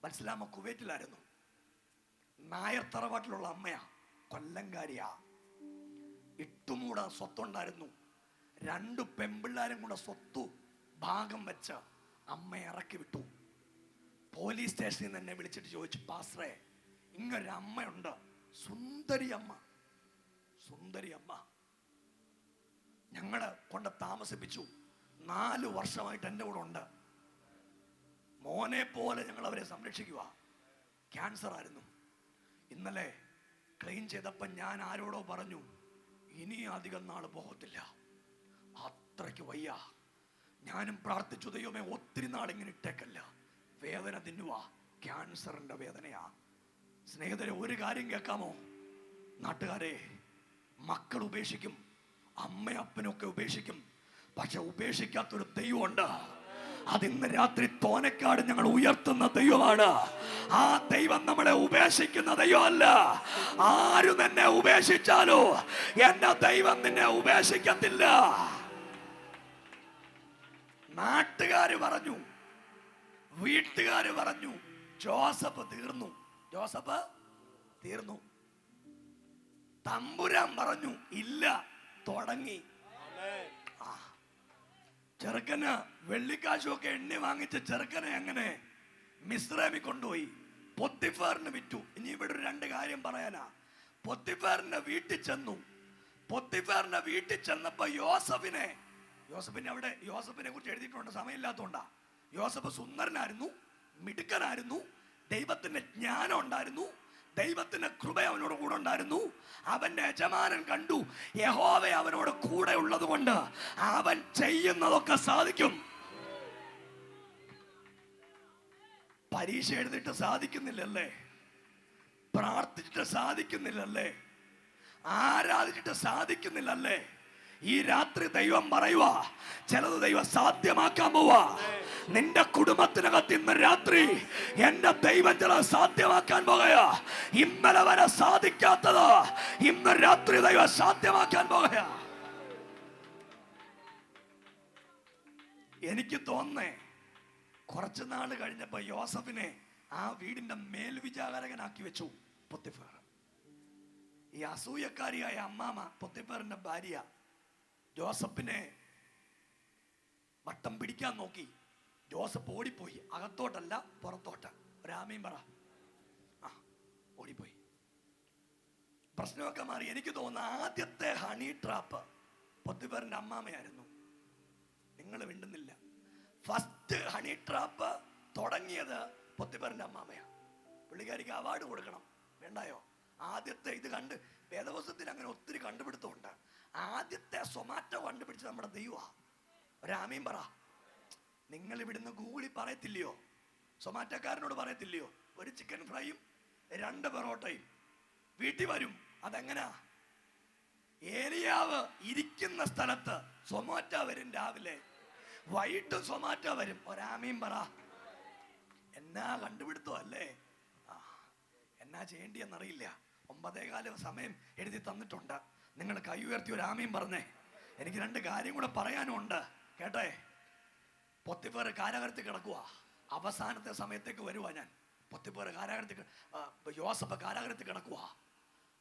വത്സലാമ്മ കുവൈറ്റിലായിരുന്നു. നായർ തറവാട്ടിലുള്ള അമ്മയാ, കൊല്ലംകാരിയാ. ഇട്ടുമൂട സ്വത്തുണ്ടായിരുന്നു. 2 പെമ്പിള്ളാരും കൂടെ സ്വത്തു ഭാഗം വെച്ച് അമ്മയെ ഇറക്കി വിട്ടു. പോലീസ് സ്റ്റേഷനിൽ നിന്ന് എന്നെ വിളിച്ചിട്ട് ചോദിച്ചു, പാസ്റ്ററെ ഇങ്ങൊരു അമ്മയുണ്ട്, സുന്ദരി അമ്മ, സുന്ദരി അമ്മ. ഞങ്ങളെ കൊണ്ട് താമസിപ്പിച്ചു. 4 വർഷമായിട്ട് എൻ്റെ കൂടെ ഉണ്ട്. മോനെ പോലെ ഞങ്ങൾ അവരെ സംരക്ഷിക്കുക. ക്യാൻസർ ആയിരുന്നു. ഇന്നലെ ക്ലെയിം ചെയ്തപ്പോൾ ഞാൻ ആരോടോ പറഞ്ഞു, ഇനി അധികം നാള് പോകത്തില്ല. അത്രയ്ക്ക് വയ്യ. ഞാനും പ്രാർത്ഥിച്ചു, ദൈവമേ ഒത്തിരി നാളിങ്ങനെ ഇട്ടേക്കല്ല. വേദന തിന്നുവാ, ക്യാൻസറിന്റെ വേദനയാ. സ്നേഹിതരെ, ഒരു കാര്യം കേൾക്കാമോ? നാട്ടുകാരെ, മക്കൾ ഉപേക്ഷിക്കും, അമ്മയപ്പനൊക്കെ ഉപേക്ഷിക്കും. പക്ഷെ ഉപേക്ഷിക്കാത്തൊരു ദൈവമുണ്ട്. അതിന്ന് രാത്രി തോനക്കാട് ഞങ്ങൾ ഉയർത്തുന്ന ദൈവമാണ്. ആ ദൈവം നമ്മളെ ഉപേക്ഷിക്കുന്ന ദൈവമല്ല. ആരും എന്നെ ഉപേക്ഷിച്ചാലോ എന്റെ ദൈവം നിന്നെ ഉപേക്ഷിക്കത്തില്ല. നാട്ടുകാര് പറഞ്ഞു, വീട്ടുകാര് പറഞ്ഞു, ജോസഫ് തീർന്നു, ജോസഫ് തീർന്നു. തമ്പുരാൻ പറഞ്ഞു, ഇല്ല, തുടങ്ങി. ചെറുക്കന് വെള്ളിക്കാശുമൊക്കെ എണ്ണി വാങ്ങിച്ച ചെറുക്കനെ അങ്ങനെ മിസ്രൈമിൽ കൊണ്ടുപോയി പൊത്തിഫാറിന് വിറ്റു. ഇനി ഇവിടെ 2 കാര്യം പറയാനാ. പൊത്തിഫാറിന്റെ വീട്ടിൽ ചെന്നു. പൊത്തിഫാറിന്റെ വീട്ടിൽ ചെന്നപ്പോ യോസഫിനെ കുറിച്ച് എഴുതിയിട്ടുണ്ട്, സമയമില്ലാത്തതുകൊണ്ടാ. യോസഫ് സുന്ദരനായിരുന്നു, മിടുക്കനായിരുന്നു, ദൈവത്തിന്റെ ജ്ഞാനം ഉണ്ടായിരുന്നു, ദൈവത്തിന്റെ കൃപ അവനോട് കൂടെ ഉണ്ടായിരുന്നു. അവന്റെ യജമാനൻ കണ്ടു, യഹോവ അവനോട് കൂടെ ഉള്ളത് കൊണ്ട് അവൻ ചെയ്യുന്നതൊക്കെ സാധിക്കും. പരീക്ഷ എഴുതിയിട്ട് സാധിക്കുന്നില്ലല്ലേ? പ്രാർത്ഥിച്ചിട്ട് സാധിക്കുന്നില്ലല്ലേ? ആരാധിച്ചിട്ട് സാധിക്കുന്നില്ലല്ലേ? ഈ രാത്രി ദൈവം പറയുവാ, ചിലത് ദൈവം സാധ്യമാക്കാൻ പോവാ. നിന്റെ കുടുംബത്തിനകത്ത് ഇന്ന് രാത്രി എന്റെ ദൈവം ചിലത് സാധ്യമാക്കാൻ പോകയാ. ഇന്നലെ വരെ സാധിക്കാത്തത് ഇന്ന് രാത്രി ദൈവം സാധ്യമാക്കാൻ പോകയാ. എനിക്ക് തോന്നേ, കുറച്ചു നാൾ കഴിഞ്ഞപ്പോ യോസഫിനെ ആ വീടിന്റെ മേൽവിചാരകനാക്കി വെച്ചു പൊത്തിഫാർ. ഈ അസൂയക്കാരിയായ അമ്മാമ പൊത്തിഫാറിന്റെ ഭാര്യ ജോസഫിനെ വട്ടം പിടിക്കാൻ നോക്കി. ജോസഫ് ഓടിപ്പോയി. അകത്തോട്ടല്ല, പുറത്തോട്ട്. ഒരാമയും പറ. ഓടിപ്പോയി. പ്രശ്നമൊക്കെ മാറി. എനിക്ക് തോന്നുന്നു ആദ്യത്തെ ഹണി ട്രാപ്പ് പൊത്തിഫാറിന്റെ അമ്മാമയായിരുന്നു. നിങ്ങൾ മിണ്ടുന്നില്ല. ഫസ്റ്റ് ഹണി ട്രാപ്പ് തുടങ്ങിയത് പൊത്തിപ്പറിന്റെ അമ്മാമയാ. പുള്ളിക്കാരിക്ക് അവാർഡ് കൊടുക്കണം, വേണ്ടായോ? ആദ്യത്തെ ഇത് കണ്ട് വേദവസത്തിൽ അങ്ങനെ ഒത്തിരി കണ്ടുപിടുത്തമുണ്ട്. ആദ്യത്തെ സൊമാറ്റോ കണ്ടുപിടിച്ച് നമ്മുടെ ദൈവ. ഒരാമീൻ പറ. നിങ്ങൾ ഇവിടുന്ന് ഗൂഗിളിൽ പറയത്തില്ലയോ, സൊമാറ്റോക്കാരനോട് പറയത്തില്ലയോ, ഒരു ചിക്കൻ ഫ്രൈയും 2 പൊറോട്ടയും വീട്ടിൽ വരും? അതെങ്ങനാ? ഏലിയാവ് ഇരിക്കുന്ന സ്ഥലത്ത് സൊമാറ്റോ വരും, രാവിലെ വൈകിട്ട് സൊമാറ്റോ വരും. ഒരാമീൻ പറ. എന്നാ കണ്ടുപിടുത്തോ അല്ലേ? എന്നാ ചെയ്യേണ്ടിയെന്നറിയില്ല. 9:15 സമയം എഴുതി തന്നിട്ടുണ്ട്. നിങ്ങൾ കൈ ഉയർത്തി ഒരു ആമീൻ പറഞ്ഞേ. എനിക്ക് 2 കാര്യം കൂടെ പറയാനുണ്ട്, കേട്ടെ. പൊത്തിഫർ കാരാഗ്രഹത്തിൽ കിടക്കുക. അവസാനത്തെ സമയത്തേക്ക് വരുവാ ഞാൻ. പൊത്തിഫർ കാരാഗ്രഹത്തിൽ, യോസഫ് കാരാഗ്രഹത്തിൽ കിടക്കുക.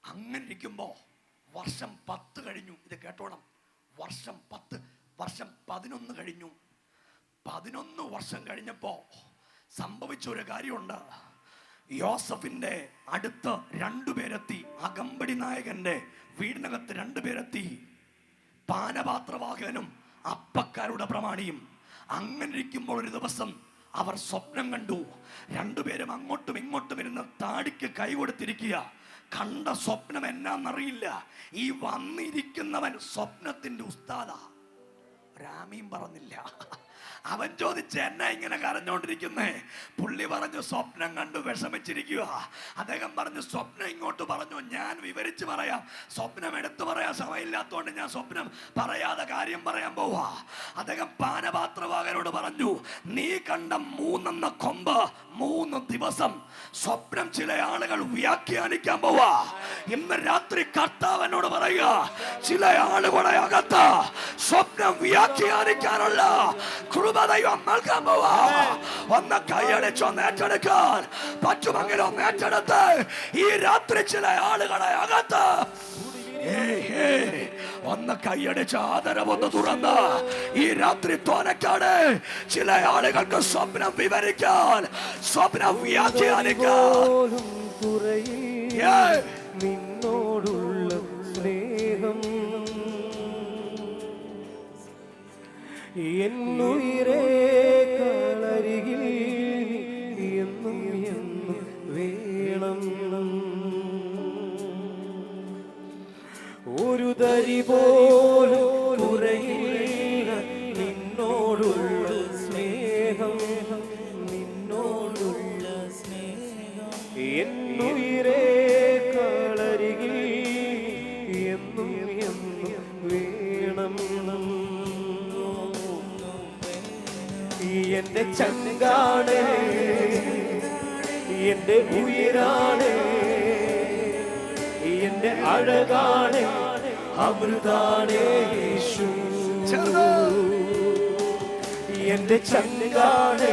അങ്ങനെ ഇരിക്കുമ്പോ വർഷം 10 കഴിഞ്ഞു. ഇത് കേട്ടോണം, വർഷം 10, വർഷം 11 കഴിഞ്ഞു. 11 വർഷം കഴിഞ്ഞപ്പോ സംഭവിച്ച ഒരു കാര്യമുണ്ട്. യോസഫിന്റെ അടുത്ത് 2 പേരെത്തി. അകമ്പടി നായകന്റെ വീടിനകത്ത് 2 പേരെത്തി. പാനപാത്രവാഹകനും അപ്പക്കാരുടെ പ്രമാണിയും. അങ്ങനെ ഇരിക്കുമ്പോൾ ഒരു ദിവസം അവർ സ്വപ്നം കണ്ടു. 2 പേരും അങ്ങോട്ടും ഇങ്ങോട്ടും ഇരുന്ന് താടിക്ക് കൈ കൊടുത്തിരിക്കുക. കണ്ട സ്വപ്നം എന്നാന്നറിയില്ല. ഈ വന്നിരിക്കുന്നവൻ സ്വപ്നത്തിന്റെ ഉസ്താദാ. രാമീൻ പറഞ്ഞില്ല. അവൻ ചോദിച്ച് എന്നാ ഇങ്ങനെ കരഞ്ഞോണ്ടിരിക്കുന്നേ? പുള്ളി പറഞ്ഞു സ്വപ്നം കണ്ടു വിഷമിച്ചിരിക്കുക. അദ്ദേഹം പറഞ്ഞു സ്വപ്നം ഇങ്ങോട്ട് പറഞ്ഞു, ഞാൻ വിവരിച്ച് പറയാം. സ്വപ്നം എടുത്തു പറയാൻ സമയമില്ലാത്തതുകൊണ്ട് ഞാൻ സ്വപ്നം പറയാതെ കാര്യം പറയാൻ പോവാ. അദ്ദേഹം പാനപാത്രവാഹകനോട് പറഞ്ഞു, നീ കണ്ട 3 കൊമ്പ് 3 ദിവസം സ്വപ്നം ചില ആളുകൾ വ്യാഖ്യാനിക്കാൻ പോവാ. ഇന്ന് രാത്രി കർത്താവിനോട് പറയുക, ചില ആളുകളെ അകത്ത് സ്വപ്നം വ്യാഖ്യാനിക്കാനുള്ള ദൈവം നൽകാൻ പോവാ. ഒന്ന് കൈയടിച്ചൊന്ന് ഏറ്റെടുക്കാൻ പറ്റുമെങ്കിലും ഏറ്റെടുത്ത് ഈ രാത്രി ചില ആളുകളെ അകത്ത് ഒന്ന് കൈയടിച്ച് ആദരവൊന്ന് തുറന്ന് ഈ രാത്രി തോനക്കാട് ചില ആളുകൾക്ക് സ്വപ്നം വിവരിക്കാൻ, സ്വപ്നം വ്യാഖ്യാനിക്കാൻ. നിന്നോടുള്ള സ്നേഹം എന്നുയിരേ കളരികിൽ എന്നും എന്നും വേണം. ഒരു തരി പോലും കുറയില്ല നിന്നോടുള്ള സ്നേഹം, നിന്നോടുള്ള സ്നേഹം. എന്നുയിരേ കളരികിൽ എന്നും എന്നും വേണം. എന്റെ ചങ്കാണ്, എന്റെ ഉയരാണ്, എന്റെ അഴകാണ്, അമൃതാണ് യേശു. എന്റെ ചങ്കാണ്,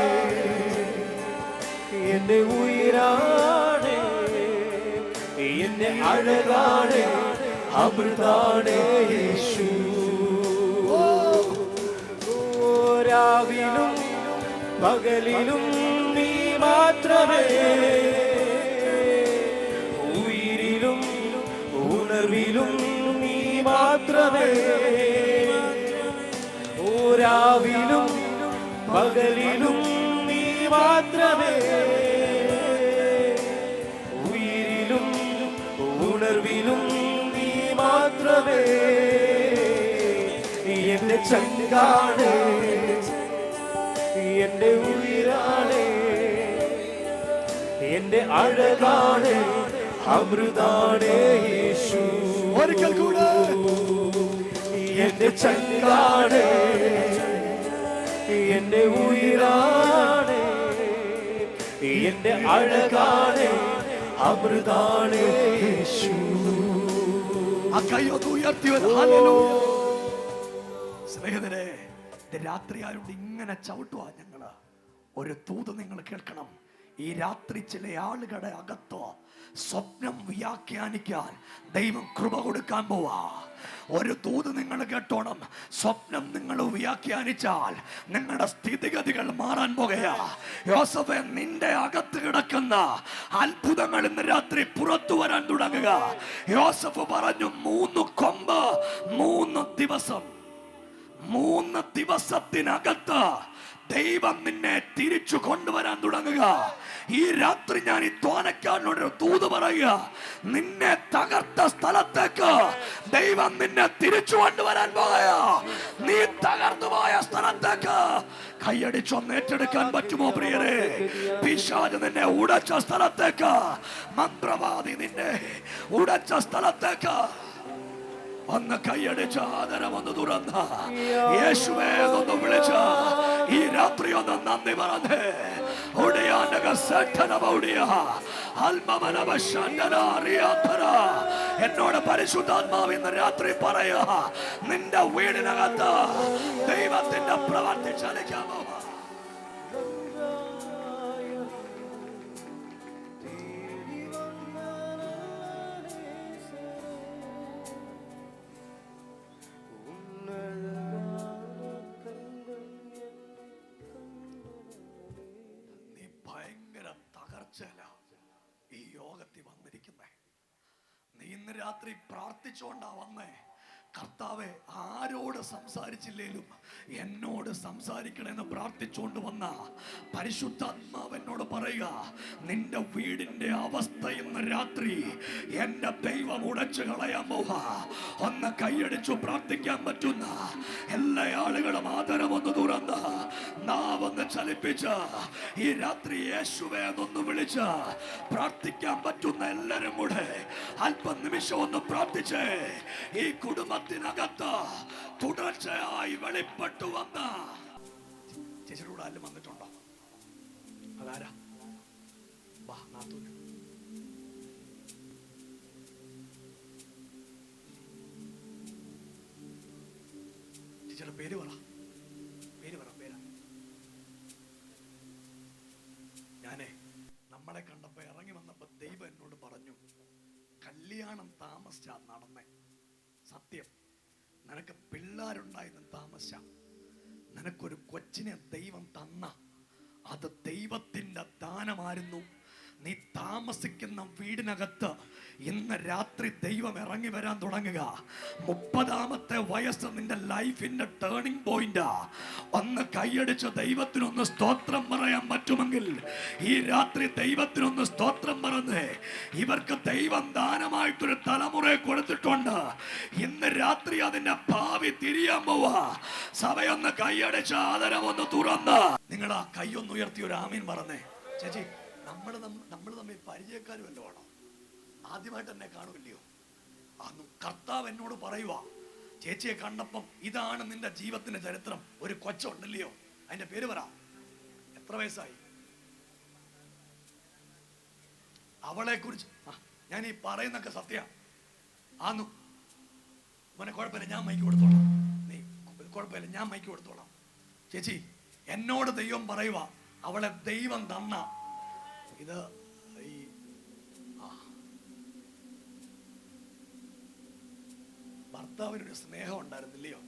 എന്റെ ഉയരാണ്, എന്റെ അഴകാണ്, അമൃതാണ് യേശു. രാവിലും പകലിലും നീ മാത്രമേ, ഉയിരിലും ഉണർവിലും നീ മാത്രമേ. രാവിലും പകലിലും നീ മാത്രമേ, ഉയിരിലും ഉണർവിലും നീ മാത്രമേ. എന്റെ ചങ്കാണ്, എന്റെ ഉയിരാണ്, എന്റെ അഴകാണ്, അമൃതാണ് യേശു. ഒരിക്കൽ കൂടെ എന്റെ ചങ്കാണ്, എന്റെ ഉയിരാണ്, എന്റെ അഴകാണ്, അമൃതാണ് യേശു. ആ കൈയൊന്ന് ഉയർത്തിയത് ഹല്ലേലൂയ. സ്നേഹിതരെ, രാത്രി ആയോണ്ട് ഇങ്ങനെ ചവിട്ടുവാ ഞങ്ങള്. ഒരു തൂത് നിങ്ങൾ കേൾക്കണം. ഈ രാത്രി ചില ആളുകളുടെ അകത്തോ സ്വപ്നം വ്യാഖ്യാനിക്കാൻ ദൈവം കൃപ കൊടുക്കാൻ പോവാ. ഒരു തൂത് നിങ്ങൾ കേട്ടോണം. സ്വപ്നം നിങ്ങൾ വ്യാഖ്യാനിച്ചാൽ നിങ്ങളുടെ സ്ഥിതിഗതികൾ മാറാൻ പോകുകയാ. യോസഫേ, നിന്റെ അകത്ത് കിടക്കുന്ന അത്ഭുതങ്ങൾ ഇന്ന് രാത്രി പുറത്തു വരാൻ തുടങ്ങുക. യോസഫ് പറഞ്ഞു 3 കൊമ്പ് 3 ദിവസം. 3 ദിവസത്തിനകത്ത് ദൈവം നിന്നെ തിരിച്ചു കൊണ്ടുവരാൻ തുടങ്ങുക. ഈ രാത്രി ഞാൻ ഈ തോനക്കാരനോട് തൂത് പറയുക, നിന്നെ തകർത്ത സ്ഥലത്തേക്ക് ദൈവം നിന്നെ തിരിച്ചു കൊണ്ടുവരാൻ പോകുക. നീ തകർന്നു പോയ സ്ഥലത്തേക്ക് കൈയടിച്ചൊന്ന് ഏറ്റെടുക്കാൻ പറ്റുമോ പ്രിയരെ? പിശാച് നിന്നെ ഉടച്ച സ്ഥലത്തേക്ക്, മന്ത്രവാദി നിന്നെ ഉടച്ച സ്ഥലത്തേക്ക് ഒന്ന് കൈയടിച്ച ആദരവൊന്ന് തുറന്ന യേശുവേ ഒന്ന് വിളിച്ച ഈ രാത്രി ഒന്ന് നന്ദി പറഞ്ഞേ. എന്നോട് പരിശുദ്ധാത്മാവ് ഇന്ന് രാത്രി പറയാ, നിന്റെ വീടിനകത്ത് ദൈവത്തിന്റെ പ്രവർത്തി ചലിക്കാമോ? ഈ യോഗത്തിൽ വന്നിരിക്കുന്നേ, നീ ഇന്ന് രാത്രി പ്രാർത്ഥിച്ചുകൊണ്ടാ വന്നേ. കർത്താവെ, ആരോട് സംസാരിച്ചില്ലേലും എന്നോട് സംസാരിക്കണമെന്ന് പ്രാർത്ഥിച്ചുകൊണ്ട് വന്ന പരിശുദ്ധാത്മാവ് എന്നോട് പറയുക, നിന്റെ വീടിന്റെ അവസ്ഥ ഇന്ന് രാത്രി എന്റെ ദൈവം ഉടച്ചു കളയാൻ പോവാ. ഒന്ന് കൈയടിച്ചു പ്രാർത്ഥിക്കാൻ പറ്റുന്ന എല്ലാ ആളുകളും ആദരവൊന്ന് തുറന്ന് നാവൊന്ന് ചലിപ്പിച്ച് ഈ രാത്രി യേശുവേ എന്നൊന്ന് വിളിച്ച് പ്രാർത്ഥിക്കാൻ പറ്റുന്ന എല്ലാരും കൂടെ അല്പനിമിഷം ഒന്ന് പ്രാർത്ഥിച്ചേ. ഈ കുടുംബത്തിനകത്ത് തുടർച്ചയായി വെളിപ്പെട്ടു വന്ന ചേച്ചിയുടെ ആരും വന്നിട്ടുണ്ടോ? അതാരാ? വാ, നാത്തൂന്. ചേച്ചിയുടെ പേര് പറ, പേര് പറ, പേര്. ഞാനേ നമ്മളെ കണ്ടപ്പോ ഇറങ്ങി വന്നപ്പോ ദൈവം എന്നോട് പറഞ്ഞു, കല്യാണം താമസിച്ചാ നടന്നേ. സത്യം, നിനക്ക് പിള്ളേരുണ്ടായിരുന്നു താമസിച്ച, നിനക്കൊരു കൊച്ചിനെ ദൈവം തന്ന അത് ദൈവത്തിന്റെ ദാനമായിരുന്നു. നീ താമസിക്കുന്ന വീടിനകത്ത് ഇന്ന് രാത്രി ദൈവം ഇറങ്ങി വരാൻ തുടങ്ങുക. 30ാമത്തെ വയസ്സ് നിന്റെ ലൈഫിന്റെ ടേണിംഗ് പോയിന്റാ. ഒന്ന് കൈയടിച്ച് ദൈവത്തിനൊന്ന് സ്തോത്രം പറയാൻ പറ്റുമെങ്കിൽ ഈ രാത്രി ദൈവത്തിനൊന്ന് സ്തോത്രം പറഞ്ഞേ. ഇവർക്ക് ദൈവം ദാനമായിട്ടൊരു തലമുറയെ കൊടുത്തിട്ടുണ്ട്. ഇന്ന് രാത്രി അതിന്റെ ഭാവി തിരിയാൻ പോവാ. സഭയൊന്ന് കൈയടിച്ച് ആദരവൊന്ന് തുറന്ന് നിങ്ങൾ ആ കൈയൊന്ന് ഉയർത്തി ഒരു ആമീൻ പറഞ്ഞേ. ചേച്ചി, നമ്മൾ തമ്മിൽ പരിചയക്കാരും വല്ലോ ആണോ? ആദ്യമായിട്ട് എന്നെ കാണുമല്ലയോ? അന്ന് കർത്താവ് എന്നോട് പറയുക, ചേച്ചിയെ കണ്ടപ്പം ഇതാണ് നിന്റെ ജീവിതത്തിന്റെ ചരിത്രം. ഒരു കൊച്ചുണ്ടല്ലയോ, അതിന്റെ പേര് പറ. എത്ര വയസ്സായി? അവളെ കുറിച്ച് ഞാൻ ഈ പറയുന്നൊക്കെ സത്യ ആന്നു. മോനെ കുഴപ്പമില്ല, ഞാൻ മൈക്ക് കൊടുത്തോളാം. നീ കുഴപ്പമില്ല, ഞാൻ മൈക്ക് കൊടുത്തോളാം. ചേച്ചി, എന്നോട് ദൈവം പറയുക, അവളെ ദൈവം തന്ന ഇത് ഈ ഭർത്താവിനൊരു സ്നേഹം ഉണ്ടായിരുന്നില്ലയോ?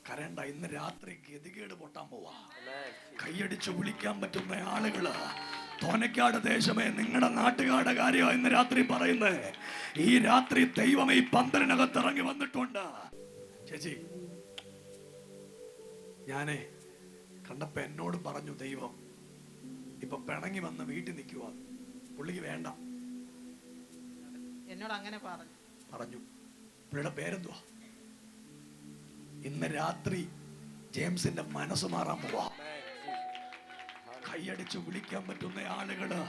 കരണ്ട, ഇന്ന് രാത്രി ഗതികേട് പൊട്ടാൻ പോവാ. കൈയടിച്ചു വിളിക്കാൻ പറ്റുന്ന ആളുകള് തോനക്കാട് ദേശമേ, നിങ്ങളുടെ നാട്ടുകാരുടെ കാര്യമാണ് ഇന്ന് രാത്രി പറയുന്നത്. ഈ രാത്രി ദൈവം ഈ പന്തലിനകത്ത് ഇറങ്ങി വന്നിട്ടുണ്ട്. ചേച്ചി, ഞാനേ കണ്ടപ്പോ എന്നോട് പറഞ്ഞു ദൈവം, ഇപ്പൊ പിണങ്ങി വന്ന് വീട്ടിൽ നിൽക്കുക, പുള്ളിക്ക് വേണ്ട. എന്നോട് അങ്ങനെ പറഞ്ഞു. പുള്ളിയുടെ പേരെന്തുവാ? ഇന്ന് രാത്രി ജെയിംസിന്റെ മനസ്സ് മാറാൻ പോവാ. കൈയടിച്ച് വിളിക്കാൻ പറ്റുന്ന ആളുകള്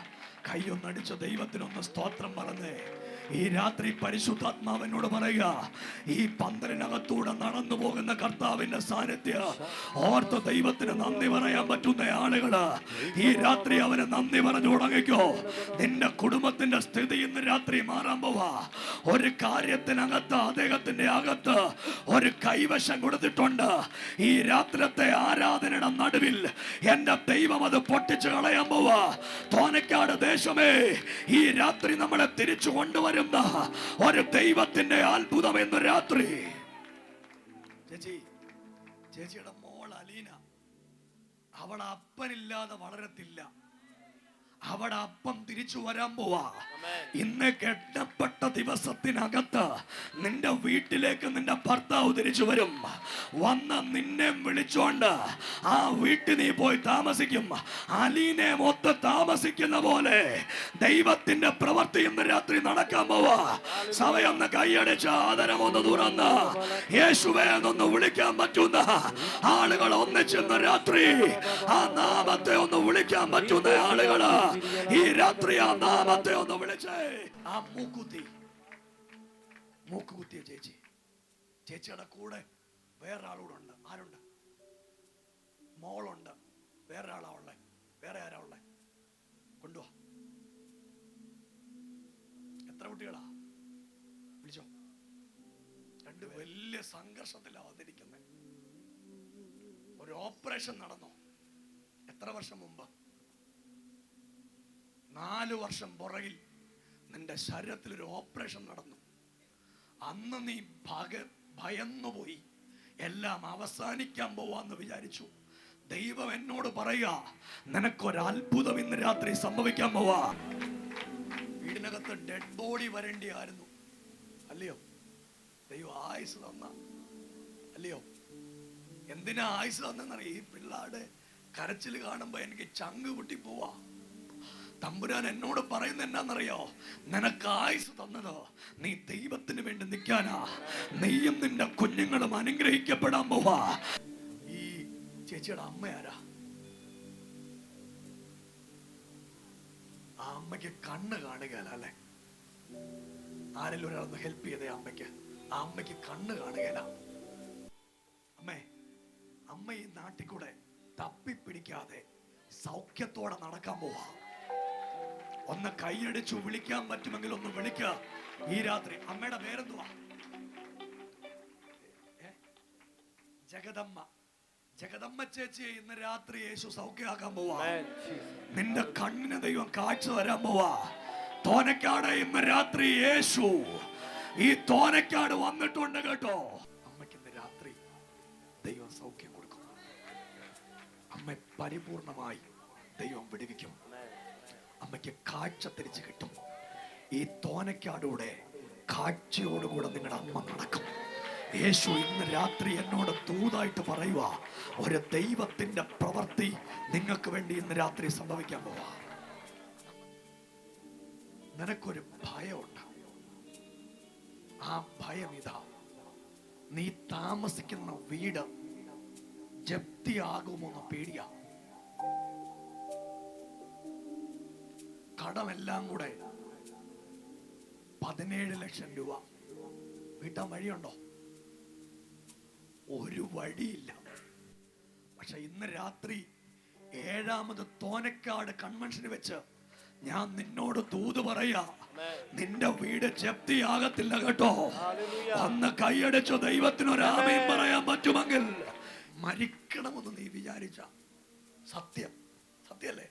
കൈയൊന്നടിച്ച ദൈവത്തിനൊന്ന് സ്തോത്രം പറഞ്ഞേ. ഈ രാത്രി പരിശുദ്ധാത്മാവിനോട് പറയുക, ഈ പന്തലിനകത്തൂടെ നടന്നു പോകുന്ന കർത്താവിന്റെ സാന്നിധ്യം ഓർത്ത് ദൈവത്തിന് നന്ദി പറയാൻ പറ്റുന്ന ആളുകള് ഈ രാത്രി അവന് നന്ദി പറഞ്ഞു തുടങ്ങിക്കോ. നിന്റെ കുടുംബത്തിന്റെ സ്ഥിതി ഇന്ന് രാത്രി മാറാൻ പോവാ. ഒരു കാര്യത്തിനകത്ത് അദ്ദേഹത്തിന്റെ അകത്ത് ഒരു കൈവശം കൊടുത്തിട്ടുണ്ട്. ഈ രാത്രിത്തെ ആരാധനയുടെ നടുവിൽ എന്റെ ദൈവം അത് പൊട്ടിച്ചു കളയാൻ പോവാ. തോനക്കാട് ദേശമേ, ഈ രാത്രി നമ്മളെ തിരിച്ചു കൊണ്ടുവരും ഒരു ദൈവത്തിന്റെ അത്ഭുതം എന്ന് രാത്രി. ചേച്ചിയുടെ മോൾ അലീന, അവൾ അപ്പനില്ലാതെ വളരത്തില്ല. അവൾ അവിടെ അപ്പം തിരിച്ചു വരാൻ പോവാ. ഇന്ന് കെട്ടപ്പെട്ട ദിവസത്തിനകത്ത് നിന്റെ വീട്ടിലേക്ക് നിന്റെ ഭർത്താവ് തിരിച്ചു വരും. വന്ന് നിന്നെ വിളിച്ചോണ്ട് ആ വീട്ടിൽ നീ പോയി താമസിക്കും. അലീനെ മൊത്തം താമസിക്കുന്ന പോലെ ദൈവത്തിന്റെ പ്രവൃത്തി ഇന്ന് രാത്രി നടക്കാൻ പോവാ. സഭയൊന്ന് കൈയടിച്ച് ആദരമൊന്ന് തുറന്ന് യേശുവേ എന്നൊന്ന് വിളിക്കാൻ പറ്റുന്ന ആളുകൾ ഒന്നിച്ചെന്ന് രാത്രി ആ നാമത്തെ ഒന്ന് വിളിക്കാൻ പറ്റുന്ന ആളുകള് ഈ രാത്രി ആ നാമത്തെ ഒന്ന് വിളിച്ചേ. ആ മൂക്കുകുത്തിയ ചേച്ചിയുടെ കൂടെ വേറെ ആളൂടെ ഉണ്ട്. ആരുണ്ട്? മോളുണ്ട്. വേറെ ആളാ ഉള്ളേ? വേറെ ആരാ ഉള്ളേ? കൊണ്ടുവാ. എത്ര കുട്ടികളാ? വിളിച്ചോ. രണ്ട് വലിയ സംഘർഷത്തിലാ വന്നിരിക്കുന്നത്. ഒരു ഓപ്പറേഷൻ നടന്നു. എത്ര വർഷം മുമ്പ്? 4 വർഷം പുറകിൽ നിന്റെ ശരീരത്തിൽ ഒരു ഓപ്പറേഷൻ നടന്നു. അന്ന് നീ ഭയന്നുപോയി. എല്ലാം അവസാനിക്കാൻ പോവാന്ന് വിചാരിച്ചു. ദൈവം എന്നോട് പറയുക, നിനക്കൊരത്ഭുതം ഇന്ന് രാത്രി സംഭവിക്കാൻ പോവാ. വീടിനകത്ത് ഡെഡ് ബോഡി വരേണ്ടിയായിരുന്നു, അല്ലയോ? ദൈവം ആയുസ് തന്ന, അല്ലയോ? എന്തിനാ ആയുസ് തന്നെന്നറിയ? ഈ പിള്ളാടെ കരച്ചിൽ കാണുമ്പോ എനിക്ക് ചങ്ക് പൊട്ടി പോവാ. തമ്പുരാൻ എന്നോട് പറയുന്നത് എന്നാന്നറിയോ? നിനക്ക് ആയുസ് തന്നത് നീ ദൈവത്തിന് വേണ്ടി നിൽക്കാനാ. നീയും നിന്റെ കുഞ്ഞുങ്ങളും അനുഗ്രഹിക്കപ്പെടാൻ പോവാ. ഈ ചേച്ചിയുടെ അമ്മ ആരാ? ആ അമ്മയ്ക്ക് കണ്ണ് കാണുകയല്ല അല്ലെ? ആരെങ്കിലും ഒരാളൊന്ന് ഹെൽപ്പ് ചെയ്തേ അമ്മയ്ക്ക്. ആ അമ്മയ്ക്ക് കണ്ണ് കാണുകയല്ല. അമ്മ ഈ നാട്ടിൽ കൂടെ തപ്പിപ്പിടിക്കാതെ സൗഖ്യത്തോടെ നടക്കാൻ പോവാ. ഒന്ന് കൈയടിച്ചു വിളിക്കാൻ പറ്റുമെങ്കിൽ ഒന്ന് വിളിക്ക ഈ രാത്രി. അമ്മയുടെ പേരെന്തുവാ? ജഗദമ്മ ചേച്ചിയെ ഇന്ന് രാത്രി യേശു സൗഖ്യമാക്കാൻ പോവാ. നിന്റെ കണ്ണിന് ദൈവം കാഴ്ച തരാൻ പോവാ. തോനക്കാട് ഇന്ന് രാത്രി യേശു ഈ തോനക്കാട് വന്നിട്ടുണ്ട് കേട്ടോ. അമ്മയ്ക്ക് ഇന്ന് രാത്രി ദൈവം സൗഖ്യം കൊടുക്കും. അമ്മ പരിപൂർണമായി ദൈവം വിടുവിക്കും. അമ്മയ്ക്ക് കാഴ്ച തിരിച്ചു കിട്ടും. ഈ തോനക്കാടൂടെ കാഴ്ചയോടുകൂടെ നിങ്ങളുടെ അമ്മ നടക്കും. യേശു ഇന്ന് രാത്രി എന്നോട് ദൂതായിട്ട് പറയുക, ഒരു ദൈവത്തിന്റെ പ്രവൃത്തി നിങ്ങൾക്ക് വേണ്ടി ഇന്ന് രാത്രി സംഭവിക്കാൻ പോവാ. നിനക്കൊരു ഭയമുണ്ട്. ആ ഭയം ഇതാ, നീ താമസിക്കുന്ന വീട് ജപ്തിയാകുമോന്ന് പേടിയാ. കടമെല്ലാം കൂടെ 17 ലക്ഷം രൂപ. വീട്ടാൻ വഴിയുണ്ടോ? ഒരു വഴിയില്ല. പക്ഷെ ഇന്ന് രാത്രി 7ാമത് തോനക്കാട് കൺവെൻഷന് വെച്ച് ഞാൻ നിന്നോട് ദൂത് പറയാ, നിന്റെ വീട് ജപ്തിയാകത്തില്ല കേട്ടോ. അന്ന് കൈയടിച്ചു ദൈവത്തിനൊരു ആമേൻ പറയാൻ പറ്റുമെങ്കിൽ മരിക്കണമെന്ന് നീ വിചാരിച്ച സത്യല്ലേ?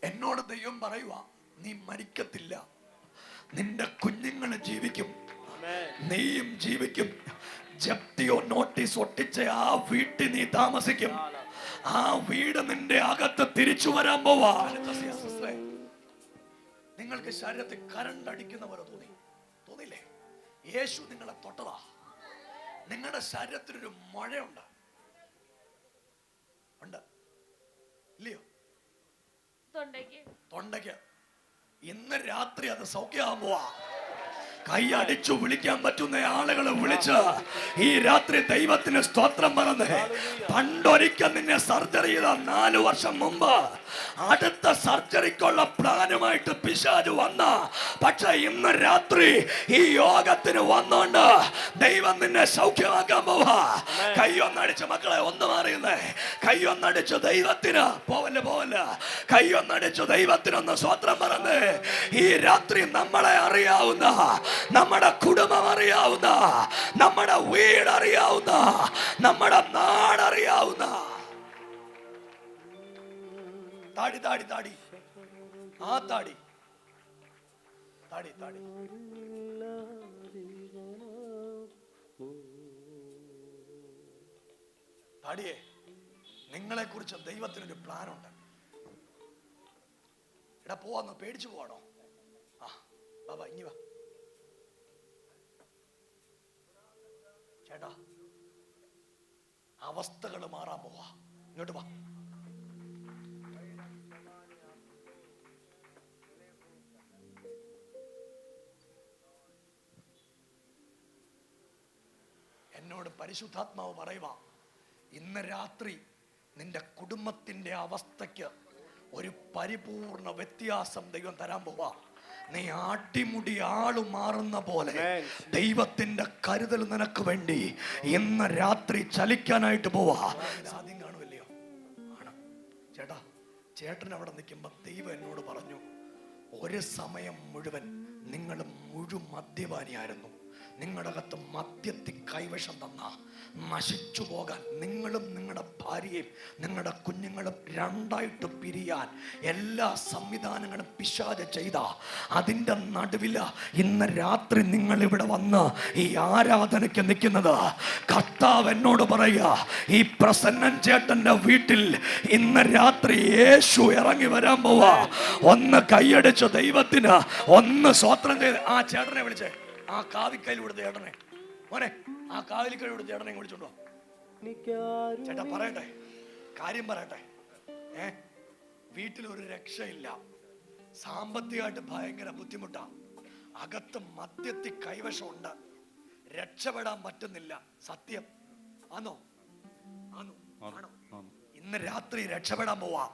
എന്നോട് ദൈവം പറയുക, നീ മരിക്കത്തില്ല. നിന്റെ കുഞ്ഞുങ്ങൾ ജീവിക്കും, നീയും ജീവിക്കും. ജപ്തിയോ നോട്ടീസ് ഒട്ടിച്ച ആ വീട്ടിൽ നീ താമസിക്കും. ആ വീട് നിന്റെ അകത്ത് തിരിച്ചു വരാൻ പോവാ. നിങ്ങൾക്ക് ശരീരത്തിൽ കരണ്ട് അടിക്കുന്ന പോലെ തോന്നില്ലേ? യേശു നിങ്ങളെ തൊട്ടതാ. നിങ്ങളുടെ ശരീരത്തിലൊരു മഴയുണ്ട്, ഇല്ലയോ? തൊണ്ടയ്ക്ക് ഇന്ന് രാത്രി അത് സൗഖ്യമാകാൻ പോവാ. കൈ അടിച്ചു വിളിക്കാൻ പറ്റുന്ന ആളുകളെ വിളിച്ച് ഈ രാത്രി ദൈവത്തിന് സ്തോത്രം പറഞ്ഞ്. പണ്ടൊരിക്കൽ നിന്നെ സർജറി ചെയ്ത 4 വർഷം മുമ്പ് അടുത്ത സർജറിക്കുള്ള പ്ലാനുമായിട്ട് പിശാച് വന്ന, പക്ഷെ ഇന്ന് രാത്രി ഈ യോഗത്തിന് വന്നോണ്ട് ദൈവം നിന്നെ സൗഖ്യമാക്കാൻ പോവാ. കൈയൊന്നടിച്ച് മക്കളെ ഒന്ന് മാറിയുന്നേ. കൈയൊന്നടിച്ചു ദൈവത്തിന് പോവല്ല. കൈയൊന്നടിച്ചു ദൈവത്തിനൊന്ന് സ്തോത്രം പറഞ്ഞ്. ഈ രാത്രി നമ്മളെ അറിയാവുന്ന, നമ്മുടെ കുടുംബം അറിയാവുന്ന, നമ്മുടെ വീട് അറിയാവുന്ന, നമ്മുടെ നാടറിയാവുന്ന താടി ആ താടി താടിയെ, നിങ്ങളെ കുറിച്ച് ദൈവത്തിനൊരു പ്ലാനുണ്ട്. എടാ പോവാന്നോ, പേടിച്ചു പോവാണോ? ആ ബാബാ ഇനി വാ ചേട്ടാ, അവസ്ഥകൾ മാറാൻ പോവാ. ഇങ്ങോട്ട് വാ. എന്നോട് പരിശുദ്ധാത്മാവ് പറയുക, ഇന്ന് രാത്രി നിന്റെ കുടുംബത്തിന്റെ അവസ്ഥയ്ക്ക് ഒരു പരിപൂർണ വ്യത്യാസം ദൈവം തരാൻ പോവാ. നീ ആട്ടിമുടി ആളു മാറുന്ന പോലെ ദൈവത്തിന്റെ കരുതൽ നിനക്ക് വേണ്ടി ഇന്ന് രാത്രി ചലിക്കാനായിട്ട് പോവാ. ആദ്യം കാണുമല്ലയോ? ആണ് ചേട്ടാ. ചേട്ടൻ അവിടെ നിൽക്കുമ്പോ ദൈവം എന്നോട് പറഞ്ഞു, ഒരു സമയം മുഴുവൻ നിങ്ങൾ മദ്യപാനിയായിരുന്നു. നിങ്ങളുടെ അകത്ത് മദ്യത്തിൽ കൈവശം തന്ന നശിച്ചു പോകാൻ, നിങ്ങളും നിങ്ങളുടെ ഭാര്യയും നിങ്ങളുടെ കുഞ്ഞുങ്ങളും രണ്ടായിട്ട് പിരിയാൻ എല്ലാ സംവിധാനങ്ങളും പിശാച് ചെയ്ത അതിൻ്റെ നടുവില ഇന്ന് രാത്രി നിങ്ങൾ ഇവിടെ വന്ന് ഈ ആരാധനയ്ക്ക് നിൽക്കുന്നത്. കർത്താവ് എന്നോട് പറയുക, ഈ പ്രസന്നൻ ചേട്ടന്റെ വീട്ടിൽ ഇന്ന് രാത്രി യേശു ഇറങ്ങി വരാൻ പോവാ. ഒന്ന് കൈയടിച്ച് ദൈവത്തിന് ഒന്ന് സ്വോത്രം ചെയ്ത് ആ ചേട്ടനെ വിളിച്ചേ. ആ കാവിക്കൈയിൽ കൊടുത്ത ചേട്ടനെ, മോനെ ആ കാവിലിക്കൈ കൊടുത്ത ചേട്ടനെ വിളിച്ചോണ്ടോ. ചേട്ടാ പറയട്ടെ, കാര്യം പറയട്ടെ. വീട്ടിലൊരു രക്ഷയില്ല, സാമ്പത്തികമായിട്ട് ഭയങ്കര ബുദ്ധിമുട്ടാ, അകത്ത് മദ്യത്തിൽ കൈവശമുണ്ട്, രക്ഷപ്പെടാൻ പറ്റുന്നില്ല. സത്യം ആണോ? ആണോ? ഇന്ന് രാത്രി രക്ഷപ്പെടാൻ പോവാ.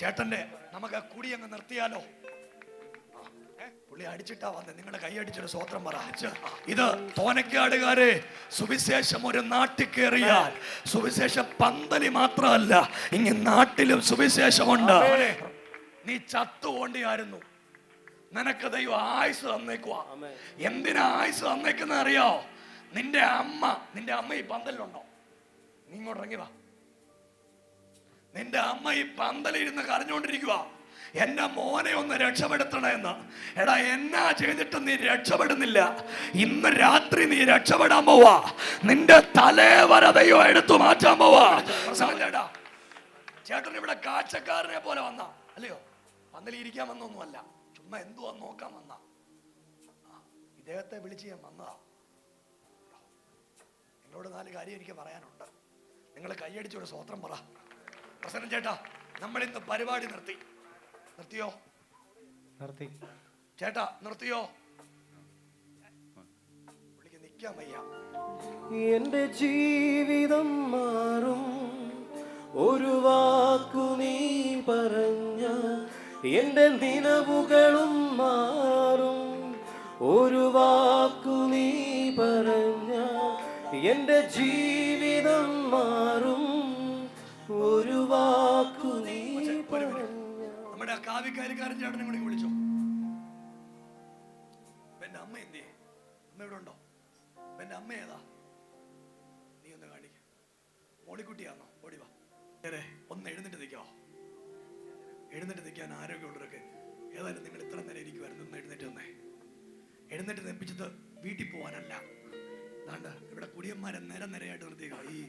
ചേട്ടന്റെ നമുക്ക് കൂടി അങ്ങ് നിർത്തിയാലോ? പുള്ളി അടിച്ചിട്ടാ വന്നേ. നിങ്ങളുടെ കൈ അടിച്ചൊരു സ്വോത്രം പറ. ഇത് തോനക്കാടുകാരെ, സുവിശേഷം ഒരു നാട്ടിൽ കയറിയാൽ സുവിശേഷം പന്തലി മാത്രമല്ല, ഇനി നാട്ടിലും സുവിശേഷമുണ്ട്. നീ ചത്തുകൊണ്ടിയായിരുന്നു, നിനക്ക് ദൈവം ആയുസ് തന്നേക്കുവാ. എന്തിനാ ആയുസ് തന്നേക്കുന്ന അറിയോ? നിന്റെ അമ്മ ഈ പന്തലിലുണ്ടോ? നീ ഇങ്ങോട്ട് ഇറങ്ങി വാ. നിന്റെ അമ്മ ഈ പന്തലിരുന്ന് കരഞ്ഞോണ്ടിരിക്കുക, എന്റെ മോനെ ഒന്ന് രക്ഷപ്പെടുത്തണമെന്ന്. എടാ, എന്നാ ചെയ്തിട്ട് നീ രക്ഷപ്പെടുന്നില്ല? ഇന്ന് രാത്രി നീ രക്ഷപ്പെടാൻ പോവാ. നിന്റെ തലേവരതയോ എടുത്തു മാറ്റാൻ പോവാ. ചേട്ടൻ ഇവിടെ കാഴ്ചക്കാരനെ പോലെ വന്ന അല്ലയോ? പന്തലിരിക്കാൻ വന്നൊന്നുമല്ല, ചുമ്മാ എന്തുവാ നോക്കാൻ വന്ന. ഇദ്ദേഹത്തെ വിളിച്ച് ഞാൻ വന്നതാ. നിങ്ങളോട് 4 കാര്യം എനിക്ക് പറയാനുണ്ട്. നിങ്ങൾ കൈയടിച്ചൊരു സ്വോത്രം പറ. പ്രസന്നൻ ചേട്ടാ, നമ്മളിന്ന് പരിപാടി നിർത്തിയോ? നിർത്തി ചേട്ടാ, നിർത്തിയോ? പുള്ളിക്ക് നിൽക്കാൻ വയ്യ. എന്റെ ജീവിതം മാറും ഒരു വാക്കു നീ പറഞ്ഞ, എന്റെ നിലവുകളും മാറും ഒരു വാക്കു നീ പറഞ്ഞ, എന്റെ ജീവിതം മാറും ഒരു വാക്കു നീ പറഞ്ഞ. നമ്മുടെ കാവിക്കാരിക്കാരൻ ചേട്ടനെ കൂടി വിളിച്ചോ. എന്റെ അമ്മ എന്ത് ചെയ്യേ? അമ്മ ഇവിടെ ഉണ്ടോ? എന്റെ അമ്മ ഏതാ? നീ ഒന്ന് കാണിക്ക. മോളിക്കുട്ടിയാണോ? ഓടി വാ. ഒന്ന് എഴുന്നേറ്റ് നിൽക്കാവോ? എഴുന്നേറ്റ് നിൽക്കാൻ ആരോഗ്യമുള്ളവരൊക്കെ. ഏതായാലും നിങ്ങൾ ഇത്ര നേരം ഇരിക്കുമായിരുന്നു. ഒന്ന് എഴുന്നേറ്റ് നെപ്പിച്ചത് വീട്ടിൽ പോകാനല്ല. അതാണ്ട് ഇവിടെ കുടിയന്മാരെ നിരയായിട്ട് നിർത്തിയേക്ക. ഈ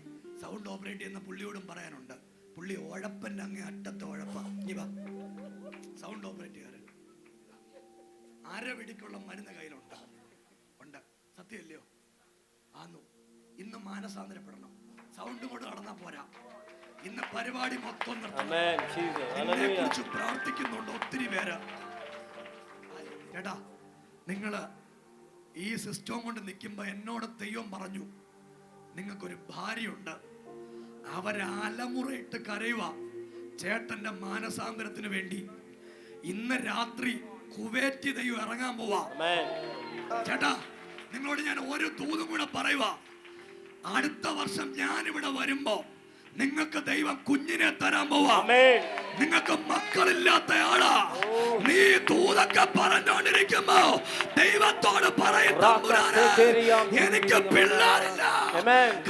സൗണ്ട് ഓപ്പറേറ്റ് ചെയ്യുന്ന പുള്ളിയോടും പറയാനുണ്ട്. പുള്ളി ഉഴപ്പന്റെ അങ്ങേ അറ്റത്തെ ഉഴപ്പ. ഇവ സൗണ്ട് ഓപ്പറേറ്റുകാരൻ അരവെടിക്കുള്ള മരുന്ന് കയ്യിലുണ്ട്. സത്യമല്ലയോ? ആന്നു. ഇന്ന് മാനസാന്തരപ്പെടണം. സൗണ്ട് കൊണ്ട് നടന്നാ പോരാ. ഇന്ന് പരിപാടി മൊത്തം എന്നെ കുറിച്ച് പ്രാർത്ഥിക്കുന്നുണ്ട് ഒത്തിരി പേര്. ചേട്ടാ, നിങ്ങള് ഈ സിസ്റ്റം കൊണ്ട് നിൽക്കുമ്പോ എന്നോട് ദൈവം പറഞ്ഞു, നിങ്ങൾക്കൊരു ഭാര്യയുണ്ട്, അവരെ അലമുറയിട്ട് കരയുക ചേട്ടന്റെ മാനസാന്തരത്തിന് വേണ്ടി. ഇന്ന് രാത്രി കുവൈറ്റ് ദൈവം ഇറങ്ങാൻ പോവാ. ചേട്ടാ, നിങ്ങളോട് ഞാൻ ഒരു ദൂതും കൂടെ പറയുക. അടുത്ത വർഷം ഞാൻ ഇവിടെ വരുമ്പോ നിങ്ങൾക്ക് ദൈവം കുഞ്ഞിനെ തരാൻ പോവാ. നിങ്ങൾക്ക് മക്കളില്ലാത്തയാളാ. നീ ദൂതൊക്കെ പറഞ്ഞോണ്ടിരിക്കുമ്പോ ദൈവത്തോട് പറയും, എനിക്ക് പിള്ളേരില്ല.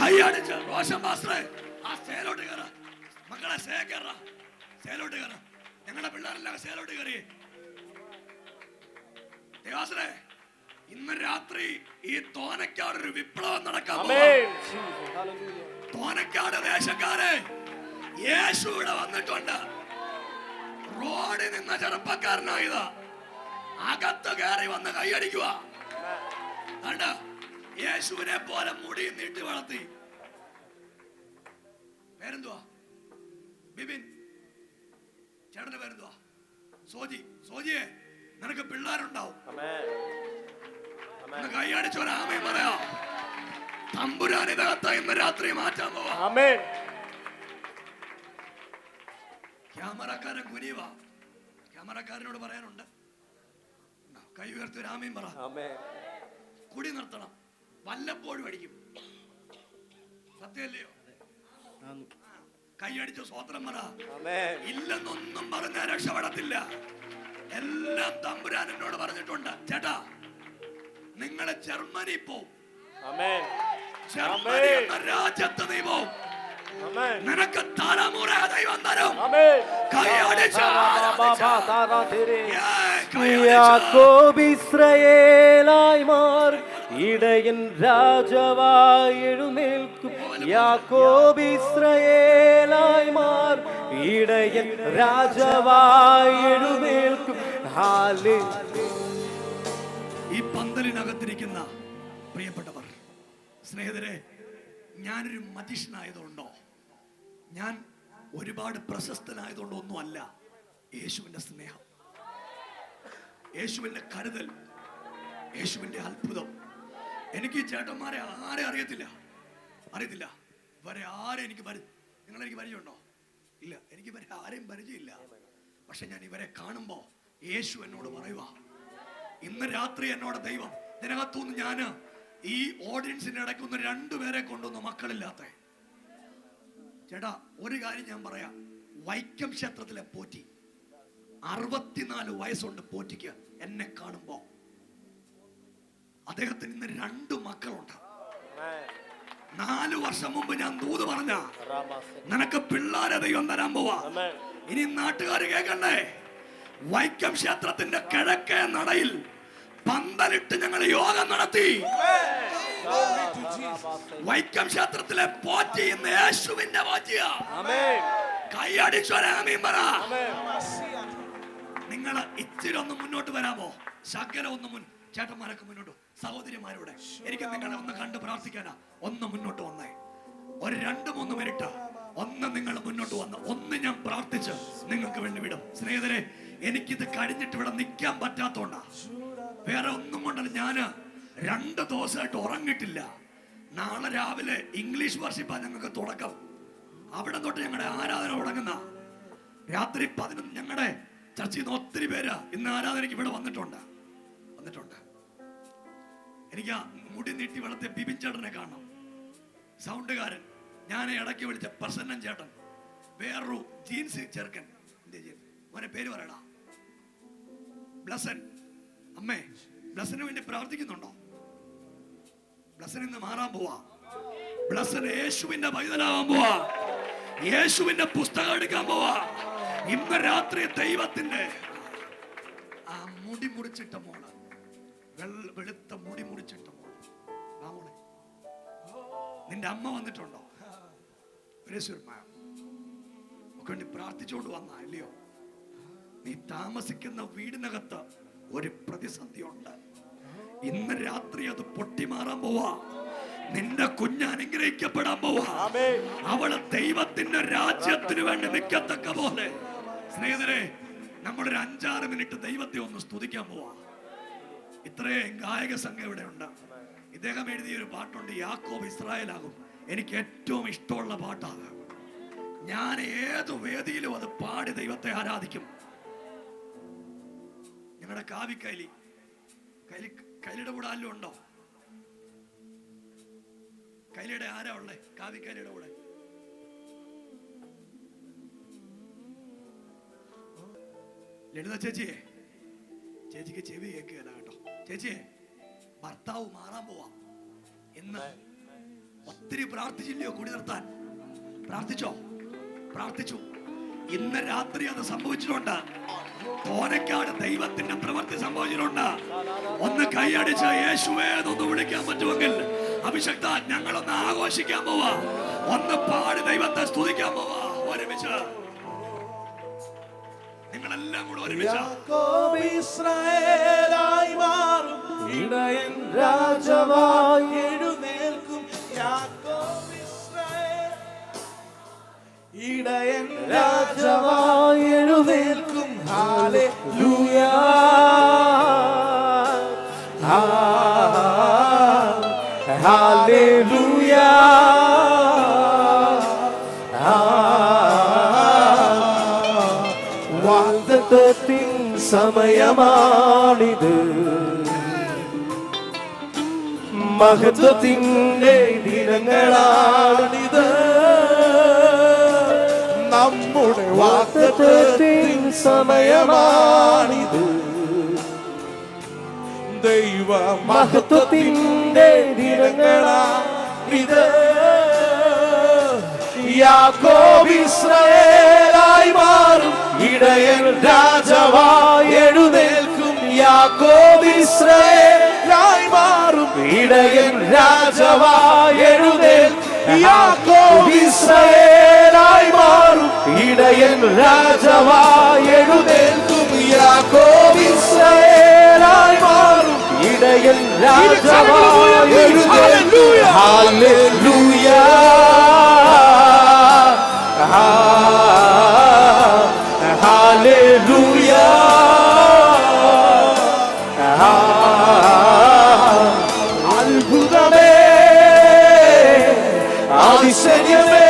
കൈയടിച്ച് റോഷൻ മാസ്റ്ററെ ആ സേലോട്ട് കയറ. മക്കളെ സേലോട്ട് കയറ. ഞങ്ങളുടെ പിള്ളേരെല്ലാം സേലോട്ട് കയറി. ദേവാസനെ, ഇന്ന് രാത്രി ഈ തോനക്കാട് ഒരു വിപ്ലവം നടക്കാൻ പോകുന്നു. തോനക്കാട് ദേശക്കാരെ യേശു ഇവിടെ വന്നിട്ടുണ്ട്. റോഡ് ഓടി നിന്ന ചെറുപ്പക്കാരനായത് അകത്ത് കയറി വന്ന് കൈയടിക്കുക. കണ്ട, യേശുവിനെ പോലെ മുടി നീട്ടി വളർത്തി. പേരെന്തുവാ? ബിബിൻ. ചേട്ടന്റെ പേരെന്തുവാ? സോജി. സോജിയെ, നിനക്ക് പിള്ളേരുണ്ടാവും. കൈയടിച്ചോ, ആമേൻ പറയാ. തമ്പുരാൻ ഇതകത്ത് ഇന്ന് രാത്രി മാറ്റാൻ പോവാ. ക്യാമറക്കാരൻ കുനിവ. ക്യാമറക്കാരനോട് പറയാനുണ്ട്, കൈ ഉയർത്തി ഒരു ആമേൻ പറ. കുടി നിർത്തണം, വല്ലപ്പോഴും അടിക്കും. സത്യമല്ലയോ? കൈയടിച്ച് സ്വോത്രം പറ. ഇല്ലെന്നൊന്നും പറഞ്ഞ രക്ഷപ്പെടത്തില്ല. എല്ലാം തമ്പുരാൻ എന്നോട് പറഞ്ഞിട്ടുണ്ട്. ചേട്ടാ, നിങ്ങളെ ജർമ്മനി പോവും. ജർമ്മനി എന്ന രാജ്യത്ത് നീ പോവും. നിനക്ക് തലമുറ ദൈവം തരും. യാക്കോബ് ഇസ്രായേലായി മാറി ഇടയൻ രാജാവായി എഴുന്നേൽക്കും. യാക്കോബ് ഇസ്രായേലായി മാറി ഇടയൻ രാജാവായി എഴുന്നേൽക്കും. ഈ പന്തലിനകത്തിരിക്കുന്ന പ്രിയപ്പെട്ടവർ, സ്നേഹിതരെ, ഞാനൊരു മജിഷ്യനായതുകൊണ്ടോ ഞാൻ ഒരുപാട് പ്രശസ്തനായതുകൊണ്ടോ ഒന്നുമല്ല. യേശുവിന്റെ സ്നേഹം, യേശുവിന്റെ കരുതൽ, യേശുവിന്റെ അത്ഭുതം. എനിക്ക് ഈ ചേട്ടന്മാരെ ആരെ അറിയത്തില്ല. ഇവരെ ആരെ നിങ്ങളെനിക്ക് പരിചയമുണ്ടോ? ഇല്ല, എനിക്ക് ഇവരെ ആരെയും പരിചയമില്ല. പക്ഷെ ഞാൻ ഇവരെ കാണുമ്പോ യേശു എന്നോട് പറയുക, ഇന്ന് രാത്രി എന്നോട് ദൈവം ഇതിനകത്തുനിന്ന് ഞാൻ ഈ ഓഡിയൻസിന്റെ ഇടയ്ക്കൊന്ന് രണ്ടുപേരെ കൊണ്ടുവന്നു, മക്കളില്ലാത്ത. ചേട്ടാ, ഒരു കാര്യം ഞാൻ പറയാം. വൈക്കം ക്ഷേത്രത്തിലെ പോറ്റി, 64 വയസ്സുണ്ട് പോറ്റിക്ക്. എന്നെ കാണുമ്പോ അദ്ദേഹത്തിന് ഇന്ന് 2 മക്കളുണ്ട്. 4 വർഷം മുമ്പ് ഞാൻ ദൂത് പറഞ്ഞ നിനക്ക് പിള്ളേരെ ദൈവം തരാൻ പോവാ. ഇനി നാട്ടുകാർ കേൾക്കണ്ടേ? വൈക്കം ക്ഷേത്രത്തിന്റെ കിഴക്കേ നടയിൽ പന്തലിട്ട് ഞങ്ങൾ യോഗം നടത്തി. വൈക്കം ക്ഷേത്രത്തിലെ പോറ്റി ഇന്ന് യേശുവിന്റെ പോറ്റിയാ. കൈയടിച്ചോരാമീൻ പറ. നിങ്ങൾ ഇച്ചിരി ഒന്ന് മുന്നോട്ട് വരാമോ? ശകലം ഒന്ന് ചേട്ടന്മാരൊക്കെ മുന്നോട്ട്, സഹോദരിമാരോടെ എനിക്ക് നിങ്ങളെ ഒന്ന് കണ്ട് പ്രാർത്ഥിക്കാനാ. ഒന്ന് മുന്നോട്ട് വന്നേ, ഒരു 2-3 മിനിറ്റ് ഒന്ന് നിങ്ങൾ മുന്നോട്ട് വന്ന് ഒന്ന് ഞാൻ പ്രാർത്ഥിച്ച് നിങ്ങൾക്ക് വേണ്ടി വിടും. സ്നേഹിതരെ, എനിക്കിത് കഴിഞ്ഞിട്ട് ഇവിടെ നിൽക്കാൻ പറ്റാത്തോണ്ടാ, വേറെ ഒന്നും കൊണ്ടല്ല. ഞാന് 2 ദിവസമായിട്ട് ഉറങ്ങിയിട്ടില്ല. നാളെ രാവിലെ ഇംഗ്ലീഷ് വർഷിപ്പാ ഞങ്ങൾക്ക് തുടക്കം. അവിടെ തൊട്ട് ഞങ്ങളുടെ ആരാധന തുടങ്ങുന്ന രാത്രി 11. ഞങ്ങളുടെ ചർച്ചയിൽ നിന്ന് ഒത്തിരി പേര് ഇന്ന് ആരാധനയ്ക്ക് ഇവിടെ വന്നിട്ടുണ്ട്. എനിക്ക് ആ മുടി നീട്ടി വളർത്തിയ ബിബിൻ ചേട്ടനെ കാണണം, സൗണ്ടുകാരൻ. ഞാൻ ഇടയ്ക്ക് വിളിച്ച പ്രസന്നൻ ചേട്ടൻ, വേറൊരു ജീൻസ് ചെറുക്കൻ. മോനെ പേര് പറയടാ. ബ്ലസൻ. അമ്മേ, ബ്ലസന് വേണ്ടി പ്രാർത്ഥിക്കുന്നുണ്ടോ? ബ്ലസൻ ഇന്ന് മാറാൻ പോവാ. ബ്ലസൻ യേശുവിന്റെ പൈതലാവാൻ പോവാ. യേശുവിന്റെ പുസ്തകം എടുക്കാൻ പോവാ. ഇന്ന് രാത്രി ദൈവത്തിന്റെ ആ മുടി മുറിച്ചിട്ട മോള്, വെളുത്ത മുടി മുറിച്ചിട്ട മോള്, നിന്റെ അമ്മ വന്നിട്ടുണ്ടോ? വേണ്ടി പ്രാർത്ഥിച്ചുകൊണ്ട് വന്ന അല്ലയോ? നീ താമസിക്കുന്ന വീടിനകത്ത് ഒരു പ്രതിസന്ധി ഉണ്ട്. ഇന്ന് രാത്രി അത് പൊട്ടിമാറാൻ പോവാ. നിന്റെ കുഞ്ഞ് അനുഗ്രഹിക്കപ്പെടാൻ പോവാ. അവള് ദൈവത്തിന്റെ രാജ്യത്തിന് വേണ്ടി നിൽക്കത്തക്ക പോലെ. സ്നേഹിതരെ, നമ്മളൊരു 5-6 മിനിറ്റ് ദൈവത്തെ ഒന്ന് സ്തുതിക്കാൻ പോവാ. ഇത്രയും ഗായക സംഘം ഇവിടെ ഉണ്ട്. ഇദ്ദേഹം എഴുതിയൊരു പാട്ടുണ്ട്, യാക്കോബ് ഇസ്രായേലാകും. എനിക്ക് ഏറ്റവും ഇഷ്ടമുള്ള പാട്ടാണ്. ഞാൻ ഏത് വേദിയിലും അത് പാടി ദൈവത്തെ ആരാധിക്കും. ഞങ്ങളുടെ കൈലിയുടെ കൂടെ ആരും ഉണ്ടോ? കൈലിയുടെ ആരാ ഉള്ളേ? കാവിക്കൈലിയുടെ കൂടെ ലളിത ചേച്ചിക്ക് ചെവി കേൾക്കുകയല്ല കേട്ടോ. ചേച്ചിയെ, ഭർത്താവ് മാറാൻ പോവാ. ഇന്ന് ഒത്തിരി പ്രാർത്ഥിച്ചില്ലയോ കൂടി നിർത്താൻ? പ്രാർത്ഥിച്ചു. ഇന്ന് രാത്രി അത് സംഭവിച്ചിട്ടുണ്ട്. തോനക്കാട് ദൈവത്തിന്റെ പ്രവൃത്തി സംഭവിച്ചിട്ടുണ്ട്. ഒന്ന് കൈയടിച്ച് യേശുവേ എന്നൊന്ന് വിളിക്കാൻ പറ്റുമെങ്കിൽ അഭിഷക്ത, ഞങ്ങളൊന്ന് ആഘോഷിക്കാൻ പോവാ. ഒന്ന് പാടി ദൈവത്തെ സ്തുതിക്കാൻ പോവാ. ഒരുമിച്ച് നിങ്ങളെല്ലാം കൂടെ ഒരുമിച്ച് യാക്കോബ് ഇസ്രായേലായി മാറും, ഇടയൻ രാജാവായി എഴുന്നേൽക്കും. യാക്കോബ് ഇസ്രായേൽ ഇടയൻ രാജാവായി എഴുന്നേൽക്കും. ഹല്ലേലൂയ. ഹല്ലേലൂയ. വാഗ്ദത്തത്തിൻ സമയമാണിത്, മഹത്വത്തിൻ്റെ ദിനങ്ങളാണിത്. നമ്മുടെ വാഗ്ദത്തത്തിൻ സമയമാണിത്, ദൈവ മഹത്വത്തിൻ്റെ ദിനങ്ങളാണിത്. യാക്കോബ് ഇസ്രായേലായി മാറും, ഇടയൻ രാജാവായി എഴുന്നേൽക്കും. യാക്കോബ് ഇസ്രായേലായി മാറും, ഇടയൻ രാജാവായി എഴുന്നേൽക്കും. യാക്കോബ് ഇസ്രായേലായി മാറും, ഇടയൻ രാജാവായി എഴുന്നേൽക്കും. യാക്കോബ് ഇസ്രായേലായി മാറും, ഇടയൻ രാജാവായി എഴുന്നേൽക്കും. ഹല്ലേലൂയ. ഹല്ലേലൂയ. അത്ഭുതമേ, അതിശയമേ,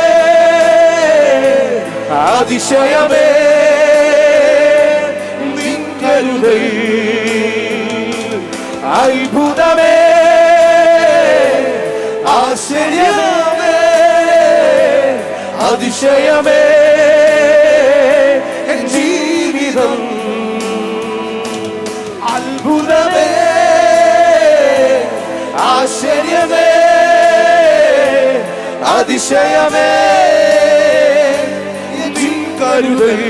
അതിശയമേ, നിൻ കരുതൽ. അത്ഭുതമേ, ആശ്ചര്യമേ, അതിശയമേ, എൻ ജീവിതം. അത്ഭുതമേ, ആശ്ചര്യമേ, അതിശയമേ, നിൻ കരുതൽ.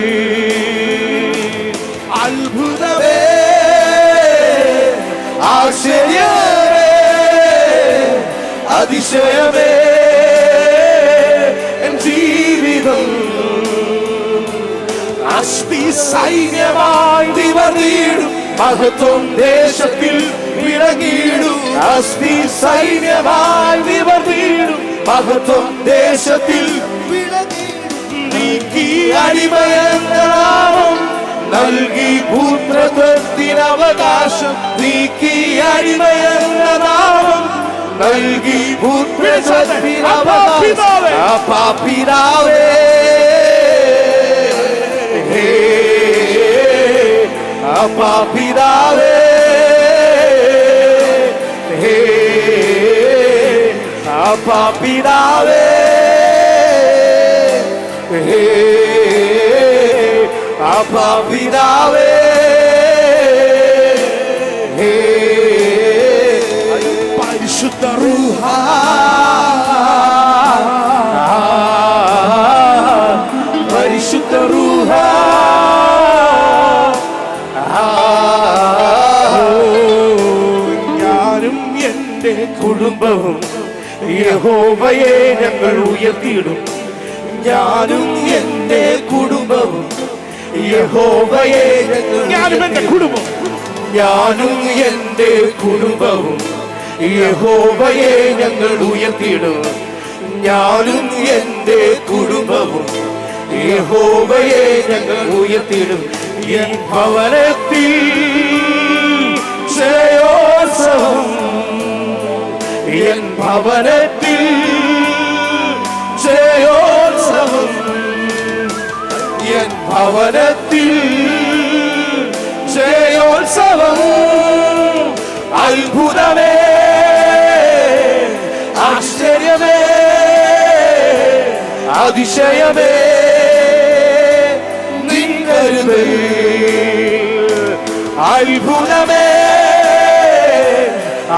അത്ഭുതമേ, ആശ്ചര്യമേ, അതിശയമേ, എൻ ജീവിതം. അസ്ഥി സൈന്യമായി നിവർന്നിടും, മഹത്വം ദേശത്തിൽ വിളങ്ങിടും. അസ്ഥി സൈന്യമായി നിവർന്നിടും, മഹത്വം ദേശത്തിൽ വിളങ്ങിടും. നീക്കി അടിമയെന്നാവും, നൽകി പുത്രത്വത്തിനവകാശം. നീക്കി അടിമയെന്നാവും, നൽകി പുത്രത്വത്തിനവകാശം. അപ്പാ പിതാവേ, അപ്പാ പിതാവേ, അപ്പാ പിതാവേ, അപ്പാ പിതാവേ, പരിശുദ്ധ റൂഹ, പരിശുദ്ധ റൂഹ, ഞാനും എൻ്റെ കുടുംബവും യഹോവയെ ഞങ്ങൾ ഉയർത്തിയിടും. ഞാനും എൻ്റെ കുടുംബവും യഹോവയെ ഞാനും എൻ്റെ കുടുംബം ഞാനും എൻ്റെ കുടുംബവും യഹോവയെ ഞങ്ങൾ ഉയർത്തിയിടും. ഞാനും എൻ്റെ കുടുംബവും യഹോവയെ ഞങ്ങൾ ഉയർത്തിയിടും. എൻ ഭവനത്തിൽ ജയോത്സവം, എൻ ഭവനത്തിൽ ജയോത്സവം, എൻ ഭവനത്തിൽ ജയോത്സവം. അത്ഭുതമേ, ആശ്ചര്യമേ, അതിശയമേ, നിൻ കരുതൽ. അത്ഭുതമേ,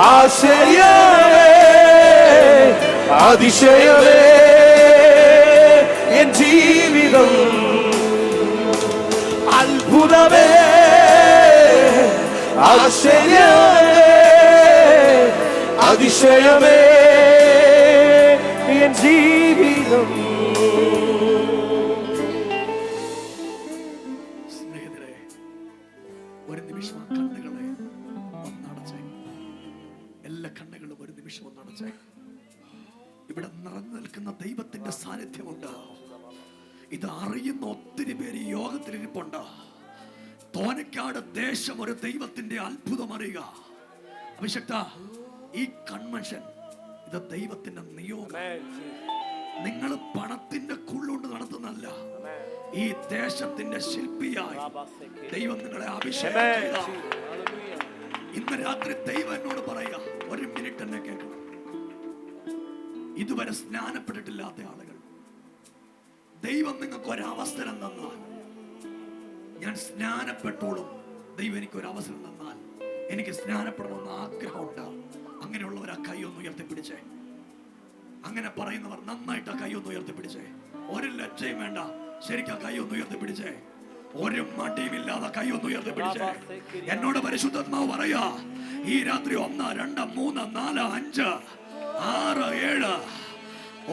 ആശ്ചര്യമേ, അതിശയമേ, എൻ ജീവിതം. അത്ഭുതമേ, ആശ്ചര്യമേ, അതിശയമേ, എൻ ജീവിതം. സ്നേഹിതരെ, ഒരു നിമിഷം ആ കണ്ണുകളെ ഒന്നടച്ചേ. എല്ലാ കണ്ണുകളും ഒരു നിമിഷം ഒന്നടച്ചേ. ഇവിടെ നിറഞ്ഞു നിൽക്കുന്ന ദൈവത്തിന്റെ സാന്നിധ്യമുണ്ട്. ഇത് അറിയുന്ന ഒത്തിരി പേര് ഈ യോഗത്തിലിരിപ്പുണ്ട്. തോനക്കാട് ദേശം ഒരു ദൈവത്തിന്റെ അത്ഭുതം അറിയുക. അഭിഷക്ത, ഈ കൺവെൻഷൻ ഇത് ദൈവത്തിന്റെ നിയോഗം. നിങ്ങൾ പണത്തിന്റെ കുള്ളുകൊണ്ട് നടത്തുന്നല്ല, ഈ ദേശത്തിന്റെ ശില്പിയായി ദൈവം നിങ്ങളെ അഭിഷേകം ചെയ്ത. ഇന്ന് രാത്രി ദൈവം എന്നോട് പറയുക, ഒരു മിനിറ്റ് എന്നെ കേൾക്കണം. ഇതുവരെ സ്നാനപ്പെട്ടിട്ടില്ലാത്ത ആളുകൾ, ദൈവം നിങ്ങൾക്ക് ഒരവസരം തന്നാൽ, ഞാൻ സ്നാനപ്പെട്ടോളും, ദൈവം എനിക്ക് ഒരു അവസരം തന്നാൽ എനിക്ക് സ്നാനപ്പെടണമെന്ന് ആഗ്രഹമുണ്ട്. അങ്ങനെയുള്ളവർ ആ കൈ ഒന്ന് ഉയർത്തിപ്പിടിച്ചേ. അങ്ങനെ പറയുന്നവർ നന്നായിട്ട് ആ കൈ ഒന്ന് ഉയർത്തിപ്പിടിച്ചേ. ഒരു ലജ്ജയും വേണ്ട, ശരിക്കും ആ കൈ ഒന്ന് ഉയർത്തിപ്പിടിച്ചേ. ഒരു മടിയുമില്ലാതെ കൈ ഒന്ന് ഉയർത്തിപ്പിടിച്ചേ. എന്നോട് പരിശുദ്ധാത്മാവ് പറയാ, ഈ രാത്രി 1, 2, 3, 4, 5, 6, 7.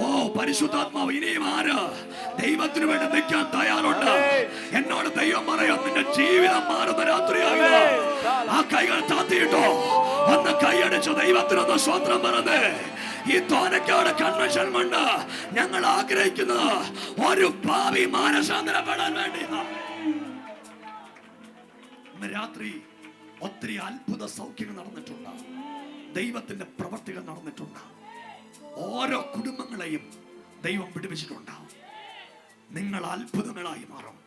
ഓ പരിശുദ്ധാത്മാവ്, ഇനിയും ആര് ദൈവത്തിന് വേണ്ടി നിൽക്കാൻ തയ്യാറുണ്ട്? എന്നോട് ദൈവം പറയാം, നിന്റെ ജീവിതം മാറുന്ന രാത്രിയാകുക. ആ കൈകൾ താത്തിയിട്ടോ, ഒന്ന് കൈയടിച്ചു ദൈവത്തിനൊന്ന് സ്വത്രം പറഞ്ഞേ. ഈ തോനക്കാട് കൺവെൻഷൻ കൊണ്ട് ഞങ്ങൾ ആഗ്രഹിക്കുന്നത് ഒരു ഭാവി മാനസാന്തരപ്പെടാൻ വേണ്ടിയാണ്. ഇന്ന് രാത്രി ഒത്തിരി അത്ഭുത സൗഖ്യങ്ങൾ നടന്നിട്ടുണ്ട്. ദൈവത്തിന്റെ പ്രവർത്തികൾ നടന്നിട്ടുണ്ട്. ഓരോ കുടുംബങ്ങളെയും ദൈവം വിടുവിച്ചിട്ടുണ്ടാവും. നിങ്ങൾ അത്ഭുതങ്ങളായി മാറും.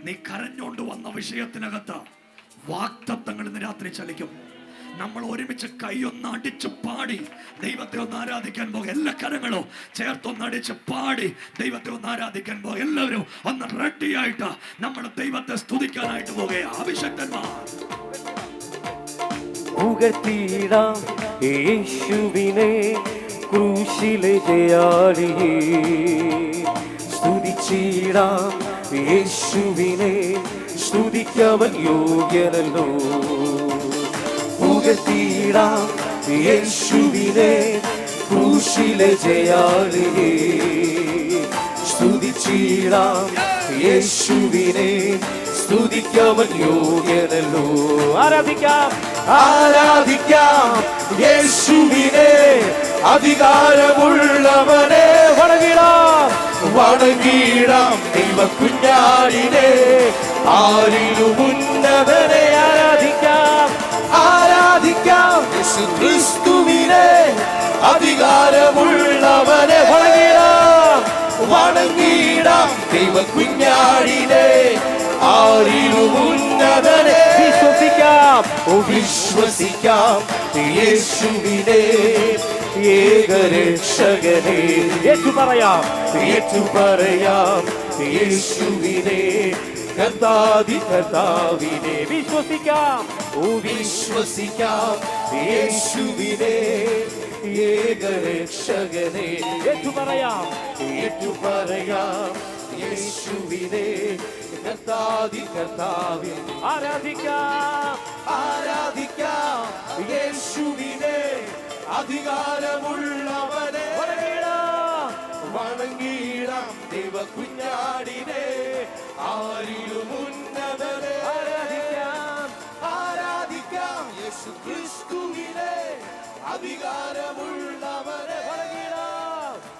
നീ കരഞ്ഞുകൊണ്ട് വന്ന വിഷയത്തിനകത്ത് വാഗ്ദത്തങ്ങൾ ഇന്ന് രാത്രി ചലിക്കും. നമ്മൾ ഒരുമിച്ച് കൈയൊന്ന് അടിച്ച് പാടി ദൈവത്തെ ഒന്ന് ആരാധിക്കാൻ പോകും. എല്ലാ കരങ്ങളും ചേർത്തൊന്നടിച്ച് പാടി ദൈവത്തെ ഒന്ന് ആരാധിക്കാൻ പോകും. എല്ലാവരും ഒന്ന് റെഡിയായിട്ട് നമ്മൾ ദൈവത്തെ സ്തുതിക്കാനായിട്ട് പോകുക. അഭിഷക്തന്മാർ ഉയർത്തിയിടാം യേശുവിനെ, ക്രൂശിലെ ജയാളിയെ. സ്തുതിച്ചിടാം യേശുവിനെ, സ്തുതിക്കവൻ യോഗ്യനല്ലോ. ഉയർത്തിയിടാം യേശുവിനെ, ക്രൂശിലെ ജയാളിയെ. സ്തുതിച്ചിടാം യേശുവിനെ, സ്തുതിക്കവൻ യോഗ്യനല്ലോ. ആരാധിക്കാം, ആരാധിക്കാം യേശുവിനെ, അധികാരമുള്ളവനെ. വണങ്ങിടാം, വണങ്ങിടാം ദൈവ കുഞ്ഞാടിനെ, ആരിലും ഉന്നതനെ. ആരാധിക്കാം, ആരാധിക്കാം യേശുക്രിസ്തുവിനെ, അധികാരമുള്ളവനെ. വണങ്ങിടാം, വണങ്ങിടാം ദൈവ കുഞ്ഞാടിനെ, ആരിലും ഉന്നതനെ. വിശ്വസിക്കാം, വിശ്വസിക്കാം യേശുവിനെ, ഏകരക്ഷകനെ. ഏറ്റുപറയാം, ഏറ്റുപറയാം യേശുവിനെ, കർത്താതി കർത്താവിനെ. വിശ്വസിക്കാം, വിശ്വസിക്കാം യേശുവിനെ, ഏകരക്ഷകനെ. ഏറ്റുപറയാം, ഏറ്റുപറയാം യേശുവിനെ, കർത്താതി കർത്താവിനെ. ആരാധിക്കാം, ആരാധിക്കാം യേശുവിനെ, അധികാരമുള്ളവനെ. വണങ്ങിടാം ദൈവ കുഞ്ഞാടിനെ, ആരിലും ഉന്നതനെ. ആരാധിക്കാം, ആരാധിക്കാം യേശുക്രിസ്തുവിനെ, അധികാരമുള്ളവനെ.